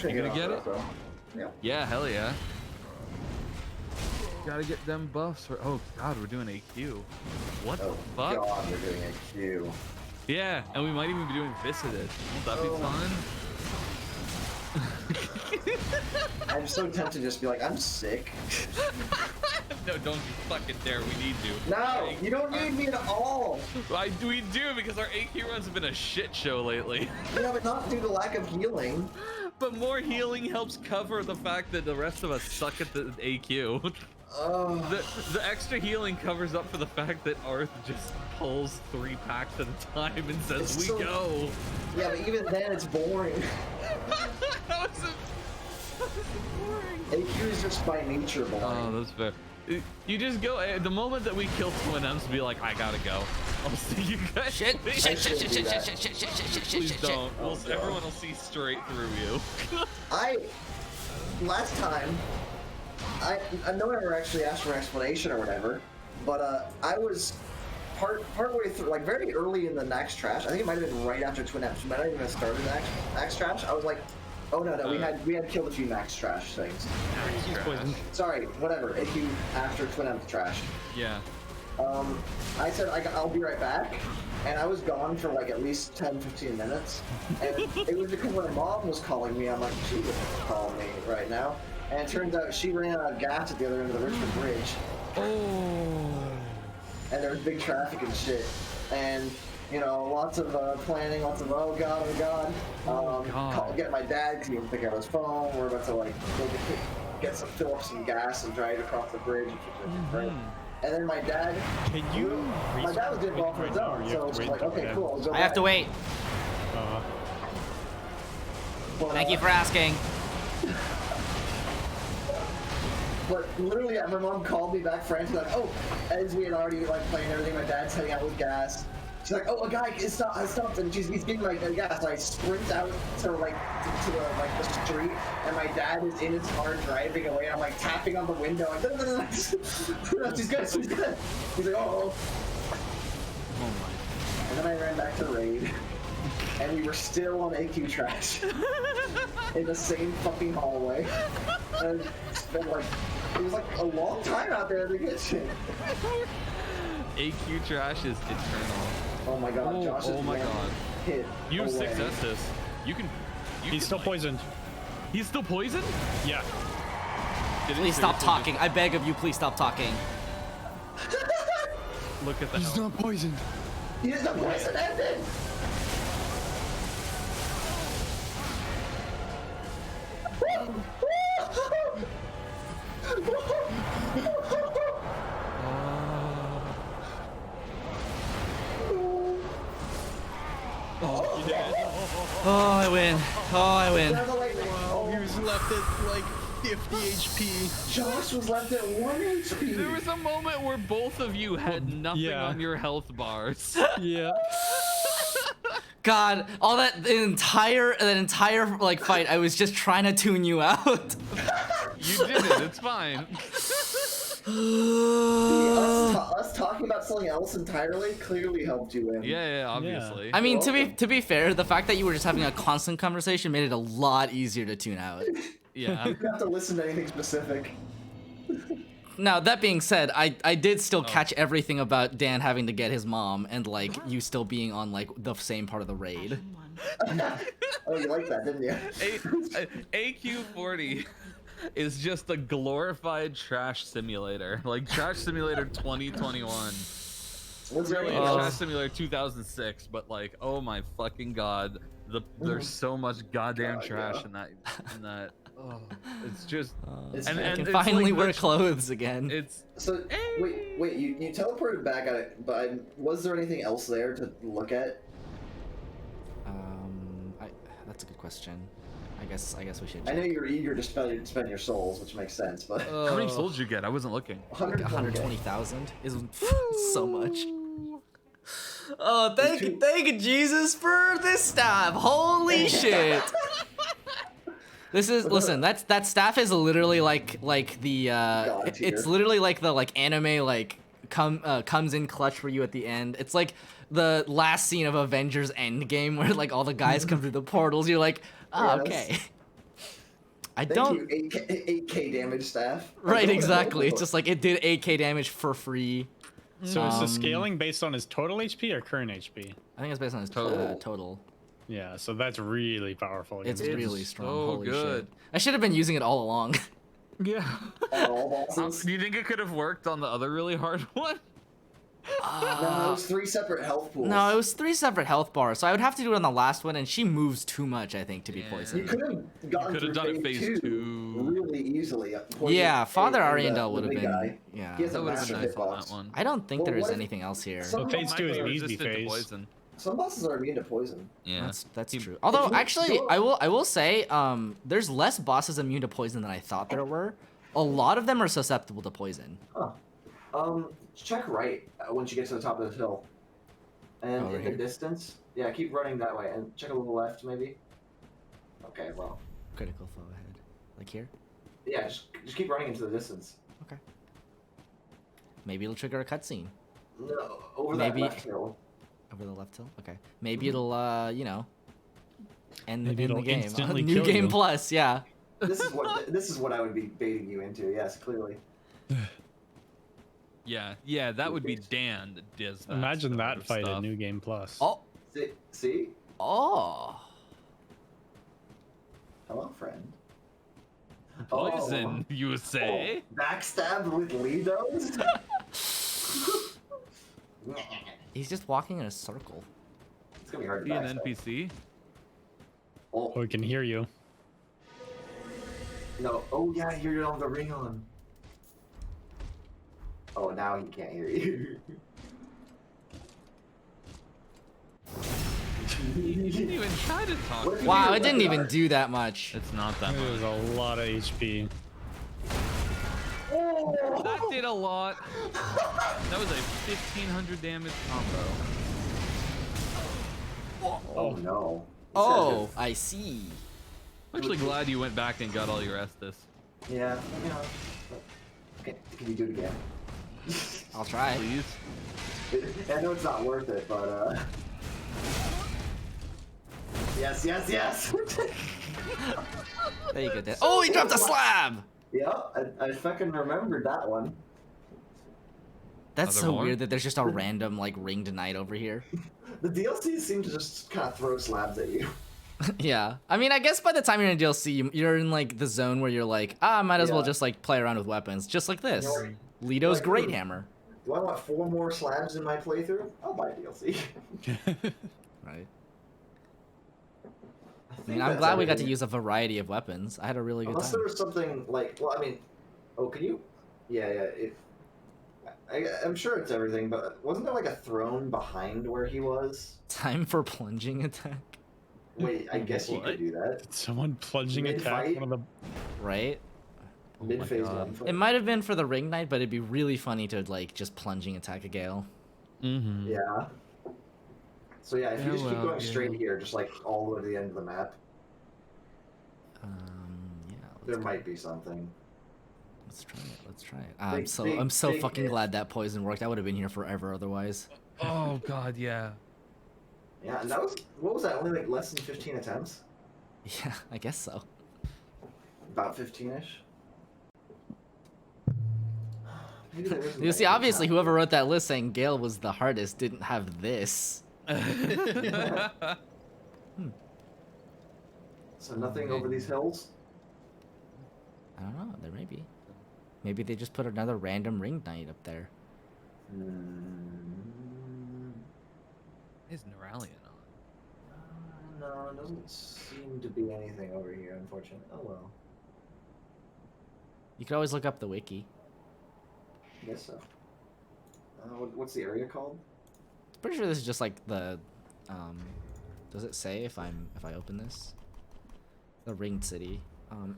You gonna get it? Yeah. Yeah, hell yeah. Gotta get them buffs. Oh god, we're doing AQ. What the fuck? Oh god, we're doing AQ. Yeah, and we might even be doing Viscidus. Won't that be fun? I'm so tempted to just be like, I'm sick. No, don't you fucking dare. We need you. No, you don't need me at all. We do, because our AQ runs have been a shit show lately. Yeah, but not due to lack of healing. But more healing helps cover the fact that the rest of us suck at the AQ. The extra healing covers up for the fact that Arth just pulls 3 packs at a time and says, It's "We so- go." Yeah, but even then, it's boring. How is it boring? AQ is just by nature boring. Oh, that's fair. You just go the moment that we kill Twin M's, be like, "I gotta go." I'll see you guys. Shit, later." shit, shit, shit, shit, shit, shit, shit, shit, shit, shit, Please shit, don't. shit. We'll, everyone will see straight through you. Last time, I no one ever actually asked for an explanation or whatever, but I was partway through, like very early in the Nax Trash. I think it might have been right after Twin Apps. We might not even have started Nax Trash. I was like, oh no, we had killed a few Nax Trash things. Sorry, whatever. AQ after Twin Apps Trash. Yeah. I said I'll be right back, and I was gone for like at least 10-15 minutes, and it was because my mom was calling me. I'm like, she wouldn't call me right now, and it turns out she ran out of gas at the other end of the Richmond Bridge. Oh. And there was big traffic and shit, and you know, lots of planning, lots of oh god, get my dad because he didn't pick up his phone. We're about to like go fill up some gas and drive across the bridge. And then my dad, my dad was getting involved for his own, so it's like, okay, cool. I'll go I have to back. wait. Thank you for asking. But literally, my mom called me back frantically, like, oh, as we had already like planned everything, my dad's heading out with gas. She's like, oh, a guy is stopped, and he's getting like gas. So I sprint out to like to the street, and my dad is in his car driving away. And I'm like tapping on the window, like, no, she's good. He's like, oh my. And then I ran back to raid, and we were still on AQ Trash in the same fucking hallway. And it's been like, it was like a long time out there to get shit. AQ Trash is eternal. Oh my god, Josh is my god. Hit You have away. 6 S's. He's still poisoned. He's still poisoned? Yeah. Please stop talking. I beg of you, please stop talking. Look at that. He's not poisoned. He is not poisoned, ended! Oh, I win. Oh, I win. Oh, he was left at like 50 HP. Josh was left at 1 HP. There was a moment where both of you had nothing on your health bars. Yeah. God, all that entire like fight, I was just trying to tune you out. You did it. It's fine. us talking about something else entirely clearly helped you win. Yeah, obviously. I mean, to be fair, the fact that you were just having a constant conversation made it a lot easier to tune out. Yeah. You don't have to listen to anything specific. Now, that being said, I did still catch everything about Dan having to get his mom and like you still being on like the same part of the raid. Oh, you liked that, didn't you? AQ40 is just a glorified trash simulator. Like Trash Simulator 2021. What's Really, else? Trash Simulator 2006, but like, oh my fucking god, there's so much goddamn trash in that. Oh, it's just. I can finally wear clothes again. It's so wait, you teleported back at it, but was there anything else there to look at? That's a good question. I guess we should. I know you're eager to spend your souls, which makes sense, but how many souls did you get? I wasn't looking. 120,000 is so much. Oh, thank you, Jesus, for this staff. Holy shit. Listen, that staff is literally like the it's literally like the anime comes in clutch for you at the end. It's like the last scene of Avengers Endgame where like all the guys come through the portals. You're like, oh, okay. Thank you, 8k damage staff. Right, exactly. It's just like it did 8k damage for free. So is the scaling based on his total HP or current HP? I think it's based on his total. Yeah, so that's really powerful. It's really strong. so Holy good. shit. I should have been using it all along. Yeah. Do you think it could have worked on the other really hard one? No, it was 3 separate health pools. No, it was 3 separate health bars, so I would have to do it on the last one, and she moves too much, I think, to be poisoned. You could have done it phase 2 really easily. Yeah, Father and, Ariandel would the have big been. guy. Yeah. He has That a would have massive been nice on hitbox. that one. I don't think Well, there is what if- anything else here. Some, Well, phase Might 2 be is easy resistant to phase. poison. some bosses are immune to poison. Yeah. That's He- true. Although you actually, go- I will say, there's less bosses immune to poison than I thought there were. A lot of them are susceptible to poison. Huh. Check right once you get to the top of the hill. And Over in here? the distance, yeah, keep running that way and check a little left maybe. Okay, well, Critical foe ahead. Like here? yeah, just keep running into the distance. Okay. Maybe it'll trigger a cutscene. No, over Maybe- that left hill. Over the left hill? Okay. Maybe it'll, you know, end Maybe the it'll game. instantly New kill game you. plus, yeah. This is what I would be baiting you into. Yes, clearly. Yeah, that would be Dan that does that. Imagine sort that of fight stuff. in New Game Plus. Oh, See? oh. Hello, friend. Poison, you say? Oh, backstab with Lidos? He's just walking in a circle. It's gonna be hard to Be an backstab. NPC? Oh, Oh, we can hear you. no. Oh, yeah, you don't have the ring on. Oh, now he can't hear you. You didn't even try to talk. What if Wow, you it didn't do even that? do that much. It's not that There's much. a lot of HP. That did a lot. That was a 1500 damage combo. Oh, no. Oh, I see. I'm actually glad you went back and got all your Estus. Yeah, you know. Okay, can you do it again? I'll try. Please. I know it's not worth it, but yes, yes, yes. There you go, Dan. Oh, he dropped a slab! Yeah, I fucking remembered that one. That's Are there so more? weird that there's just a random, like, ringed knight over here. The DLCs seem to just kind of throw slabs at you. Yeah. I mean, I guess by the time you're in DLC, you're in, like, the zone where you're like, I might as well Yeah. just, like, play around with weapons. Just like this. You know, Lido's like, Great Hammer. Do I want 4 more slabs in my playthrough? I'll buy DLC. Right. I think mean, I'm that's glad we got to everything. use a variety of weapons. I had a really good Unless time. there was something like, well, I mean, oh, can you? Yeah, If I'm sure it's everything, but wasn't there like a throne behind where he was? Time for plunging attack. Wait, I guess you What? could do that. Did someone plunging attack Mid-fight? one of the... Right? Mid phase God. 1 fight. It might have been for the ring knight, but it'd be really funny to, like, just plunging attack a Gale. Mm-hmm. Yeah. So yeah, if you just keep Hello, going straight Gale. here, just like all the way to the end of the map, Yeah. there might be something. Let's try it. Let's try it. Big- I'm so big fucking hit. glad that poison worked. I would have been here forever otherwise. Oh god, yeah. Yeah, and that was, what was that? Only like less than 15 attempts? Yeah, I guess so. About 15-ish? Maybe there isn't You see, like a obviously, time. whoever wrote that list saying Gale was the hardest didn't have this. So nothing over these hills? I don't know. There may be. Maybe they just put another random ring knight up there. Is Neuralian on? No, it doesn't seem to be anything over here, unfortunately. Oh well. You could always look up the wiki. I guess so. What's the area called? Pretty sure this is just like the. Does it say if I open this? The ringed city.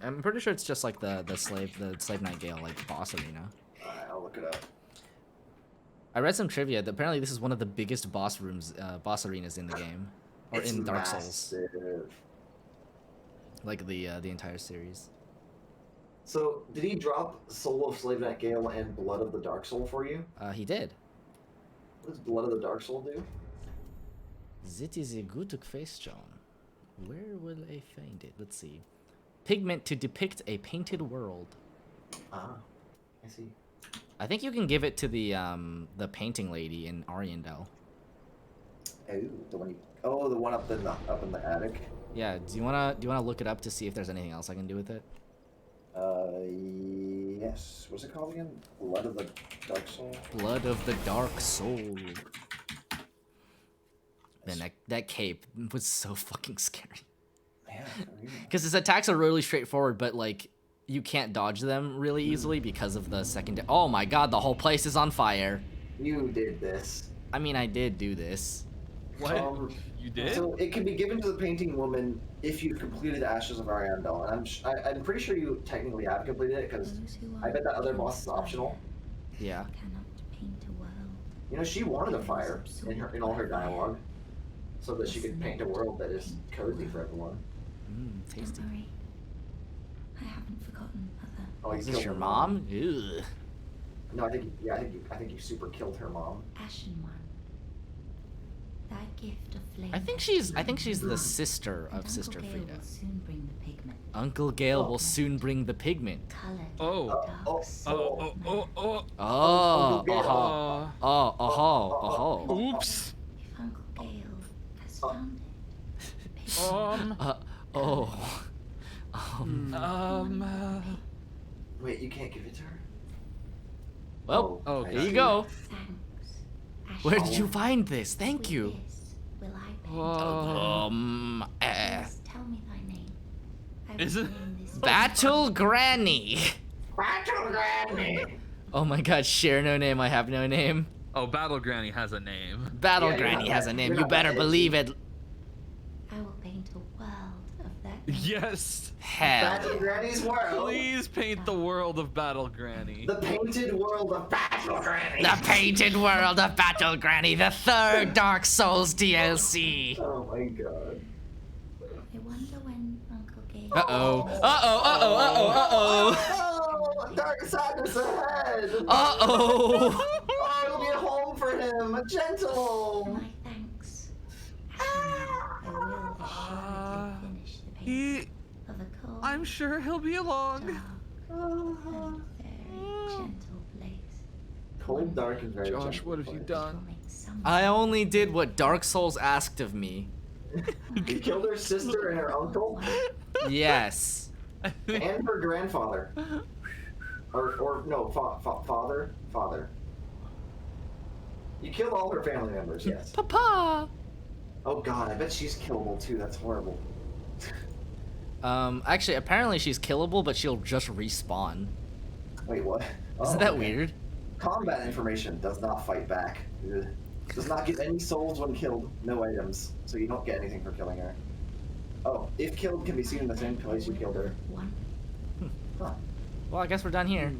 I'm pretty sure it's just like the slave knight Gale like boss arena. Alright, I'll look it up. I read some trivia that apparently this is one of the biggest boss boss arenas in the game, or It's in Dark Souls, massive. like the entire series. So, did he drop Soul of Slave Knight Gale and Blood of the Dark Soul for you? He did. What does Blood of the Dark Soul do? That is a good question. Where will I find it? Let's see. Pigment to depict a painted world. Ah, I see. I think you can give it to the painting lady in Ariandel. Oh, the one. The one up in the attic. Yeah. Do you wanna look it up to see if there's anything else I can do with it? Yes. What's it called again? Blood of the Dark Soul. Blood of the Dark Soul. Man, that cape was so fucking scary. Yeah. Because his attacks are really straightforward, but like you can't dodge them really easily because of the secondary. Oh my god, the whole place is on fire. You did this. I mean, I did do this. What? You did? So it can be given to the painting woman if you've completed Ashes of Ariandel, and I'm pretty sure you technically have completed it because I bet that other boss is optional. Yeah. You know, she wanted a fire in all her dialogue, so that she could paint a world that is cozy for everyone. Tasty. Don't worry. I haven't forgotten, Mother. Oh, you Is killed this your her mom? Ugh. No, I think you super killed her mom. Ashen One. Thy gift of flame. I think she's the sister of Sister Gale Frida. will soon bring the pigment. Uncle Gale will soon bring the pigment. Colored Oh. dark soul. Oh, Oops. If Uncle Gale has found it. Wait, you can't give it to her? Well, Oh, there you go. Thanks. Where did you find this? Thank you. Will I pay? Please tell me thy name. I Is will it- name this Battle Granny. Battle Granny! Oh my god, share no name, I have no name. Oh, Battle Granny has a name. Battle Yeah, Granny you're has not- a name, you're you not better that believe it. I will paint a world of that name. Yes. Hell. Battle Granny's world! Please paint the world of Battle Granny. The painted world of Battle Granny! The painted world of Battle Granny, the third Dark Souls DLC. Oh my god. I wonder when Uncle Gale. Uh-oh. Oh, dark sadness ahead! Uh-oh. Oh, it'll be a home for him, a gentle home! My thanks. I will assuredly finish the painting of a cold, I'm sure he'll be along. dark, and very gentle place. Cold, dark, and very Josh, gentle what have you place. done? Make some I only did what Dark Souls asked of me. You killed her sister and her uncle? Yes. And her grandfather. Or no, father. You killed all her family members, yes. Papa. Oh god, I bet she's killable too, that's horrible. Actually, apparently she's killable, but she'll just respawn. Wait, what? Isn't Oh, that okay. weird? Combat information does not fight back. Ugh. Does not get any souls when killed, no items, so you don't get anything for killing her. Oh, if killed can be seen in the same place you killed her. one. Huh, Well, I guess we're done here.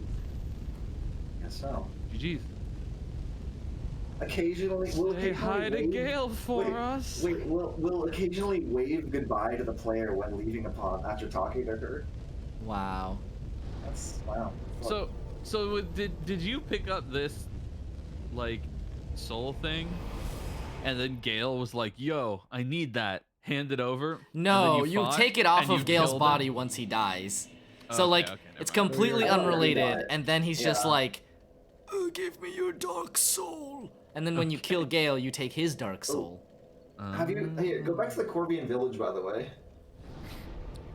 guess so. GG's. Occasionally, we'll Say hi to wave- Gale for wait, us. Wait, we'll occasionally wave goodbye to the player when leaving a pawn after talking to her. Wow. That's wow. So did you pick up this like soul thing? And then Gale was like, "Yo, I need that." Hand it over. No, and then you fought, take it off and you of Gale's killed body him? once he dies. Oh, So okay, like, okay, never it's mind. completely Yeah, I already unrelated, got it. and then he's just Yeah. like, "Give me your dark soul." And then when you kill Gale, you take his dark soul. Have you? Here, go back to the Corvian village, by the way.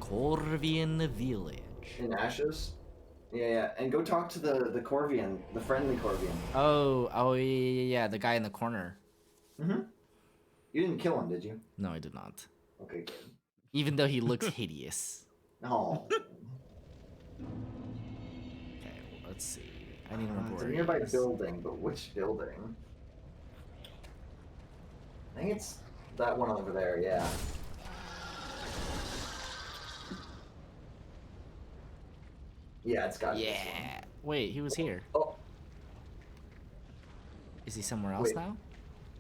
Corvian village. In Ashes. Yeah, and go talk to the Corvian, the friendly Corvian. Oh, yeah, the guy in the corner. Mm-hmm. You didn't kill him, did you? No, I did not. Okay, good. Even though he looks hideous. No. Okay, let's see. I need more It's a board. nearby building, but which building? I think it's that one over there, yeah. Yeah, it's got Yeah. Wait, he was here. Oh, Is he somewhere else Wait. now?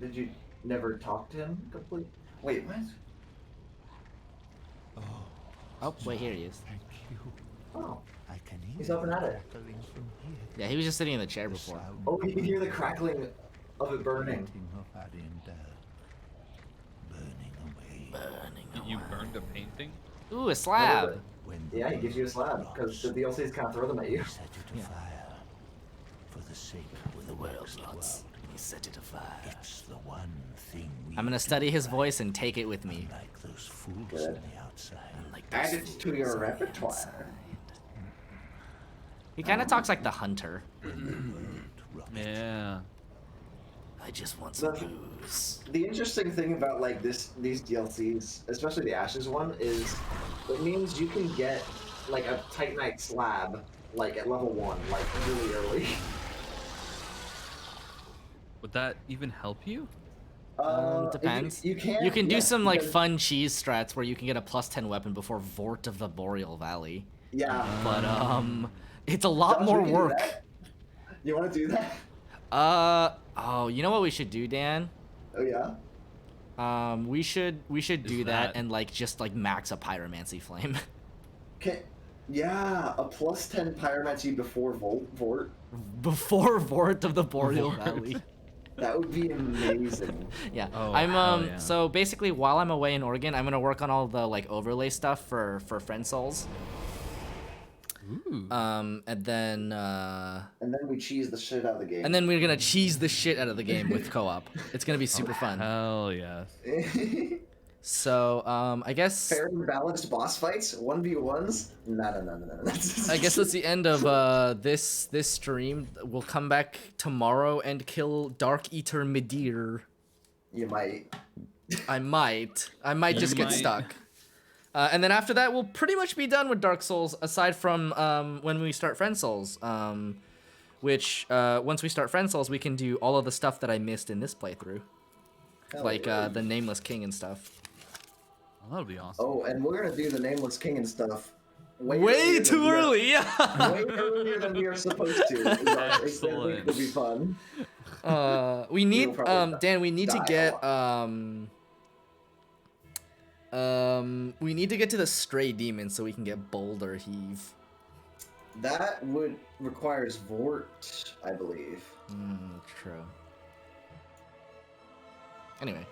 did you never talk to him complete? Wait, what? Oh, wait, here he is. Oh, I can he's up and at it. Yeah, he was just sitting in the chair before. Oh, you can hear the crackling of it burning. You burned a painting? Ooh, a slab. Yeah, he gives you a slab because the DLCs can't throw them at you. Yeah. For the sake of The world lots. He set it afire. It's the one thing we I'm gonna study his voice and take it with me. like those fools Good. on the outside. Like Add those it to your fools on the repertoire. outside. He kind of talks like the hunter. Yeah. I just want some The- booze. The interesting thing about like these DLCs, especially the Ashes one, is it means you can get like a Titanite slab, like at level 1, like really early. Would that even help you? Depends. You can. You can do yes, some like because- fun cheese strats where you can get a +10 weapon before Vort of the Boreal Valley. Yeah. But it's a lot Josh, more we can do work. that. You want to do that? Oh, you know what we should do, Dan? Oh yeah. We should do that that- and like just like max a Pyromancy Flame. Yeah, a +10 pyromancy before Vort. Before Vort of the Boreal Valley. That would be amazing. Yeah. Oh, I'm hell yeah. so basically while I'm away in Oregon, I'm gonna work on all the like overlay stuff for Friend Souls. Ooh. And then we cheese the shit out of the game. and then we're gonna cheese the shit out of the game with co-op. It's gonna be Oh, super fun. Hell yes. So I guess Fair and balanced boss fights, 1v1s. No. I guess that's the end of this stream. We'll come back tomorrow and kill Dark Eater Midir. You might. I might just get might. stuck. And then after that, we'll pretty much be done with Dark Souls, aside from when we start Friend Souls. Which once we start Friend Souls, we can do all of the stuff that I missed in this playthrough, Hell like yeah. the Nameless King and stuff. Oh, that'll be awesome. Oh, and we're gonna do the Nameless King and stuff. Way earlier too than we are- early, yeah. Way earlier than we are supposed to. I think Excellent. it'll be fun. We need You'll probably Dan. We need to die a get we need to get to the Stray Demon so we can get Boulder Heave. That requires Vort, I believe. True. Anyway,